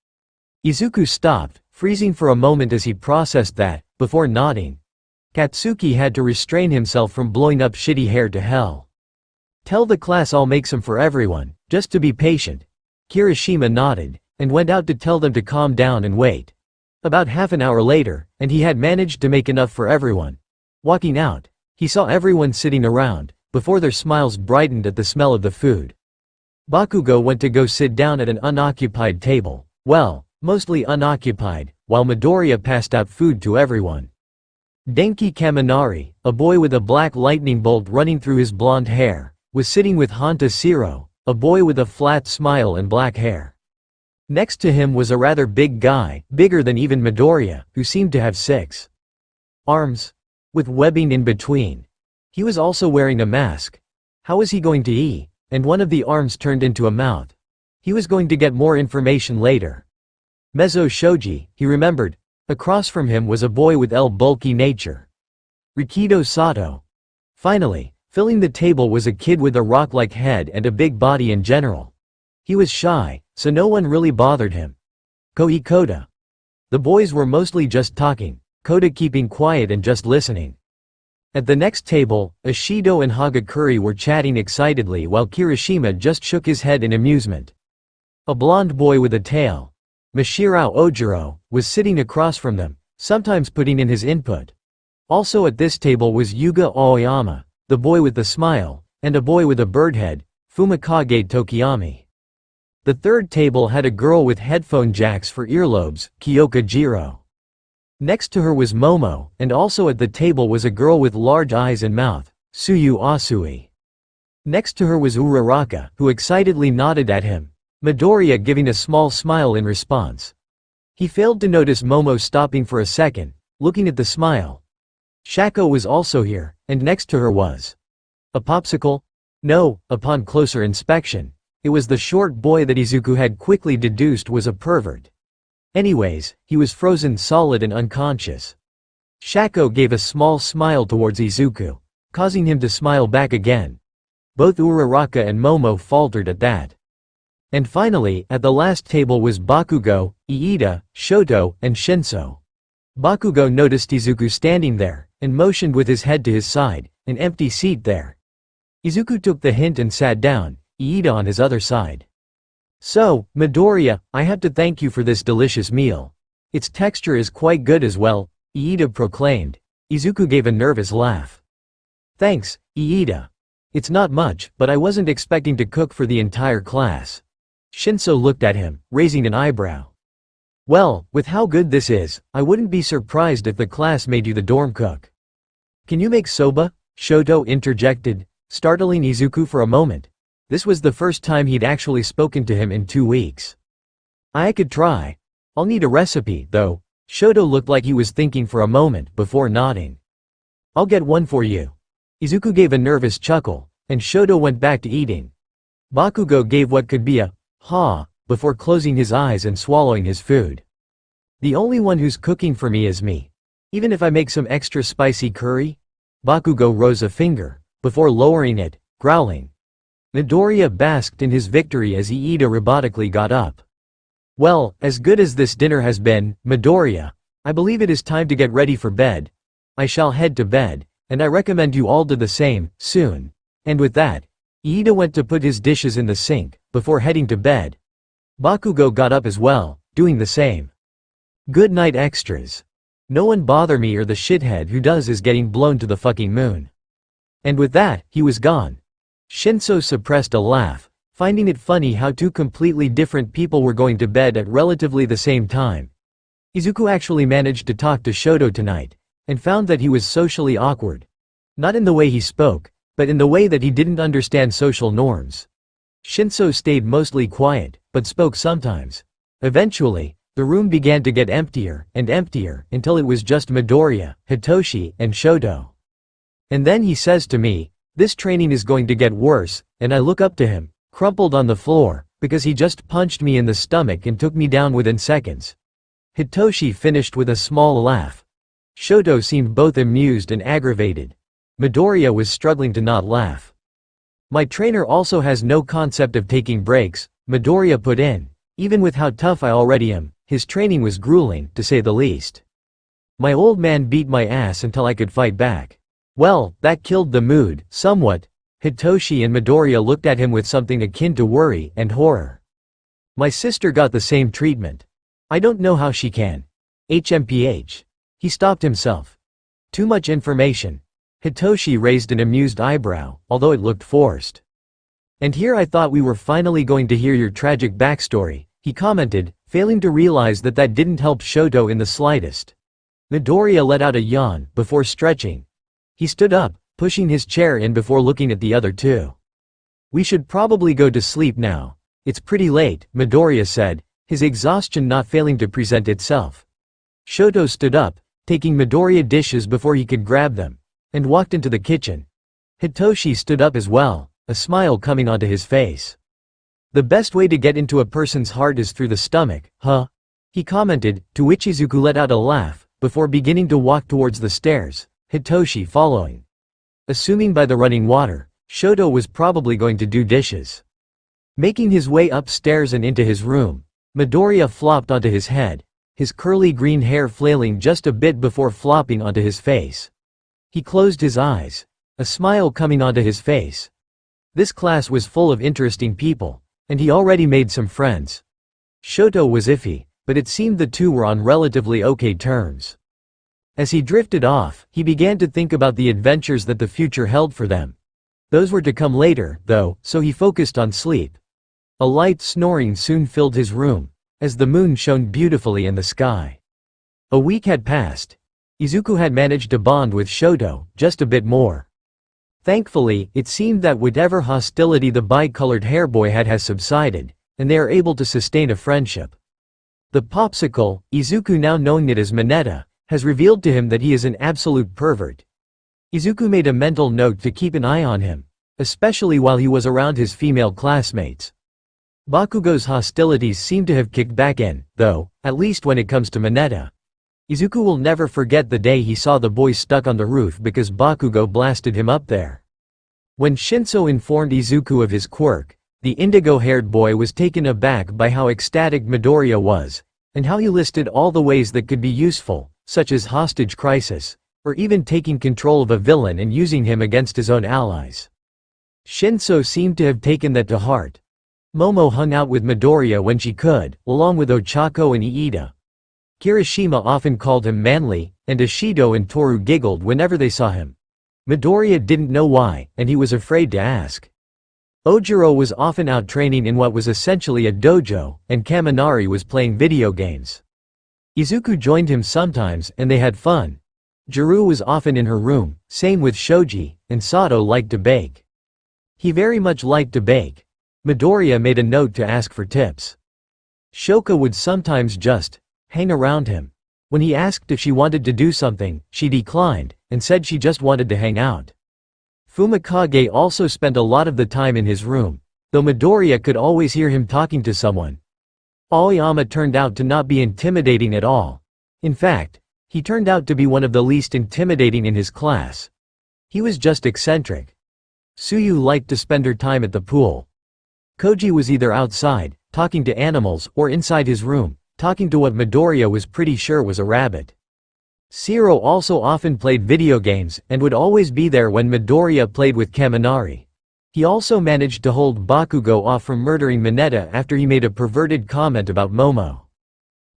Izuku stopped, freezing for a moment as he processed that, before nodding. Katsuki had to restrain himself from blowing up shitty hair to hell. Tell the class I'll make some for everyone, just to be patient. Kirishima nodded, and went out to tell them to calm down and wait. About half an hour later, and he had managed to make enough for everyone. Walking out, he saw everyone sitting around, before their smiles brightened at the smell of the food. Bakugo went to go sit down at an unoccupied table, well, mostly unoccupied, while Midoriya passed out food to everyone. Denki Kaminari, a boy with a black lightning bolt running through his blonde hair, was sitting with Hanta Siro, a boy with a flat smile and black hair. Next to him was a rather big guy, bigger than even Midoriya, who seemed to have 6 arms, with webbing in between. He was also wearing a mask. How was he going to eat? And one of the arms turned into a mouth. He was going to get more information later. Mezzo Shoji, he remembered. Across from him was a boy with bulky nature. Rikido Sato. Finally, filling the table was a kid with a rock-like head and a big body in general. He was shy, so no one really bothered him. Koi Koda. The boys were mostly just talking, Koda keeping quiet and just listening. At the next table, Ashido and Hagakure were chatting excitedly while Kirishima just shook his head in amusement. A blonde boy with a tail, Mashirao Ojiro, was sitting across from them, sometimes putting in his input. Also at this table was Yuga Aoyama, the boy with the smile, and a boy with a bird head, Fumikage Tokiyami. The third table had a girl with headphone jacks for earlobes, Kyoka Jiro. Next to her was Momo, and also at the table was a girl with large eyes and mouth, Tsuyu Asui. Next to her was Uraraka, who excitedly nodded at him, Midoriya giving a small smile in response. He failed to notice Momo stopping for a second, looking at the smile. Shako was also here, and next to her was a popsicle? No, upon closer inspection, it was the short boy that Izuku had quickly deduced was a pervert. Anyways, he was frozen solid and unconscious. Shako gave a small smile towards Izuku, causing him to smile back again. Both Uraraka and Momo faltered at that. And finally, at the last table was Bakugo, Iida, Shoto, and Shinso. Bakugo noticed Izuku standing there, and motioned with his head to his side, an empty seat there. Izuku took the hint and sat down, Iida on his other side. So, Midoriya, I have to thank you for this delicious meal. Its texture is quite good as well, Iida proclaimed. Izuku gave a nervous laugh. Thanks, Iida. It's not much, but I wasn't expecting to cook for the entire class. Shinso looked at him, raising an eyebrow. Well, with how good this is, I wouldn't be surprised if the class made you the dorm cook. Can you make soba? Shoto interjected, startling Izuku for a moment. This was the first time he'd actually spoken to him in 2 weeks. I could try. I'll need a recipe, though. Shoto looked like he was thinking for a moment before nodding. I'll get one for you. Izuku gave a nervous chuckle, and Shoto went back to eating. Bakugo gave what could be a ha before closing his eyes and swallowing his food. The only one who's cooking for me is me. Even if I make some extra spicy curry? Bakugo rose a finger, before lowering it, growling. Midoriya basked in his victory as Iida robotically got up. Well, as good as this dinner has been, Midoriya, I believe it is time to get ready for bed. I shall head to bed, and I recommend you all do the same, soon. And with that, Iida went to put his dishes in the sink, before heading to bed. Bakugo got up as well, doing the same. Good night extras. No one bother me or the shithead who does is getting blown to the fucking moon. And with that, he was gone. Shinso suppressed a laugh, finding it funny how 2 completely different people were going to bed at relatively the same time. Izuku actually managed to talk to Shoto tonight, and found that he was socially awkward. Not in the way he spoke, but in the way that he didn't understand social norms. Shinso stayed mostly quiet, but spoke sometimes. Eventually, the room began to get emptier and emptier until it was just Midoriya, Hitoshi, and Shoto. And then he says to me, this training is going to get worse, and I look up to him, crumpled on the floor, because he just punched me in the stomach and took me down within seconds." Hitoshi finished with a small laugh. Shoto seemed both amused and aggravated. Midoriya was struggling to not laugh. "My trainer also has no concept of taking breaks," Midoriya put in. "Even with how tough I already am, his training was grueling, to say the least. My old man beat my ass until I could fight back. Well, that killed the mood, somewhat." Hitoshi and Midoriya looked at him with something akin to worry and horror. "My sister got the same treatment. I don't know how she can. HMPH. He stopped himself. "Too much information." Hitoshi raised an amused eyebrow, although it looked forced. "And here I thought we were finally going to hear your tragic backstory," he commented, failing to realize that that didn't help Shoto in the slightest. Midoriya let out a yawn, before stretching. He stood up, pushing his chair in before looking at the other two. "We should probably go to sleep now. It's pretty late," Midoriya said, his exhaustion not failing to present itself. Shoto stood up, taking Midoriya dishes before he could grab them, and walked into the kitchen. Hitoshi stood up as well, a smile coming onto his face. "The best way to get into a person's heart is through the stomach, huh?" he commented, to which Izuku let out a laugh, before beginning to walk towards the stairs, Hitoshi following. Assuming by the running water, Shoto was probably going to do dishes. Making his way upstairs and into his room, Midoriya flopped onto his head, his curly green hair flailing just a bit before flopping onto his face. He closed his eyes, a smile coming onto his face. This class was full of interesting people, and he already made some friends. Shoto was iffy, but it seemed the two were on relatively okay terms. As he drifted off, he began to think about the adventures that the future held for them. Those were to come later, though, so he focused on sleep. A light snoring soon filled his room, as the moon shone beautifully in the sky. A week had passed. Izuku had managed to bond with Shoto, just a bit more. Thankfully, it seemed that whatever hostility the bi-colored hairboy had has subsided, and they are able to sustain a friendship. The popsicle, Izuku now knowing it as Mineta, has revealed to him that he is an absolute pervert. Izuku made a mental note to keep an eye on him, especially while he was around his female classmates. Bakugo's hostilities seem to have kicked back in, though, at least when it comes to Mineta. Izuku will never forget the day he saw the boy stuck on the roof because Bakugo blasted him up there. When Shinso informed Izuku of his quirk, the indigo-haired boy was taken aback by how ecstatic Midoriya was, and how he listed all the ways that could be useful, such as hostage crisis, or even taking control of a villain and using him against his own allies. Shinso seemed to have taken that to heart. Momo hung out with Midoriya when she could, along with Ochako and Iida. Kirishima often called him manly, and Ishido and Toru giggled whenever they saw him. Midoriya didn't know why, and he was afraid to ask. Ojiro was often out training in what was essentially a dojo, and Kaminari was playing video games. Izuku joined him sometimes, and they had fun. Jiru was often in her room, same with Shoji, and Sato liked to bake. He very much liked to bake. Midoriya made a note to ask for tips. Shoka would sometimes just hang around him. When he asked if she wanted to do something, she declined, and said she just wanted to hang out. Fumikage also spent a lot of the time in his room, though Midoriya could always hear him talking to someone. Aoyama turned out to not be intimidating at all. In fact, he turned out to be one of the least intimidating in his class. He was just eccentric. Suyu liked to spend her time at the pool. Koji was either outside, talking to animals, or inside his room, talking to what Midoriya was pretty sure was a rabbit. Shiro also often played video games, and would always be there when Midoriya played with Kaminari. He also managed to hold Bakugo off from murdering Mineta after he made a perverted comment about Momo.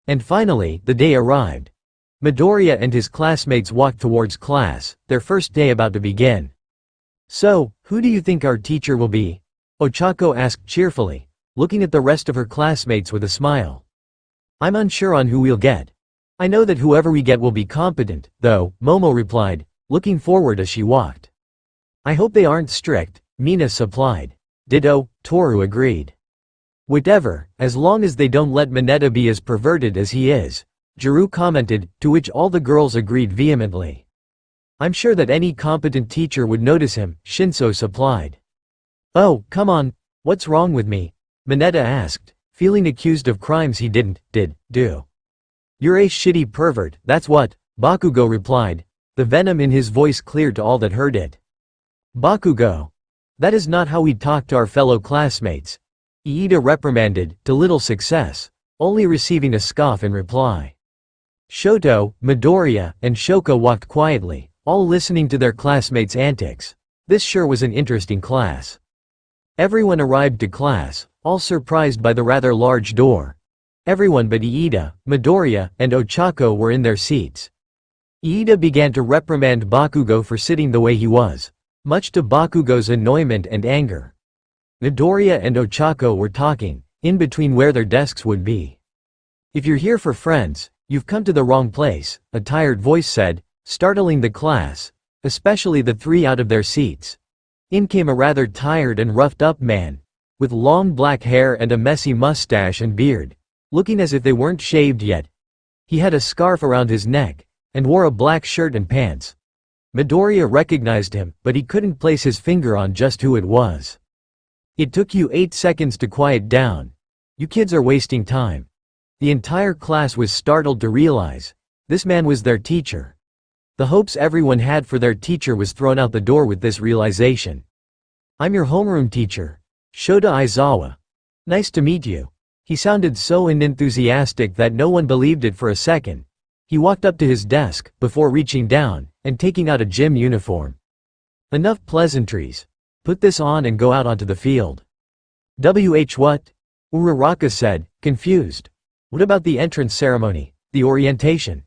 And finally, the day arrived. Midoriya and his classmates walked towards class, their first day about to begin. "So, who do you think our teacher will be?" Ochako asked cheerfully, looking at the rest of her classmates with a smile. "I'm unsure on who we'll get. I know that whoever we get will be competent, though," Momo replied, looking forward as she walked. "I hope they aren't strict," Mina supplied. "Ditto," Toru agreed. "Whatever, as long as they don't let Mineta be as perverted as he is," Jiru commented, to which all the girls agreed vehemently. "I'm sure that any competent teacher would notice him," Shinso supplied. "Oh, come on, what's wrong with me?" Mineta asked, feeling accused of crimes he didn't do. You're a shitty pervert, that's what, Bakugo replied, the venom in his voice clear to all that heard it. Bakugo. That is not how we talk to our fellow classmates. Iida reprimanded, to little success, only receiving a scoff in reply. Shoto, Midoriya, and Shoka walked quietly, all listening to their classmates' antics. This sure was an interesting class. Everyone arrived to class, all surprised by the rather large door. Everyone but Iida, Midoriya, and Ochako were in their seats. Iida began to reprimand Bakugo for sitting the way he was, much to Bakugo's annoyment and anger. Midoriya and Ochako were talking, in between where their desks would be. If you're here for friends, you've come to the wrong place, a tired voice said, startling the class, especially the three out of their seats. In came a rather tired and roughed-up man, with long black hair and a messy mustache and beard, looking as if they weren't shaved yet. He had a scarf around his neck, and wore a black shirt and pants. Midoriya recognized him, but he couldn't place his finger on just who it was. It took you 8 seconds to quiet down. You kids are wasting time. The entire class was startled to realize, this man was their teacher. The hopes everyone had for their teacher was thrown out the door with this realization. I'm your homeroom teacher, Shota Aizawa. Nice to meet you. He sounded so unenthusiastic that no one believed it for a second. He walked up to his desk, before reaching down, and taking out a gym uniform. Enough pleasantries. Put this on and go out onto the field. What? Uraraka said, confused. What about the entrance ceremony, the orientation?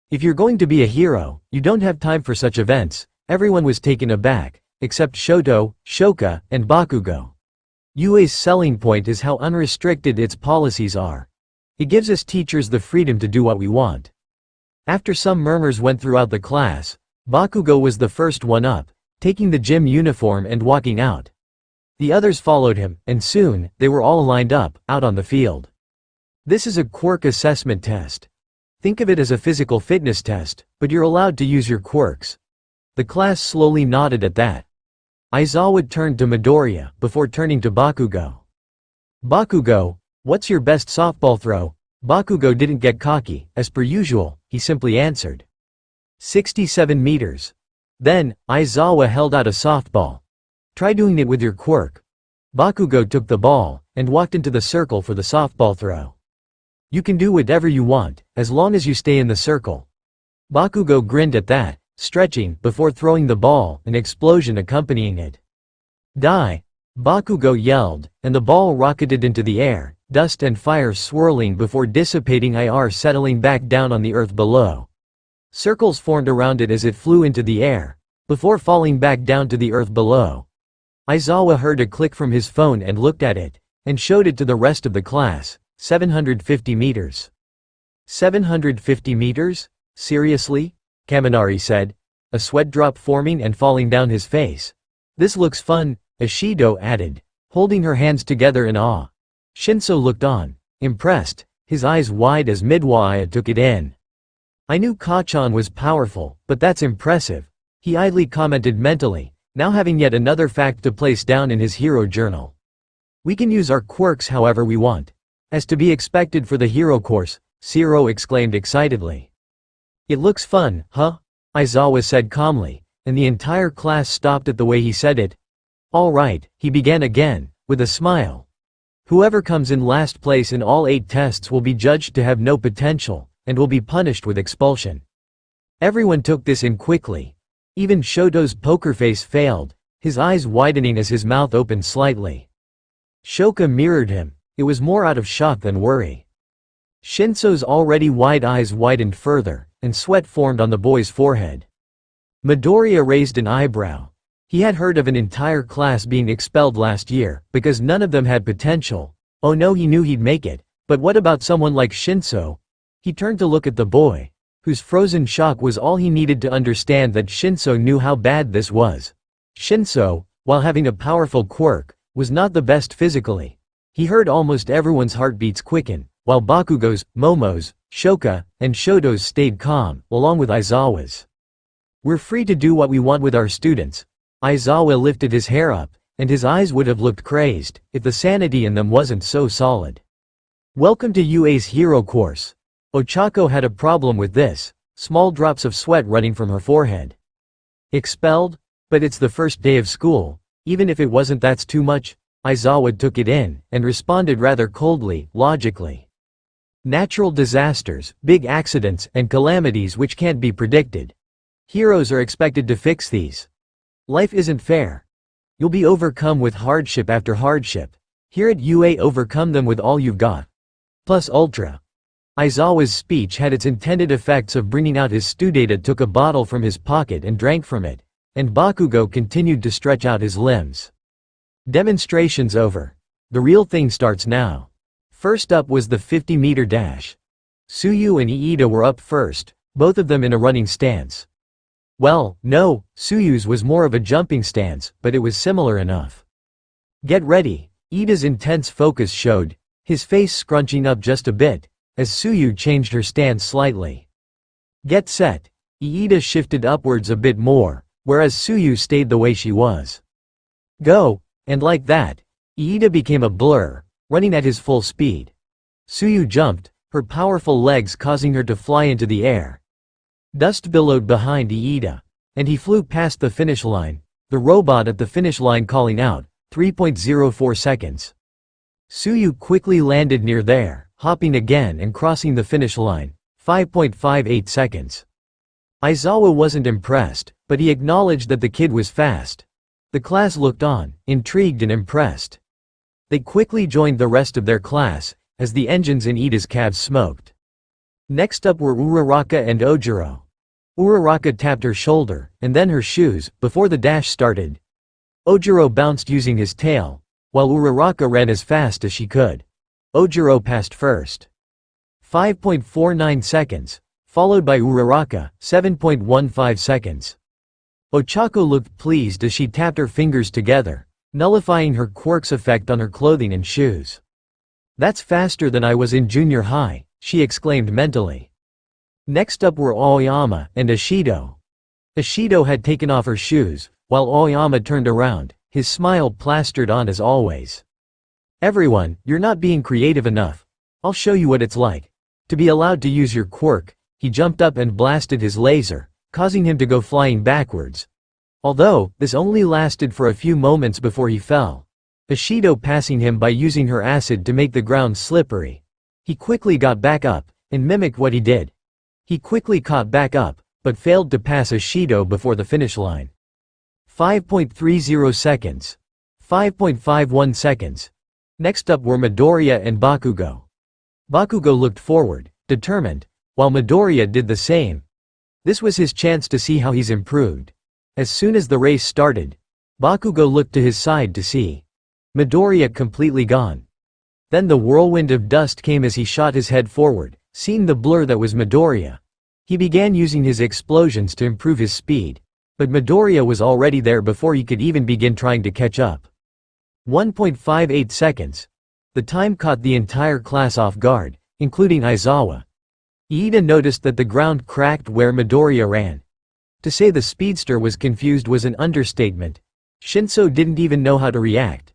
If you're going to be a hero, you don't have time for such events. Everyone was taken aback, except Shoto, Shoka, and Bakugo. UA's selling point is how unrestricted its policies are. It gives us teachers the freedom to do what we want. After some murmurs went throughout the class, Bakugo was the first one up, taking the gym uniform and walking out. The others followed him, and soon, they were all lined up, out on the field. This is a quirk assessment test. Think of it as a physical fitness test, but you're allowed to use your quirks. The class slowly nodded at that. Aizawa turned to Midoriya, before turning to Bakugo. Bakugo, what's your best softball throw? Bakugo didn't get cocky, as per usual, he simply answered. 67 meters. Then, Aizawa held out a softball. Try doing it with your quirk. Bakugo took the ball, and walked into the circle for the softball throw. You can do whatever you want, as long as you stay in the circle. Bakugo grinned at that, stretching, before throwing the ball, an explosion accompanying it. Die! Bakugo yelled, and the ball rocketed into the air, dust and fire swirling before dissipating settling back down on the earth below. Circles formed around it as it flew into the air, before falling back down to the earth below. Aizawa heard a click from his phone and looked at it, and showed it to the rest of the class. 750 meters. 750 meters? Seriously? Kaminari said, a sweat drop forming and falling down his face. This looks fun, Ishido added, holding her hands together in awe. Shinso looked on, impressed, his eyes wide as Midoriya took it in. I knew Kachan was powerful, but that's impressive, he idly commented mentally, now having yet another fact to place down in his hero journal. We can use our quirks however we want. As to be expected for the hero course, Zero exclaimed excitedly. It looks fun, huh? Aizawa said calmly, and the entire class stopped at the way he said it. All right, he began again, with a smile. Whoever comes in last place in all 8 tests will be judged to have no potential, and will be punished with expulsion. Everyone took this in quickly. Even Shoto's poker face failed, his eyes widening as his mouth opened slightly. Shoka mirrored him. It was more out of shock than worry. Shinso's already wide eyes widened further, and sweat formed on the boy's forehead. Midoriya raised an eyebrow. He had heard of an entire class being expelled last year, because none of them had potential. Oh no, he knew he'd make it, but what about someone like Shinso? He turned to look at the boy, whose frozen shock was all he needed to understand that Shinso knew how bad this was. Shinso, while having a powerful quirk, was not the best physically. He heard almost everyone's heartbeats quicken, while Bakugo's, Momo's, Shoka, and Shoto's stayed calm, along with Aizawa's. We're free to do what we want with our students. Aizawa lifted his hair up, and his eyes would have looked crazed if the sanity in them wasn't so solid. Welcome to UA's hero course. Ochako had a problem with this, small drops of sweat running from her forehead. Expelled? But it's the first day of school, even if it wasn't, that's too much. Aizawa took it in, and responded rather coldly, logically. Natural disasters, big accidents, and calamities which can't be predicted. Heroes are expected to fix these. Life isn't fair. You'll be overcome with hardship after hardship. Here at UA, overcome them with all you've got. Plus ultra. Aizawa's speech had its intended effects of bringing out his Studata, took a bottle from his pocket and drank from it, and Bakugo continued to stretch out his limbs. Demonstration's over. The real thing starts now. First up was the 50-meter dash. Tsuyu and Iida were up first, both of them in a running stance. Well, no, Tsuyu's was more of a jumping stance, but it was similar enough. Get ready. Iida's intense focus showed, his face scrunching up just a bit, as Tsuyu changed her stance slightly. Get set. Iida shifted upwards a bit more, whereas Tsuyu stayed the way she was. Go, and like that, Iida became a blur, running at his full speed. Tsuyu jumped, her powerful legs causing her to fly into the air. Dust billowed behind Iida, and he flew past the finish line, the robot at the finish line calling out, 3.04 seconds. Tsuyu quickly landed near there, hopping again and crossing the finish line, 5.58 seconds. Aizawa wasn't impressed, but he acknowledged that the kid was fast. The class looked on, intrigued and impressed. They quickly joined the rest of their class, as the engines in Iida's cab smoked. Next up were Uraraka and Ojiro. Uraraka tapped her shoulder, and then her shoes, before the dash started. Ojiro bounced using his tail, while Uraraka ran as fast as she could. Ojiro passed first. 5.49 seconds, followed by Uraraka, 7.15 seconds. Ochako looked pleased as she tapped her fingers together, nullifying her quirk's effect on her clothing and shoes. That's faster than I was in junior high, she exclaimed mentally. Next up were Aoyama and Ishido. Ishido had taken off her shoes, while Aoyama turned around, his smile plastered on as always. Everyone, you're not being creative enough. I'll show you what it's like to be allowed to use your quirk. He jumped up and blasted his laser, causing him to go flying backwards. Although, this only lasted for a few moments before he fell. Ishido passing him by using her acid to make the ground slippery. He quickly got back up, and mimicked what he did. He quickly caught back up, but failed to pass Ishido before the finish line. 5.30 seconds. 5.51 seconds. Next up were Midoriya and Bakugo. Bakugo looked forward, determined, while Midoriya did the same. This was his chance to see how he's improved. As soon as the race started, Bakugo looked to his side to see Midoriya completely gone. Then the whirlwind of dust came as he shot his head forward, seeing the blur that was Midoriya. He began using his explosions to improve his speed, but Midoriya was already there before he could even begin trying to catch up. 1.58 seconds. The time caught the entire class off guard, including Aizawa. Iida noticed that the ground cracked where Midoriya ran. To say the speedster was confused was an understatement. Shinso didn't even know how to react.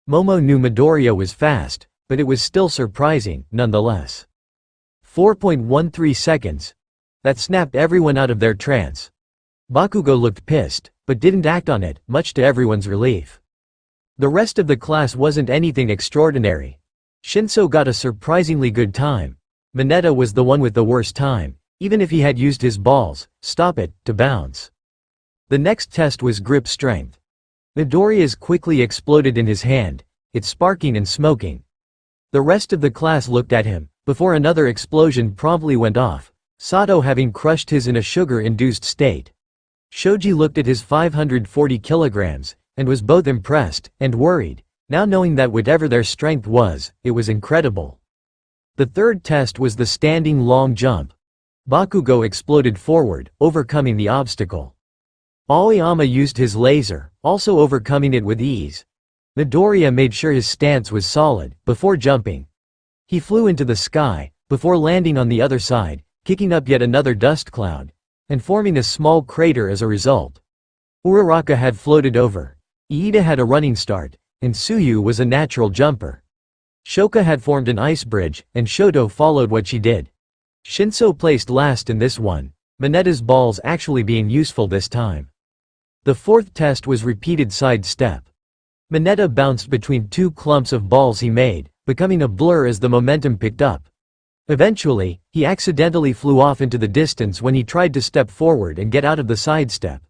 Momo knew Midoriya was fast, but it was still surprising, nonetheless. 4.13 seconds. That snapped everyone out of their trance. Bakugo looked pissed, but didn't act on it, much to everyone's relief. The rest of the class wasn't anything extraordinary. Shinso got a surprisingly good time. Mineta was the one with the worst time, even if he had used his balls, to bounce. The next test was grip strength. Midoriya's quickly exploded in his hand, it sparking and smoking. The rest of the class looked at him, before another explosion promptly went off, Sato having crushed his in a sugar-induced state. Shoji looked at his 540 kilograms, and was both impressed and worried, now knowing that whatever their strength was, it was incredible. The third test was the standing long jump. Bakugo exploded forward, overcoming the obstacle. Aoyama used his laser, also overcoming it with ease. Midoriya made sure his stance was solid, before jumping. He flew into the sky, before landing on the other side, kicking up yet another dust cloud, and forming a small crater as a result. Uraraka had floated over. Iida had a running start, and Tsuyu was a natural jumper. Shoka had formed an ice bridge, and Shoto followed what she did. Shinso placed last in this one, Mineta's balls actually being useful this time. The fourth test was repeated side step. Mineta bounced between two clumps of balls he made, becoming a blur as the momentum picked up. Eventually, he accidentally flew off into the distance when he tried to step forward and get out of the sidestep.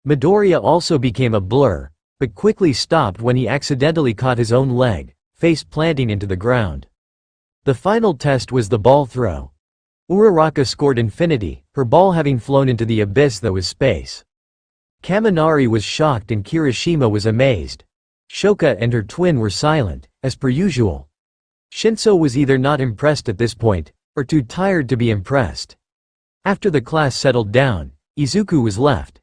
Midoriya also became a blur, but quickly stopped when he accidentally caught his own leg, face planting into the ground. The final test was the ball throw. Uraraka scored infinity, her ball having flown into the abyss that was space. Kaminari was shocked and Kirishima was amazed. Shoka and her twin were silent, as per usual. Shinso was either not impressed at this point, or too tired to be impressed. After the class settled down, Izuku was left.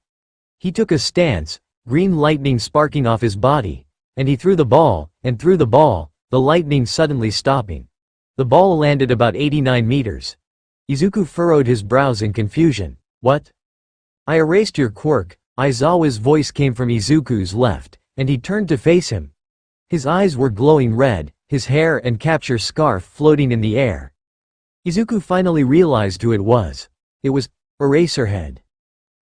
He took a stance, green lightning sparking off his body, and he threw the ball, the lightning suddenly stopping. The ball landed about 89 meters. Izuku furrowed his brows in confusion. What? I erased your quirk. Aizawa's voice came from Izuku's left, and he turned to face him. His eyes were glowing red, his hair and capture scarf floating in the air. Izuku finally realized who it was. It was Eraserhead.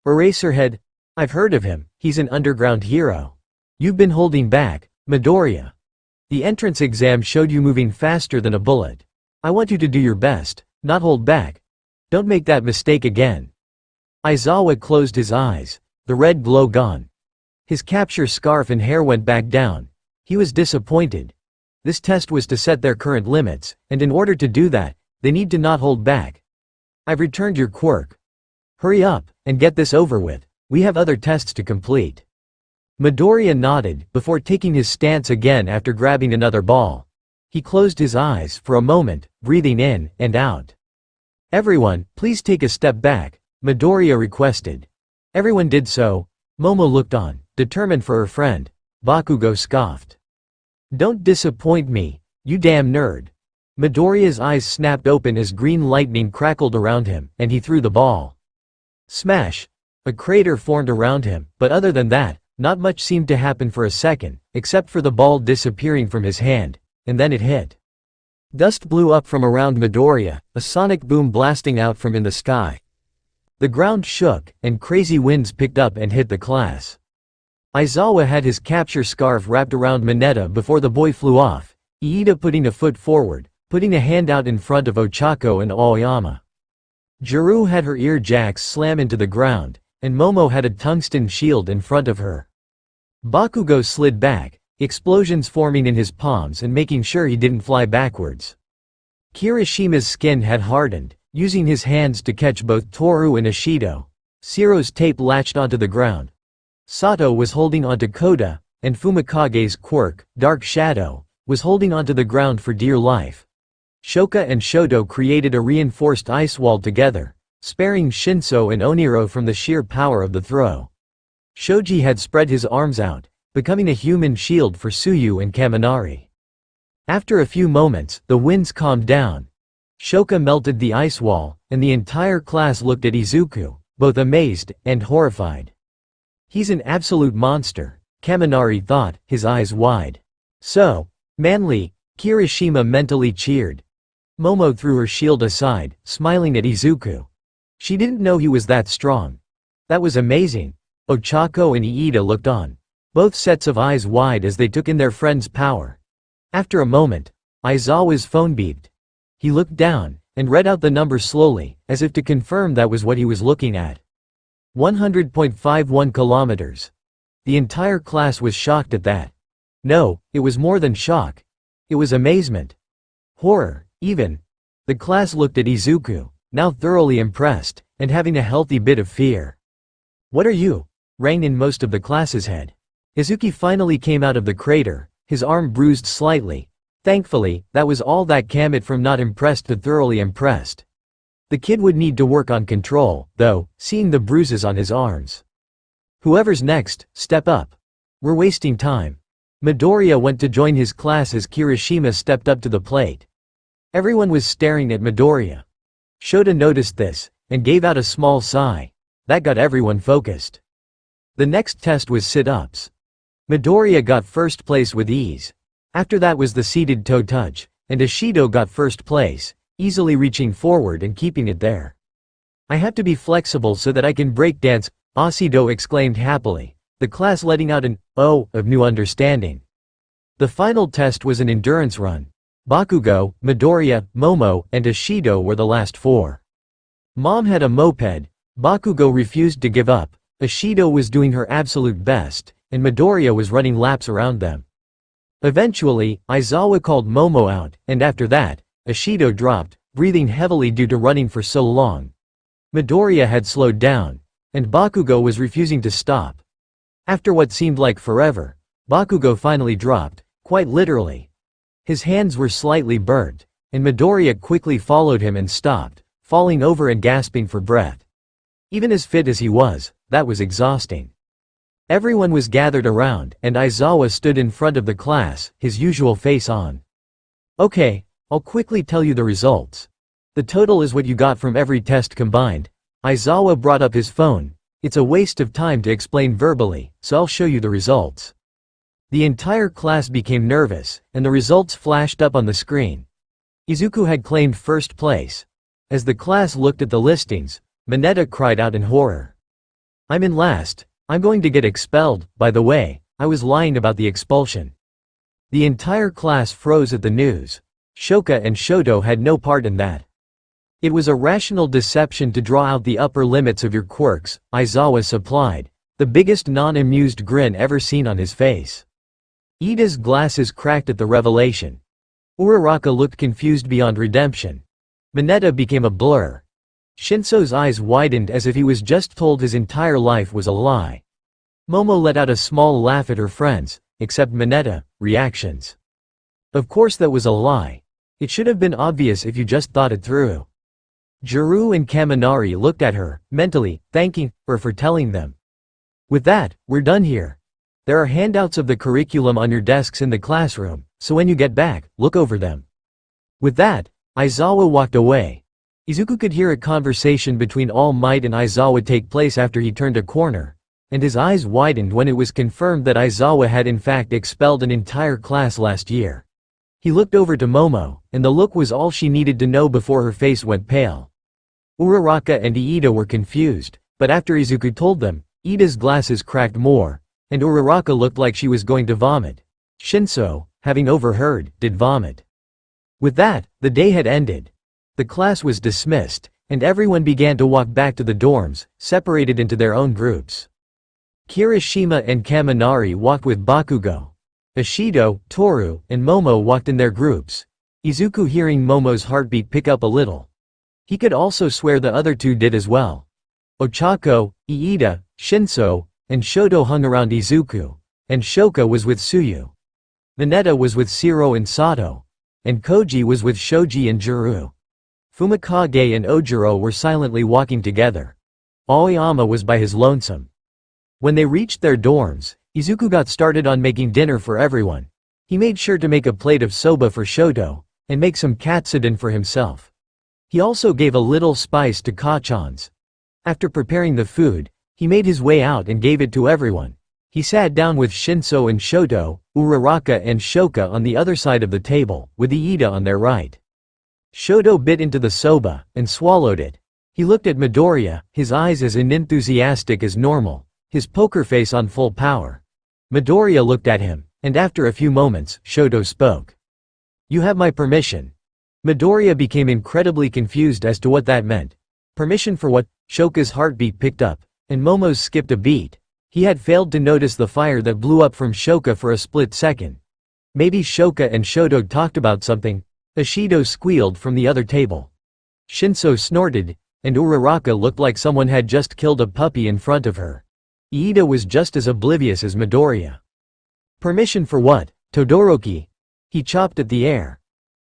Eraserhead? I've heard of him, he's an underground hero. You've been holding back, Midoriya. The entrance exam showed you moving faster than a bullet. I want you to do your best, not hold back. Don't make that mistake again. Aizawa closed his eyes, the red glow gone. His capture scarf and hair went back down. He was disappointed. This test was to set their current limits, and in order to do that, they need to not hold back. I've returned your quirk. Hurry up, and get this over with. We have other tests to complete. Midoriya nodded, before taking his stance again after grabbing another ball. He closed his eyes for a moment, breathing in and out. Everyone, please take a step back, Midoriya requested. Everyone did so. Momo looked on, determined for her friend. Bakugo scoffed. Don't disappoint me, you damn nerd. Midoriya's eyes snapped open as green lightning crackled around him, and he threw the ball. Smash! A crater formed around him, but other than that, not much seemed to happen for a second, except for the ball disappearing from his hand, and then it hit. Dust blew up from around Midoriya, a sonic boom blasting out from in the sky. The ground shook, and crazy winds picked up and hit the class. Aizawa had his capture scarf wrapped around Mineta before the boy flew off, Iida putting a foot forward, putting a hand out in front of Ochako and Aoyama. Jiru had her ear jacks slam into the ground, and Momo had a tungsten shield in front of her. Bakugo slid back, explosions forming in his palms and making sure he didn't fly backwards. Kirishima's skin had hardened, using his hands to catch both Toru and Ishido. Shiro's tape latched onto the ground. Sato was holding onto Koda, and Fumikage's quirk, Dark Shadow, was holding onto the ground for dear life. Shoka and Shoto created a reinforced ice wall together, sparing Shinso and Oniro from the sheer power of the throw. Shoji had spread his arms out, becoming a human shield for Tsuyu and Kaminari. After a few moments, the winds calmed down. Shoka melted the ice wall, and the entire class looked at Izuku, both amazed and horrified. He's an absolute monster, Kaminari thought, his eyes wide. So manly, Kirishima mentally cheered. Momo threw her shield aside, smiling at Izuku. She didn't know he was that strong. That was amazing. Ochako and Iida looked on, both sets of eyes wide as they took in their friend's power. After a moment, Aizawa's phone beeped. He looked down, and read out the number slowly, as if to confirm that was what he was looking at. 100.51 kilometers. The entire class was shocked at that. No, it was more than shock. It was amazement. Horror, even. The class looked at Izuku, now thoroughly impressed, and having a healthy bit of fear. What are you? Rang in most of the class's head. Izuki finally came out of the crater, his arm bruised slightly. Thankfully, that was all that came it from not impressed to thoroughly impressed. The kid would need to work on control, though, seeing the bruises on his arms. Whoever's next, step up. We're wasting time. Midoriya went to join his class as Kirishima stepped up to the plate. Everyone was staring at Midoriya. Shota noticed this, and gave out a small sigh. That got everyone focused. The next test was sit-ups. Midoriya got first place with ease. After that was the seated toe touch, and Ishido got first place, easily reaching forward and keeping it there. "I have to be flexible so that I can break dance," Asido exclaimed happily, the class letting out an "oh" of new understanding. The final test was an endurance run. Bakugo, Midoriya, Momo, and Ishido were the last four. Mom had a moped, Bakugo refused to give up, Ishido was doing her absolute best, and Midoriya was running laps around them. Eventually, Aizawa called Momo out, and after that, Ishido dropped, breathing heavily due to running for so long. Midoriya had slowed down, and Bakugo was refusing to stop. After what seemed like forever, Bakugo finally dropped, quite literally. His hands were slightly burnt, and Midoriya quickly followed him and stopped, falling over and gasping for breath. Even as fit as he was, that was exhausting. Everyone was gathered around, and Aizawa stood in front of the class, his usual face on. "Okay, I'll quickly tell you the results. The total is what you got from every test combined." Aizawa brought up his phone. "It's a waste of time to explain verbally, so I'll show you the results." The entire class became nervous, and the results flashed up on the screen. Izuku had claimed first place. As the class looked at the listings, Mineta cried out in horror. "I'm in last. I'm going to get expelled. By the way, I was lying about the expulsion." The entire class froze at the news. Shoka and Shoto had no part in that. "It was a rational deception to draw out the upper limits of your quirks," Aizawa supplied, the biggest non-amused grin ever seen on his face. Ida's glasses cracked at the revelation. Uraraka looked confused beyond redemption. Mineta became a blur. Shinso's eyes widened as if he was just told his entire life was a lie. Momo let out a small laugh at her friends, except Mineta, reactions. Of course that was a lie. It should have been obvious if you just thought it through. Juru and Kaminari looked at her, mentally, thanking her for telling them. "With that, we're done here. There are handouts of the curriculum on your desks in the classroom, so when you get back, look over them." With that, Aizawa walked away. Izuku could hear a conversation between All Might and Aizawa take place after he turned a corner, and his eyes widened when it was confirmed that Aizawa had in fact expelled an entire class last year. He looked over to Momo, and the look was all she needed to know before her face went pale. Uraraka and Iida were confused, but after Izuku told them, Iida's glasses cracked more, and Uraraka looked like she was going to vomit. Shinso, having overheard, did vomit. With that, the day had ended. The class was dismissed, and everyone began to walk back to the dorms, separated into their own groups. Kirishima and Kaminari walked with Bakugo. Ishido, Toru, and Momo walked in their groups. Izuku hearing Momo's heartbeat pick up a little. He could also swear the other two did as well. Ochako, Iida, Shinso, and Shoto hung around Izuku, and Shoka was with Tsuyu. Mineta was with Shiro and Sato, and Koji was with Shoji and Juru. Fumikage and Ojiro were silently walking together. Aoyama was by his lonesome. When they reached their dorms, Izuku got started on making dinner for everyone. He made sure to make a plate of soba for Shoto, and make some katsudon for himself. He also gave a little spice to Kachans. After preparing the food, he made his way out and gave it to everyone. He sat down with Shinso and Shoto, Uraraka and Shoka on the other side of the table, with Iida on their right. Shoto bit into the soba, and swallowed it. He looked at Midoriya, his eyes as unenthusiastic as normal, his poker face on full power. Midoriya looked at him, and after a few moments, Shoto spoke. "You have my permission." Midoriya became incredibly confused as to what that meant. Permission for what? Shoka's heartbeat picked up, and Momo's skipped a beat. He had failed to notice the fire that blew up from Shoka for a split second. Maybe Shoka and Shoto talked about something. Ishido squealed from the other table. Shinso snorted, and Uraraka looked like someone had just killed a puppy in front of her. Iida was just as oblivious as Midoriya. Permission for what? Todoroki? He chopped at the air.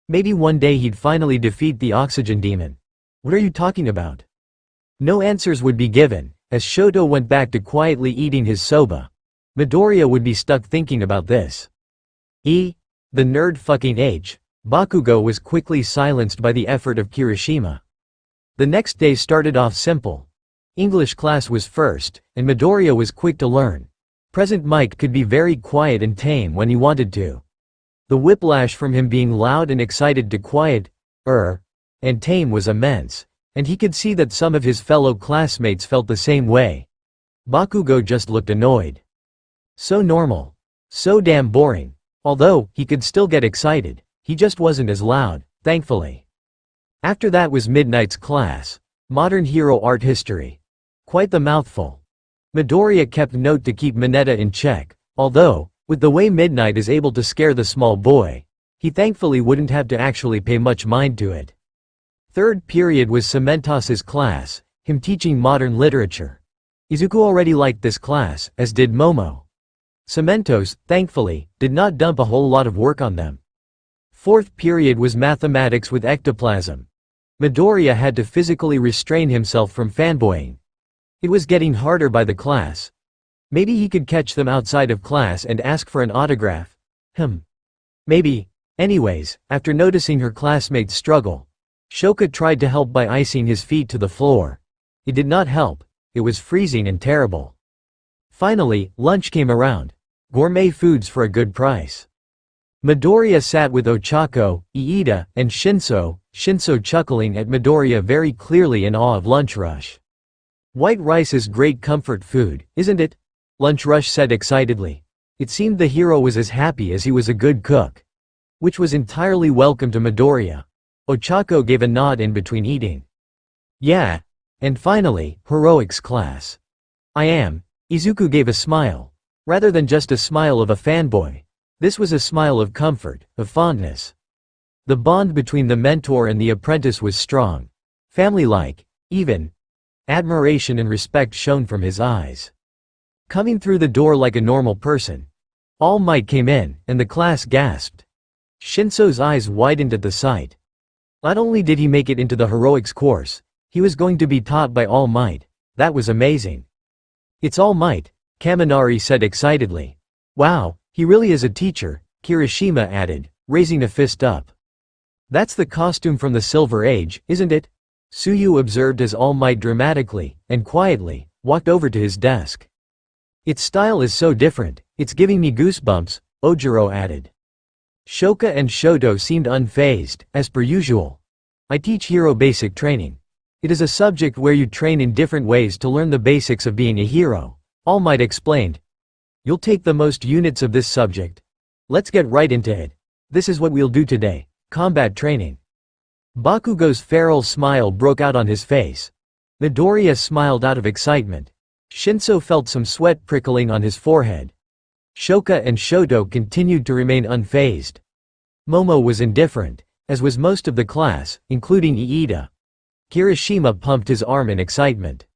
Maybe one day he'd finally defeat the oxygen demon. What are you talking about? No answers would be given, as Shoto went back to quietly eating his soba. Midoriya would be stuck thinking about this. The nerd fucking age. Bakugo was quickly silenced by the effort of Kirishima. The next day started off simple. English class was first, and Midoriya was quick to learn. Present Mike could be very quiet and tame when he wanted to. The whiplash from him being loud and excited to quiet, and tame was immense, and he could see that some of his fellow classmates felt the same way. Bakugo just looked annoyed. So normal. So damn boring. Although, he could still get excited, he just wasn't as loud, thankfully. After that was Midnight's class. Modern Hero Art History. Quite the mouthful. Midoriya kept note to keep Mineta in check, although, with the way Midnight is able to scare the small boy, he thankfully wouldn't have to actually pay much mind to it. Third period was Cementos' class, him teaching modern literature. Izuku already liked this class, as did Momo. Cementos, thankfully, did not dump a whole lot of work on them. Fourth period was mathematics with ectoplasm. Midoriya had to physically restrain himself from fanboying. It was getting harder by the class. Maybe he could catch them outside of class and ask for an autograph. Maybe. Anyways, after noticing her classmates struggle, Shoka tried to help by icing his feet to the floor. It did not help. It was freezing and terrible. Finally, lunch came around. Gourmet foods for a good price. Midoriya sat with Ochako, Iida, and Shinso chuckling at Midoriya very clearly in awe of Lunch Rush. White rice is great comfort food, isn't it? Lunch Rush said excitedly. It seemed the hero was as happy as he was a good cook. Which was entirely welcome to Midoriya. Ochako gave a nod in between eating. Yeah. And finally, heroics class. I am. Izuku gave a smile. Rather than just a smile of a fanboy. This was a smile of comfort, of fondness. The bond between the mentor and the apprentice was strong. Family-like, even. Admiration and respect shone from his eyes. Coming through the door like a normal person. All Might came in, and the class gasped. Shinso's eyes widened at the sight. Not only did he make it into the heroics course, he was going to be taught by All Might. That was amazing. It's All Might, Kaminari said excitedly. Wow, he really is a teacher, Kirishima added, raising a fist up. That's the costume from the Silver Age, isn't it? Suyu observed as All Might dramatically, and quietly, walked over to his desk. Its style is so different, it's giving me goosebumps, Ojiro added. Shoka and Shoto seemed unfazed, as per usual. I teach hero basic training. It is a subject where you train in different ways to learn the basics of being a hero, All Might explained. You'll take the most units of this subject. Let's get right into it. This is what we'll do today, combat training. Bakugo's feral smile broke out on his face. Midoriya smiled out of excitement. Shinso felt some sweat prickling on his forehead. Shoka and Shoto continued to remain unfazed. Momo was indifferent, as was most of the class, including Iida. Kirishima pumped his arm in excitement.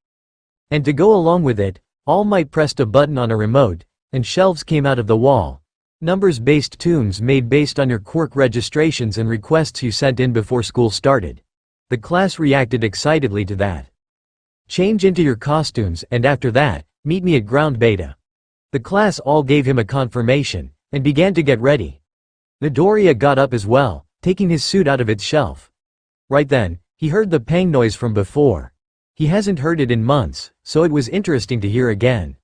And to go along with it, All Might pressed a button on a remote, and shelves came out of the wall. Numbers-based tunes made based on your quirk registrations and requests you sent in before school started. The class reacted excitedly to that. Change into your costumes and after that, meet me at ground beta. The class all gave him a confirmation, and began to get ready. Midoriya got up as well, taking his suit out of its shelf. Right then, he heard the pang noise from before. He hasn't heard it in months, so it was interesting to hear again.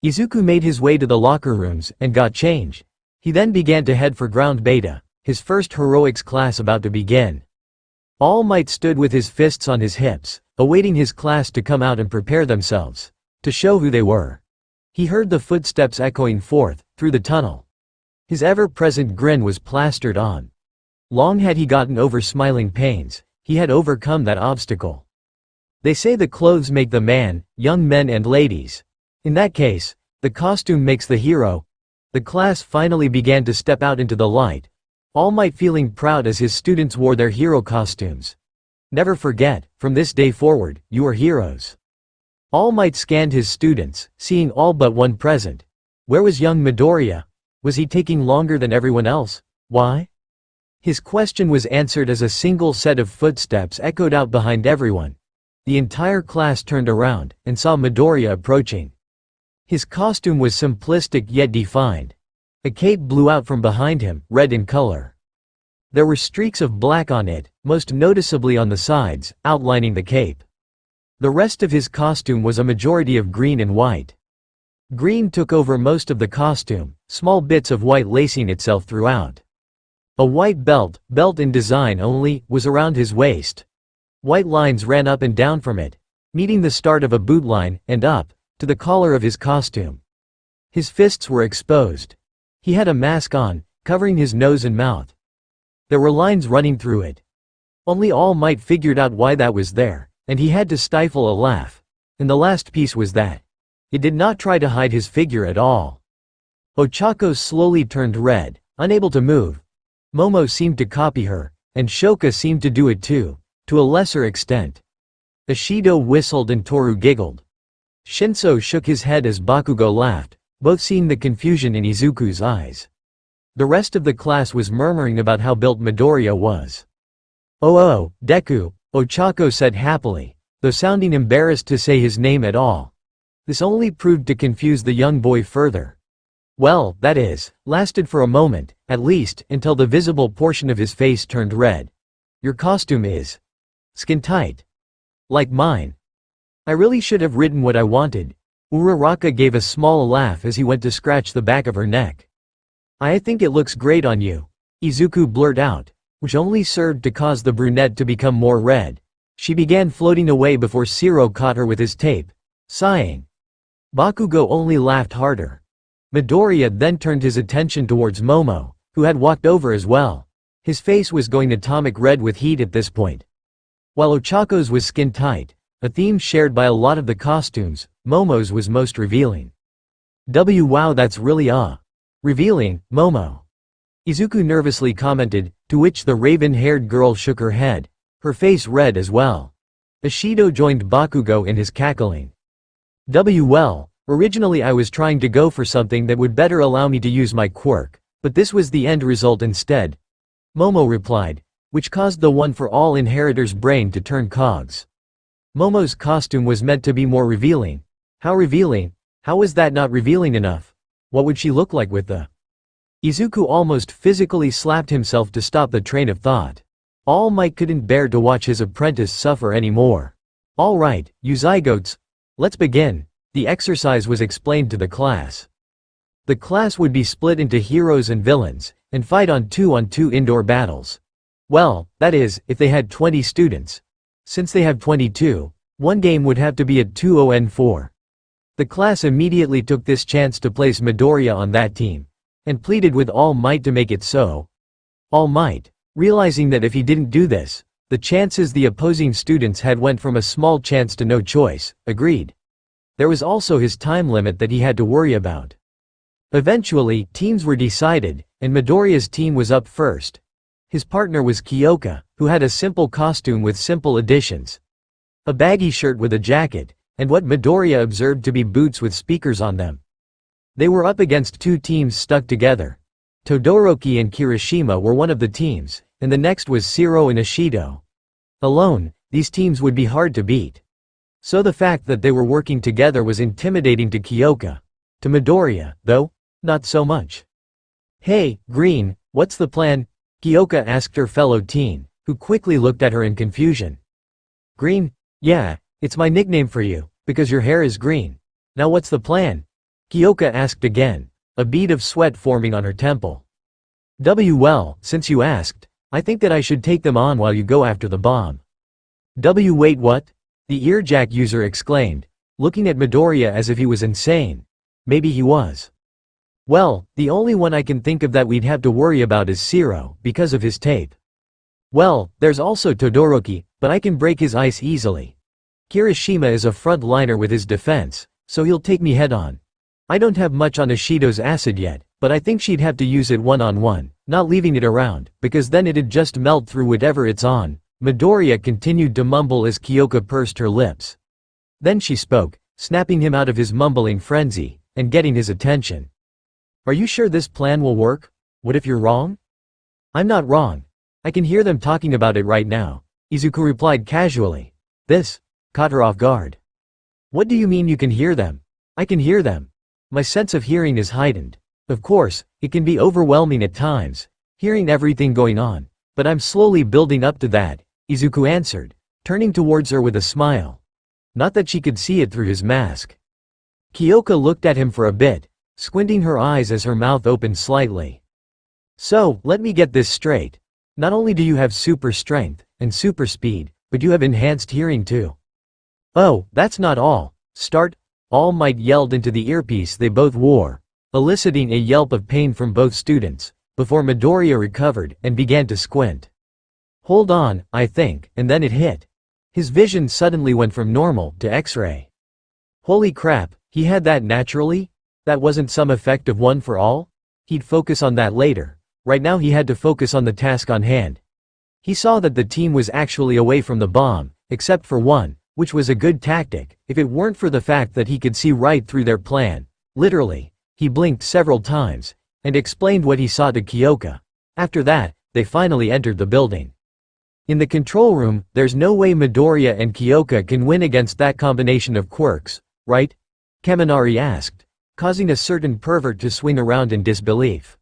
Izuku made his way to the locker rooms and got changed. He then began to head for ground beta, his first heroics class about to begin. All Might stood with his fists on his hips, awaiting his class to come out and prepare themselves, to show who they were. He heard the footsteps echoing forth, through the tunnel. His ever-present grin was plastered on. Long had he gotten over smiling pains, he had overcome that obstacle. They say the clothes make the man, young men and ladies. In that case, the costume makes the hero. The class finally began to step out into the light, All Might feeling proud as his students wore their hero costumes. Never forget, from this day forward, you are heroes. All Might scanned his students, seeing all but one present. Where was young Midoriya? Was he taking longer than everyone else? Why? His question was answered as a single set of footsteps echoed out behind everyone. The entire class turned around, and saw Midoriya approaching. His costume was simplistic yet defined. A cape blew out from behind him, red in color. There were streaks of black on it, most noticeably on the sides, outlining the cape. The rest of his costume was a majority of green and white. Green took over most of the costume, small bits of white lacing itself throughout. A white belt in design only, was around his waist. White lines ran up and down from it, meeting the start of a boot line, and up, to the collar of his costume. His fists were exposed. He had a mask on, covering his nose and mouth. There were lines running through it. Only All Might figured out why that was there, and he had to stifle a laugh. And the last piece was that it did not try to hide his figure at all. Ochako slowly turned red, unable to move. Momo seemed to copy her, and Shoka seemed to do it too, to a lesser extent. Ishido whistled and Toru giggled. Shinso shook his head as Bakugo laughed, both seeing the confusion in Izuku's eyes. The rest of the class was murmuring about how built Midoriya was. "Oh, Deku," Ochako said happily, though sounding embarrassed to say his name at all. This only proved to confuse the young boy further. Well, that is, lasted for a moment, at least, until the visible portion of his face turned red. "Your costume is skin tight. Like mine. I really should have written what I wanted." Uraraka gave a small laugh as he went to scratch the back of her neck. "I think it looks great on you," Izuku blurted out, which only served to cause the brunette to become more red. She began floating away before Shiro caught her with his tape, sighing. Bakugo only laughed harder. Midoriya then turned his attention towards Momo, who had walked over as well. His face was going atomic red with heat at this point. While Ochako's was skin tight, a theme shared by a lot of the costumes, Momo's was most revealing. Wow, that's really revealing, Momo," Izuku nervously commented, to which the raven-haired girl shook her head, her face red as well. Ishido joined Bakugo in his cackling. "Well, originally I was trying to go for something that would better allow me to use my quirk, but this was the end result instead," Momo replied, which caused the One for All inheritor's brain to turn cogs. Momo's costume was meant to be more revealing. How revealing? How was that not revealing enough? What would she look like with the… Izuku almost physically slapped himself to stop the train of thought. All Might couldn't bear to watch his apprentice suffer anymore. "All right, you zygotes. Let's begin." The exercise was explained to the class. The class would be split into heroes and villains, and fight on 2-on-2 indoor battles. Well, that is, if they had 20 students. Since they have 22, one game would have to be at 2-on-4. The class immediately took this chance to place Midoriya on that team, and pleaded with All Might to make it so. All Might, realizing that if he didn't do this, the chances the opposing students had went from a small chance to no choice, agreed. There was also his time limit that he had to worry about. Eventually, teams were decided, and Midoriya's team was up first. His partner was Kyoka, who had a simple costume with simple additions. A baggy shirt with a jacket, and what Midoriya observed to be boots with speakers on them. They were up against two teams stuck together. Todoroki and Kirishima were one of the teams, and the next was Shiro and Ishido. Alone, these teams would be hard to beat. So the fact that they were working together was intimidating to Kyoka. To Midoriya, though, not so much. "Hey, Green, what's the plan?" Kyoka asked her fellow teen, who quickly looked at her in confusion. "Green? Yeah, it's my nickname for you, because your hair is green. Now what's the plan?" Kyoka asked again, a bead of sweat forming on her temple. Well, since you asked, I think that I should take them on while you go after the bomb." Wait, what?" the earjack user exclaimed, looking at Midoriya as if he was insane. Maybe he was. "Well, the only one I can think of that we'd have to worry about is Shiro, because of his tape. Well, there's also Todoroki, but I can break his ice easily. Kirishima is a front-liner with his defense, so he'll take me head-on. I don't have much on Ishido's acid yet, but I think she'd have to use it one-on-one, not leaving it around, because then it'd just melt through whatever it's on." Midoriya continued to mumble as Kyoka pursed her lips. Then she spoke, snapping him out of his mumbling frenzy, and getting his attention. "Are you sure this plan will work? What if you're wrong?" "I'm not wrong. I can hear them talking about it right now," Izuku replied casually. This caught her off guard. "What do you mean you can hear them?" "I can hear them. My sense of hearing is heightened. Of course, it can be overwhelming at times, hearing everything going on, but I'm slowly building up to that," Izuku answered, turning towards her with a smile. Not that she could see it through his mask. Kyoka looked at him for a bit, squinting her eyes as her mouth opened slightly. So, let me get this straight. Not only do you have super strength and super speed, but you have enhanced hearing too. Oh, that's not all. Start! All Might yelled into the earpiece they both wore, eliciting a yelp of pain from both students, before Midoriya recovered and began to squint. Hold on, I think, and then it hit. His vision suddenly went from normal to X-ray. Holy crap, he had that naturally? That wasn't some effect of One for All? He'd focus on that later. Right now he had to focus on the task on hand. He saw that the team was actually away from the bomb, except for one, which was a good tactic, if it weren't for the fact that he could see right through their plan. Literally, he blinked several times, and explained what he saw to Kyoka. After that, they finally entered the building. In the control room, there's no way Midoriya and Kyoka can win against that combination of quirks, right? Kaminari asked, causing a certain pervert to swing around in disbelief.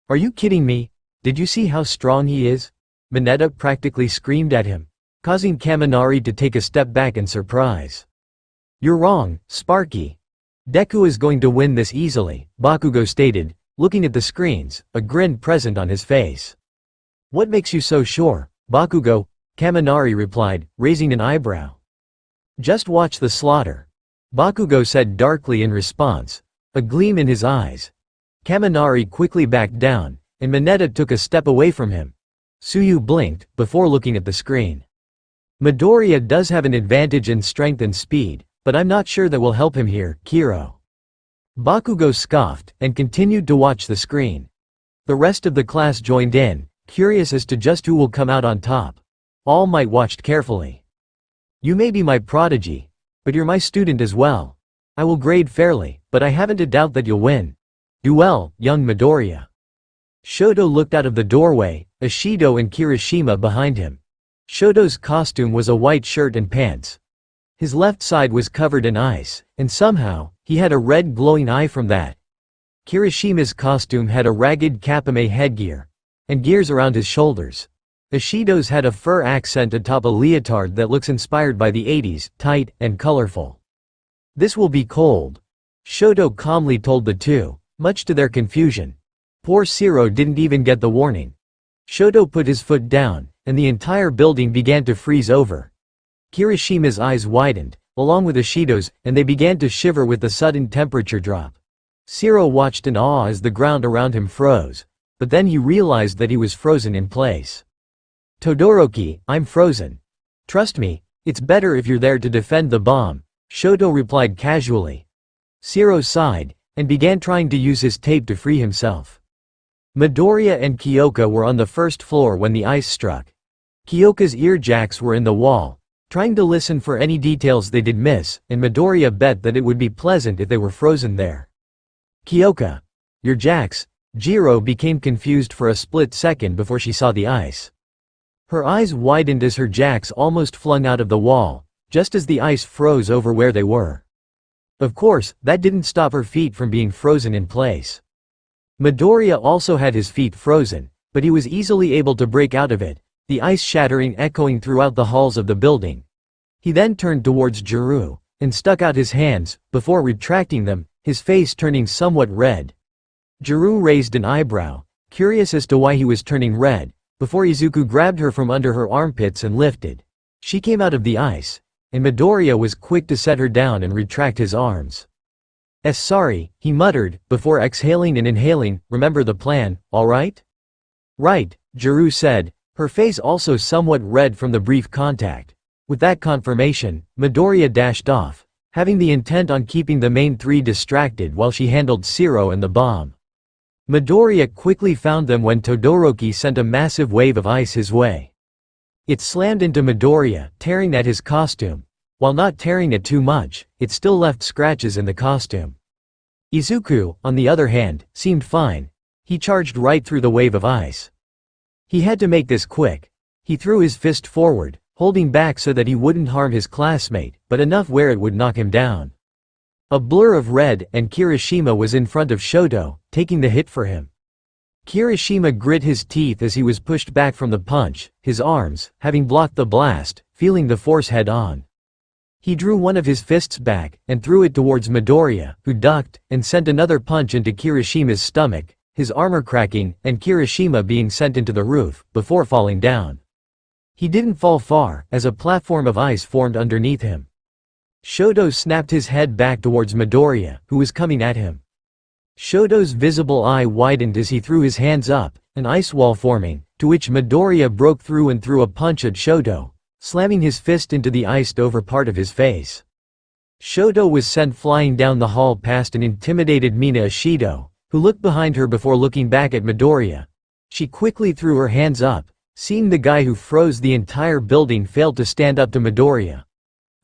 Are you kidding me? Did you see how strong he is? Mineta practically screamed at him, causing Kaminari to take a step back in surprise. You're wrong, Sparky. Deku is going to win this easily, Bakugo stated, looking at the screens, a grin present on his face. What makes you so sure, Bakugo? Kaminari replied, raising an eyebrow. Just watch the slaughter. Bakugo said darkly in response, a gleam in his eyes. Kaminari quickly backed down, and Mineta took a step away from him. Suyu blinked, before looking at the screen. Midoriya does have an advantage in strength and speed, but I'm not sure that will help him here, Kiro. Bakugo scoffed, and continued to watch the screen. The rest of the class joined in, curious as to just who will come out on top. All Might watched carefully. You may be my prodigy, but you're my student as well. I will grade fairly, but I haven't a doubt that you'll win. Do well, young Midoriya. Shoto looked out of the doorway, Ishido and Kirishima behind him. Shoto's costume was a white shirt and pants. His left side was covered in ice, and somehow, he had a red glowing eye from that. Kirishima's costume had a ragged kapame headgear, and gears around his shoulders. Ishido's had a fur accent atop a leotard that looks inspired by the 80s, tight and colorful. This will be cold. Shoto calmly told the two, much to their confusion. Poor Zero didn't even get the warning. Shoto put his foot down, and the entire building began to freeze over. Kirishima's eyes widened, along with Ishido's, and they began to shiver with the sudden temperature drop. Zero watched in awe as the ground around him froze, but then he realized that he was frozen in place. Todoroki, I'm frozen. Trust me, it's better if you're there to defend the bomb, Shoto replied casually. Zero sighed, and began trying to use his tape to free himself. Midoriya and Kyoka were on the first floor when the ice struck. Kyoka's ear jacks were in the wall, trying to listen for any details they did miss, and Midoriya bet that it would be pleasant if they were frozen there. Kyoka. Your jacks? Jiro became confused for a split second before she saw the ice. Her eyes widened as her jacks almost flung out of the wall, just as the ice froze over where they were. Of course, that didn't stop her feet from being frozen in place. Midoriya also had his feet frozen, but he was easily able to break out of it, the ice shattering echoing throughout the halls of the building. He then turned towards Jiro, and stuck out his hands, before retracting them, his face turning somewhat red. Jiro raised an eyebrow, curious as to why he was turning red, before Izuku grabbed her from under her armpits and lifted. She came out of the ice, and Midoriya was quick to set her down and retract his arms. Sorry, he muttered, before exhaling and inhaling, remember the plan, alright? Right, Jiro said, her face also somewhat red from the brief contact. With that confirmation, Midoriya dashed off, having the intent on keeping the main three distracted while she handled Zero and the bomb. Midoriya quickly found them when Todoroki sent a massive wave of ice his way. It slammed into Midoriya, tearing at his costume. While not tearing it too much, it still left scratches in the costume. Izuku, on the other hand, seemed fine. He charged right through the wave of ice. He had to make this quick. He threw his fist forward, holding back so that he wouldn't harm his classmate, but enough where it would knock him down. A blur of red, and Kirishima was in front of Shoto, taking the hit for him. Kirishima grit his teeth as he was pushed back from the punch, his arms, having blocked the blast, feeling the force head-on. He drew one of his fists back and threw it towards Midoriya, who ducked and sent another punch into Kirishima's stomach, his armor cracking and Kirishima being sent into the roof before falling down. He didn't fall far, as a platform of ice formed underneath him. Shoto snapped his head back towards Midoriya, who was coming at him. Shoto's visible eye widened as he threw his hands up, an ice wall forming, to which Midoriya broke through and threw a punch at Shoto, slamming his fist into the iced-over part of his face. Shoto was sent flying down the hall past an intimidated Mina Ishido, who looked behind her before looking back at Midoriya. She quickly threw her hands up, seeing the guy who froze the entire building failed to stand up to Midoriya.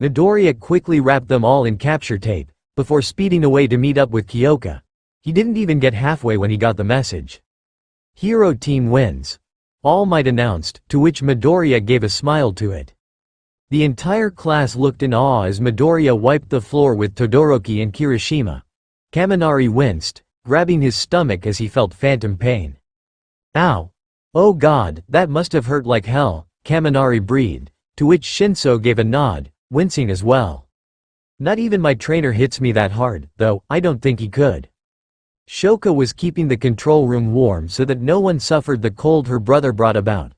Midoriya quickly wrapped them all in capture tape, before speeding away to meet up with Kyoka. He didn't even get halfway when he got the message. Hero team wins. All Might announced, to which Midoriya gave a smile to it. The entire class looked in awe as Midoriya wiped the floor with Todoroki and Kirishima. Kaminari winced, grabbing his stomach as he felt phantom pain. Ow! Oh god, that must have hurt like hell, Kaminari breathed, to which Shinso gave a nod, wincing as well. Not even my trainer hits me that hard, though, I don't think he could. Shoka was keeping the control room warm so that no one suffered the cold her brother brought about.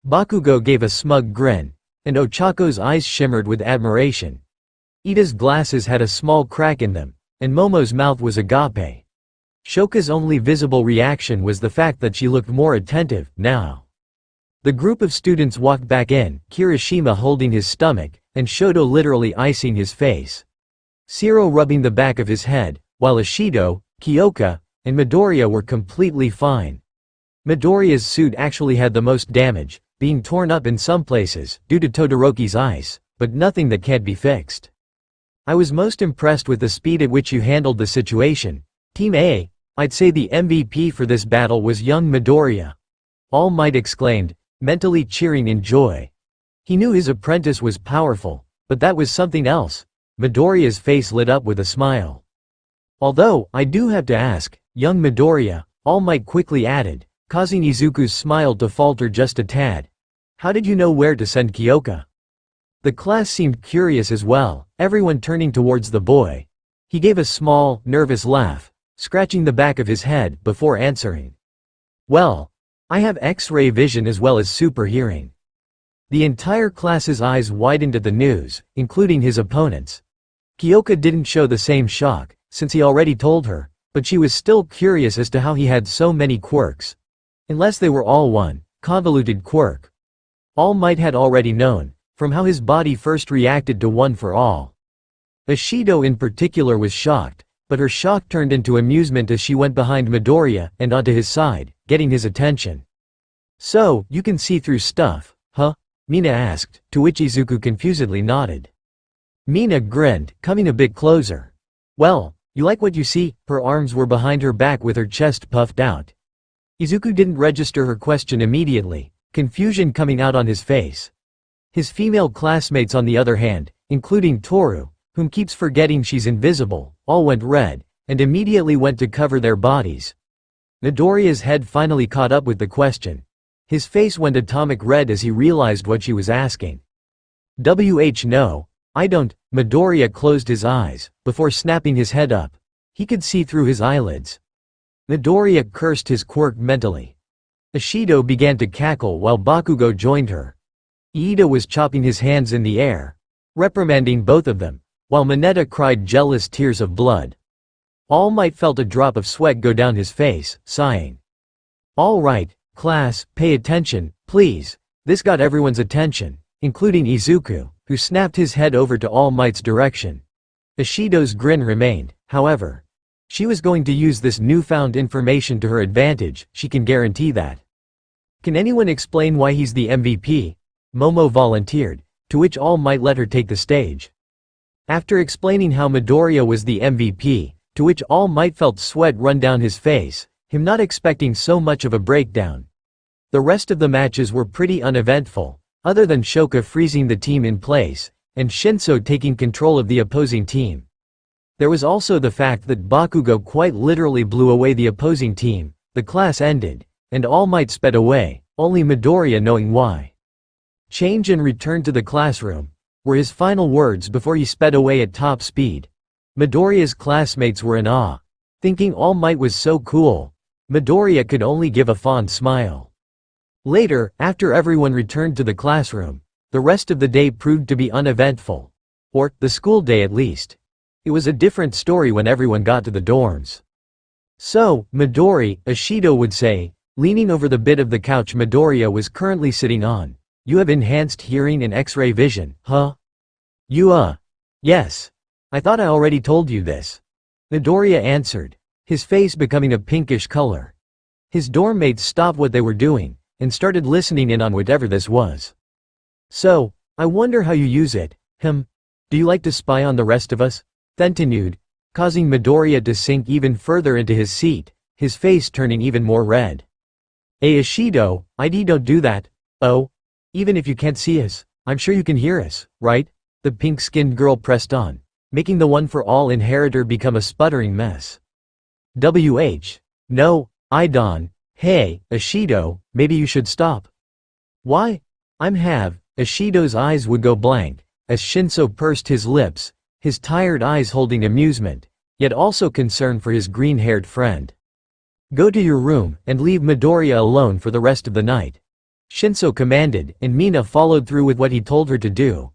Bakugo gave a smug grin, and Ochako's eyes shimmered with admiration. Ida's glasses had a small crack in them, and Momo's mouth was agape. Shoka's only visible reaction was the fact that she looked more attentive, now. The group of students walked back in, Kirishima holding his stomach, and Shoto literally icing his face. Zero rubbing the back of his head, while Ishido, Kyoka, and Midoriya were completely fine. Midoriya's suit actually had the most damage, being torn up in some places, due to Todoroki's ice, but nothing that can't be fixed. I was most impressed with the speed at which you handled the situation. Team A, I'd say the MVP for this battle was young Midoriya. All Might exclaimed, mentally cheering in joy. He knew his apprentice was powerful, but that was something else. Midoriya's face lit up with a smile. Although, I do have to ask, young Midoriya, All Might quickly added, causing Izuku's smile to falter just a tad. How did you know where to send Kyoka? The class seemed curious as well, everyone turning towards the boy. He gave a small, nervous laugh, scratching the back of his head before answering. Well, I have X-ray vision as well as super hearing. The entire class's eyes widened at the news, including his opponents. Kyoka didn't show the same shock, since he already told her, but she was still curious as to how he had so many quirks. Unless they were all one convoluted quirk. All Might had already known, from how his body first reacted to One for All. Ishido in particular was shocked, but her shock turned into amusement as she went behind Midoriya and onto his side, getting his attention. So, you can see through stuff, huh? Mina asked, to which Izuku confusedly nodded. Mina grinned, coming a bit closer. Well, you like what you see? Her arms were behind her back with her chest puffed out. Izuku didn't register her question immediately, confusion coming out on his face. His female classmates on the other hand, including Toru, whom keeps forgetting she's invisible, all went red, and immediately went to cover their bodies. Midoriya's head finally caught up with the question. His face went atomic red as he realized what she was asking. No, I don't. Midoriya closed his eyes, before snapping his head up. He could see through his eyelids. Midoriya cursed his quirk mentally. Ishido began to cackle while Bakugo joined her. Iida was chopping his hands in the air, reprimanding both of them, while Mineta cried jealous tears of blood. All Might felt a drop of sweat go down his face, sighing. All right, class, pay attention, please. This got everyone's attention, including Izuku, who snapped his head over to All Might's direction. Ishido's grin remained, however. She was going to use this newfound information to her advantage, she can guarantee that. Can anyone explain why he's the MVP? Momo volunteered, to which All Might let her take the stage. After explaining how Midoriya was the MVP, to which All Might felt sweat run down his face, him not expecting so much of a breakdown. The rest of the matches were pretty uneventful, other than Shoka freezing the team in place, and Shinso taking control of the opposing team. There was also the fact that Bakugo quite literally blew away the opposing team. The class ended, and All Might sped away, only Midoriya knowing why. Change and return to the classroom. were his final words before he sped away at top speed. Midoriya's classmates were in awe. Thinking All Might was so cool, Midoriya could only give a fond smile. Later, after everyone returned to the classroom, the rest of the day proved to be uneventful. Or, the school day at least. It was a different story when everyone got to the dorms. So, Midori, Ishido would say, leaning over the bit of the couch Midoriya was currently sitting on. You have enhanced hearing and X-ray vision, huh? Yes. I thought I already told you this. Midoriya answered, his face becoming a pinkish color. His dorm mates stopped what they were doing, and started listening in on whatever this was. So, I wonder how you use it, Do you like to spy on the rest of us? Continued, causing Midoriya to sink even further into his seat, his face turning even more red. Ishido, don't do that. Oh, even if you can't see us, I'm sure you can hear us, right? The pink-skinned girl pressed on, making the one-for-all inheritor become a sputtering mess. No, I don't. Hey, Ishido, maybe you should stop. Why? Ishido's eyes would go blank, as Shinso pursed his lips, his tired eyes holding amusement, yet also concern for his green-haired friend. Go to your room, and leave Midoriya alone for the rest of the night. Shinso commanded, and Mina followed through with what he told her to do.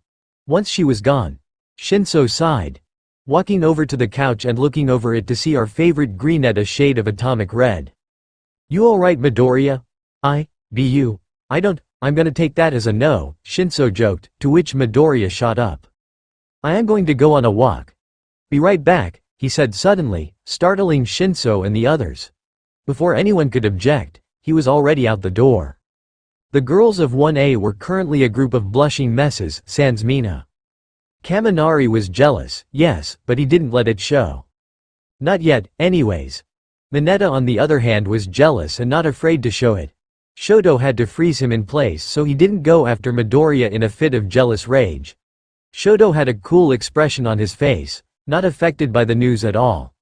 Once she was gone, Shinso sighed, walking over to the couch and looking over it to see our favorite greenette a shade of atomic red. You alright, Midoriya? I'm gonna take that as a no, Shinso joked, to which Midoriya shot up. I am going to go on a walk. Be right back, he said suddenly, startling Shinso and the others. Before anyone could object, he was already out the door. The girls of 1A were currently a group of blushing messes, sans Mina. Kaminari was jealous, yes, but he didn't let it show. Not yet, anyways. Mineta on the other hand was jealous and not afraid to show it. Shoto had to freeze him in place so he didn't go after Midoriya in a fit of jealous rage. Shoto had a cool expression on his face, not affected by the news at all.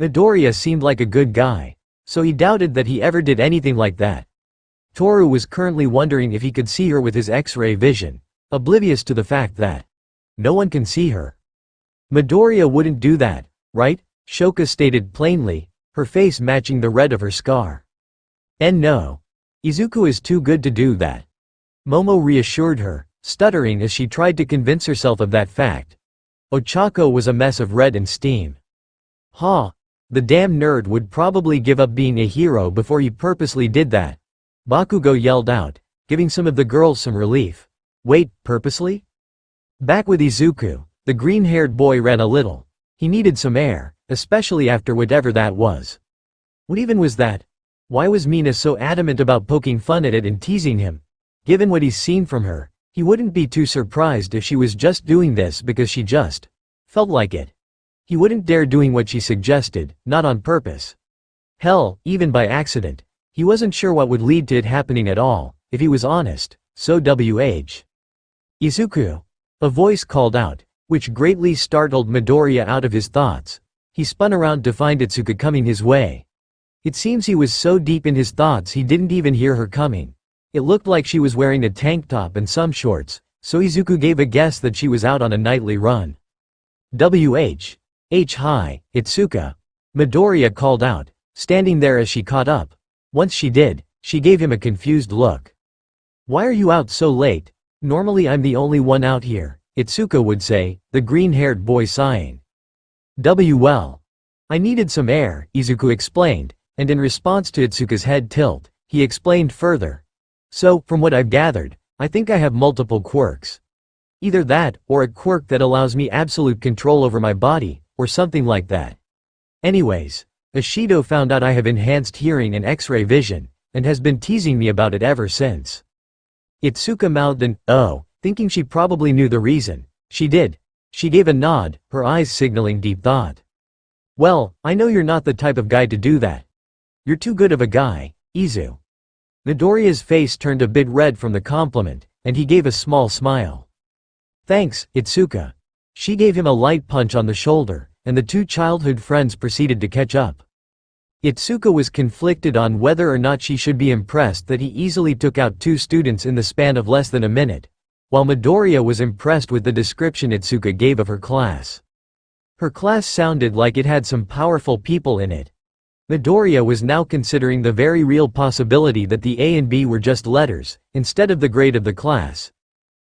Midoriya seemed like a good guy, so he doubted that he ever did anything like that. Toru was currently wondering if he could see her with his X-ray vision, oblivious to the fact that no one can see her. Midoriya wouldn't do that, right? Shoka stated plainly, her face matching the red of her scar. And no. Izuku is too good to do that. Momo reassured her, stuttering as she tried to convince herself of that fact. Ochako was a mess of red and steam. The damn nerd would probably give up being a hero before he purposely did that. Bakugo yelled out, giving some of the girls some relief. Wait, purposely? Back with Izuku, the green-haired boy ran a little. He needed some air, especially after whatever that was. What even was that? Why was Mina so adamant about poking fun at it and teasing him? Given what he's seen from her, he wouldn't be too surprised if she was just doing this because she just felt like it. He wouldn't dare doing what she suggested, not on purpose. Hell, even by accident. He wasn't sure what would lead to it happening at all, if he was honest, so Izuku. A voice called out, which greatly startled Midoriya out of his thoughts. He spun around to find Itsuka coming his way. It seems he was so deep in his thoughts he didn't even hear her coming. It looked like she was wearing a tank top and some shorts, so Izuku gave a guess that she was out on a nightly run. Hi, Itsuka. Midoriya called out, standing there as she caught up. Once she did, she gave him a confused look. Why are you out so late? Normally I'm the only one out here, Itsuka would say, the green-haired boy sighing. Well. I needed some air, Izuku explained, and in response to Itsuka's head tilt, he explained further. So, from what I've gathered, I think I have multiple quirks. Either that, or a quirk that allows me absolute control over my body, or something like that. Anyways, Ishido found out I have enhanced hearing and X-ray vision, and has been teasing me about it ever since. Itsuka mouthed an thinking she probably knew the reason. She did. She gave a nod, her eyes signaling deep thought. Well, I know you're not the type of guy to do that. You're too good of a guy, Izu. Midoriya's face turned a bit red from the compliment, and he gave a small smile. Thanks, Itsuka. She gave him a light punch on the shoulder, and the two childhood friends proceeded to catch up. Itsuka was conflicted on whether or not she should be impressed that he easily took out two students in the span of less than a minute, while Midoriya was impressed with the description Itsuka gave of her class. Her class sounded like it had some powerful people in it. Midoriya was now considering the very real possibility that the A and B were just letters, instead of the grade of the class.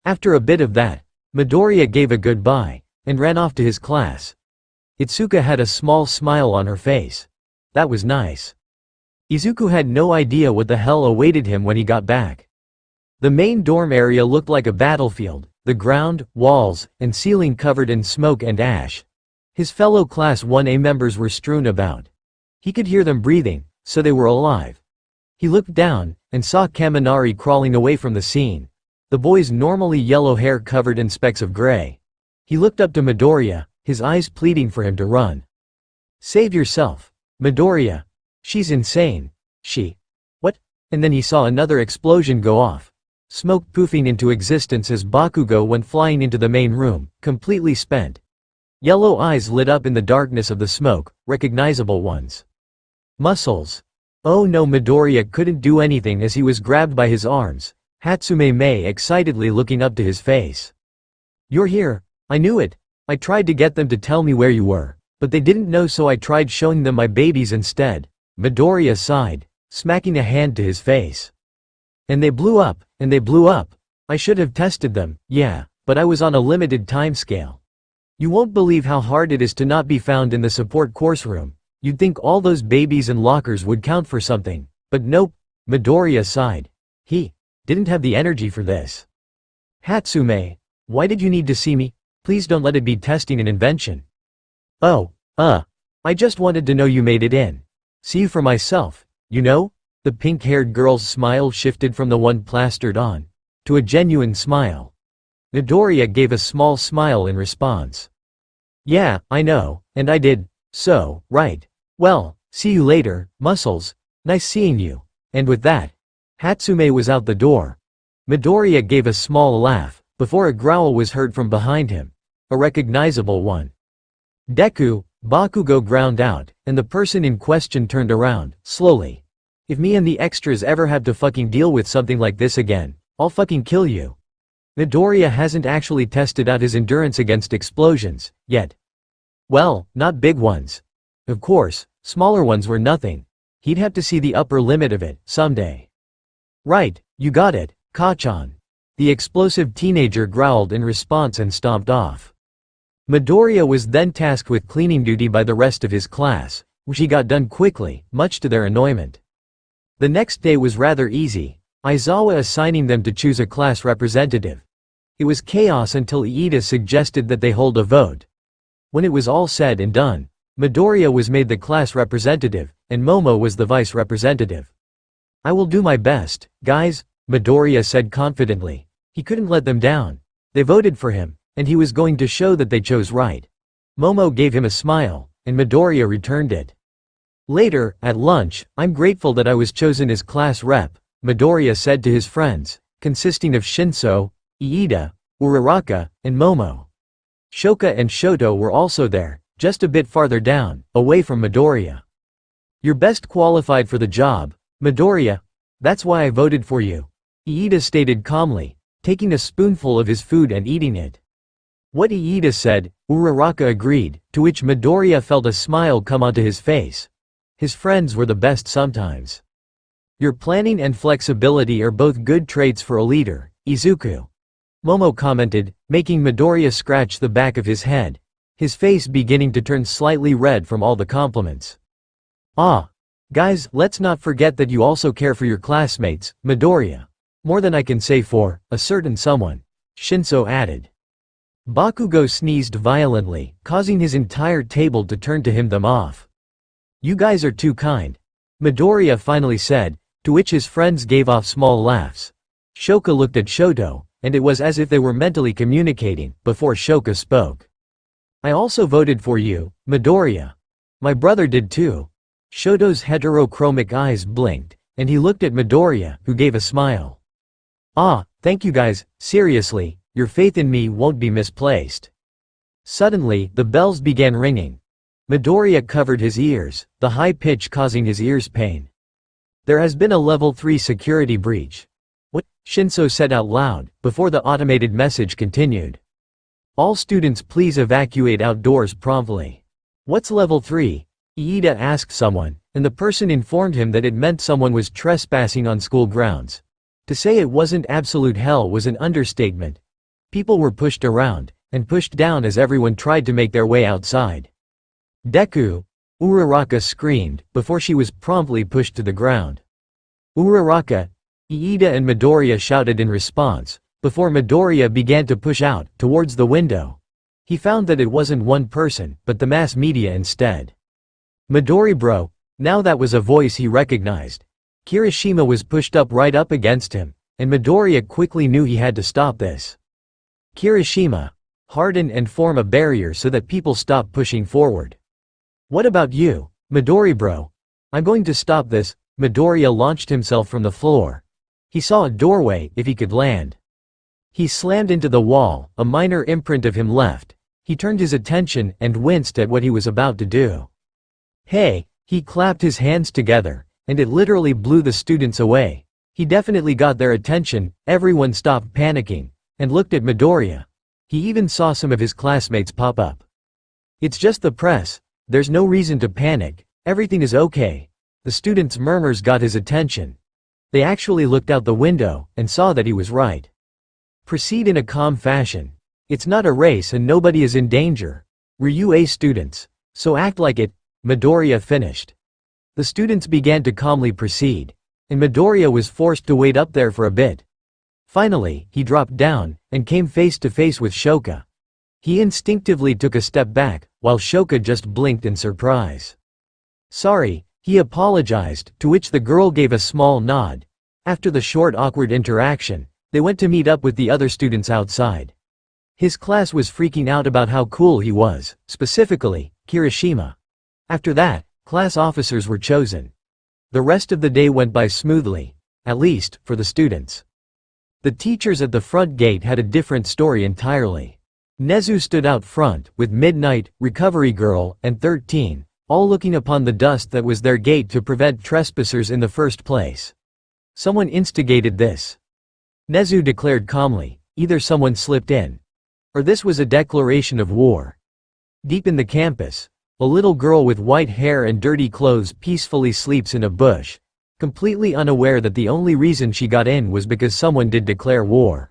After a bit of that, Midoriya gave a goodbye, and ran off to his class. Itsuka had a small smile on her face. That was nice. Izuku had no idea what the hell awaited him when he got back. The main dorm area looked like a battlefield, the ground, walls, and ceiling covered in smoke and ash. His fellow Class 1A members were strewn about. He could hear them breathing, so they were alive. He looked down, and saw Kaminari crawling away from the scene, the boy's normally yellow hair covered in specks of gray. He looked up to Midoriya, his eyes pleading for him to run. "Save yourself. Midoriya. She's insane. She. What?" And then he saw another explosion go off. Smoke poofing into existence as Bakugo went flying into the main room, completely spent. Yellow eyes lit up in the darkness of the smoke, recognizable ones. Muscles. Oh no, Midoriya couldn't do anything as he was grabbed by his arms, Hatsume Mei excitedly looking up to his face. "You're here. I knew it. I tried to get them to tell me where you were, but they didn't know, so I tried showing them my babies instead." Midoriya sighed, smacking a hand to his face. "And they blew up, and they blew up. I should have tested them, yeah, but I was on a limited time scale. You won't believe how hard it is to not be found in the support course room. You'd think all those babies and lockers would count for something, but nope." Midoriya sighed. He didn't have the energy for this. "Hatsume, why did you need to see me? Please don't let it be testing an invention." "Oh, I just wanted to know you made it in. See you for myself, you know?" The pink-haired girl's smile shifted from the one plastered on to a genuine smile. Midoriya gave a small smile in response. "Yeah, I know, and I did, so, right. Well, see you later, Muscles. Nice seeing you." And with that, Hatsume was out the door. Midoriya gave a small laugh, before a growl was heard from behind him. A recognizable one. "Deku," Bakugo ground out, and the person in question turned around, slowly. "If me and the extras ever have to fucking deal with something like this again, I'll fucking kill you." Midoriya hasn't actually tested out his endurance against explosions, yet. Well, not big ones. Of course, smaller ones were nothing. He'd have to see the upper limit of it, someday. "Right, you got it, Kachan." The explosive teenager growled in response and stomped off. Midoriya was then tasked with cleaning duty by the rest of his class, which he got done quickly, much to their annoyment. The next day was rather easy, Aizawa assigning them to choose a class representative. It was chaos until Iida suggested that they hold a vote. When it was all said and done, Midoriya was made the class representative, and Momo was the vice representative. "I will do my best, guys," Midoriya said confidently. He couldn't let them down. They voted for him, and he was going to show that they chose right. Momo gave him a smile, and Midoriya returned it. Later, at lunch, "I'm grateful that I was chosen as class rep," Midoriya said to his friends, consisting of Shinso, Iida, Uraraka, and Momo. Shoka and Shoto were also there, just a bit farther down, away from Midoriya. "You're best qualified for the job, Midoriya. That's why I voted for you," Iida stated calmly, taking a spoonful of his food and eating it. What Iida said, Uraraka agreed, to which Midoriya felt a smile come onto his face. His friends were the best sometimes. "Your planning and flexibility are both good traits for a leader, Izuku," Momo commented, making Midoriya scratch the back of his head, his face beginning to turn slightly red from all the compliments. "Ah. Guys, let's not forget that you also care for your classmates, Midoriya. More than I can say for a certain someone," Shinso added. Bakugo sneezed violently, causing his entire table to turn to him them off. "You guys are too kind," Midoriya finally said, to which his friends gave off small laughs. Shoka looked at Shoto, and it was as if they were mentally communicating, before Shoka spoke. "I also voted for you, Midoriya. My brother did too." Shoto's heterochromic eyes blinked, and he looked at Midoriya, who gave a smile. "Ah, thank you guys, seriously, your faith in me won't be misplaced." Suddenly, the bells began ringing. Midoriya covered his ears, the high pitch causing his ears pain. "There has been a level 3 security breach." "What?" Shinso said out loud, before the automated message continued. All students please evacuate outdoors promptly. What's level 3? Iida asked someone, and the person informed him that it meant someone was trespassing on school grounds. To say it wasn't absolute hell was an understatement. People were pushed around, and pushed down as everyone tried to make their way outside. Deku! Uraraka screamed, before she was promptly pushed to the ground. Uraraka! Iida and Midoriya shouted in response, before Midoriya began to push out, towards the window. He found that it wasn't one person, but the mass media instead. Midori bro! Now that was a voice he recognized. Kirishima was pushed right up against him, and Midoriya quickly knew he had to stop this. Kirishima! Harden and form a barrier so that people stop pushing forward. What about you, Midori bro? I'm going to stop this. Midoriya launched himself from the floor. He saw a doorway, if he could land. He slammed into the wall, a minor imprint of him left. He turned his attention and winced at what he was about to do. Hey! He clapped his hands together, and it literally blew the students away. He definitely got their attention. Everyone stopped panicking, and looked at Midoriya. He even saw some of his classmates pop up. It's just the press. There's no reason to panic. Everything is okay. The students' murmurs got his attention. They actually looked out the window, and saw that he was right. Proceed in a calm fashion. It's not a race and nobody is in danger. We're UA students. So act like it. Midoriya finished. The students began to calmly proceed, and Midoriya was forced to wait up there for a bit. Finally, he dropped down, and came face to face with Shoka. He instinctively took a step back, while Shoka just blinked in surprise. Sorry, he apologized, to which the girl gave a small nod. After the short awkward interaction, they went to meet up with the other students outside. His class was freaking out about how cool he was, specifically, Kirishima. After that, class officers were chosen. The rest of the day went by smoothly, at least, for the students. The teachers at the front gate had a different story entirely. Nezu stood out front, with Midnight, Recovery Girl, and 13, all looking upon the dust that was their gate to prevent trespassers in the first place. Someone instigated this. Nezu declared calmly, either someone slipped in, or this was a declaration of war. Deep in the campus, a little girl with white hair and dirty clothes peacefully sleeps in a bush, completely unaware that the only reason she got in was because someone did declare war.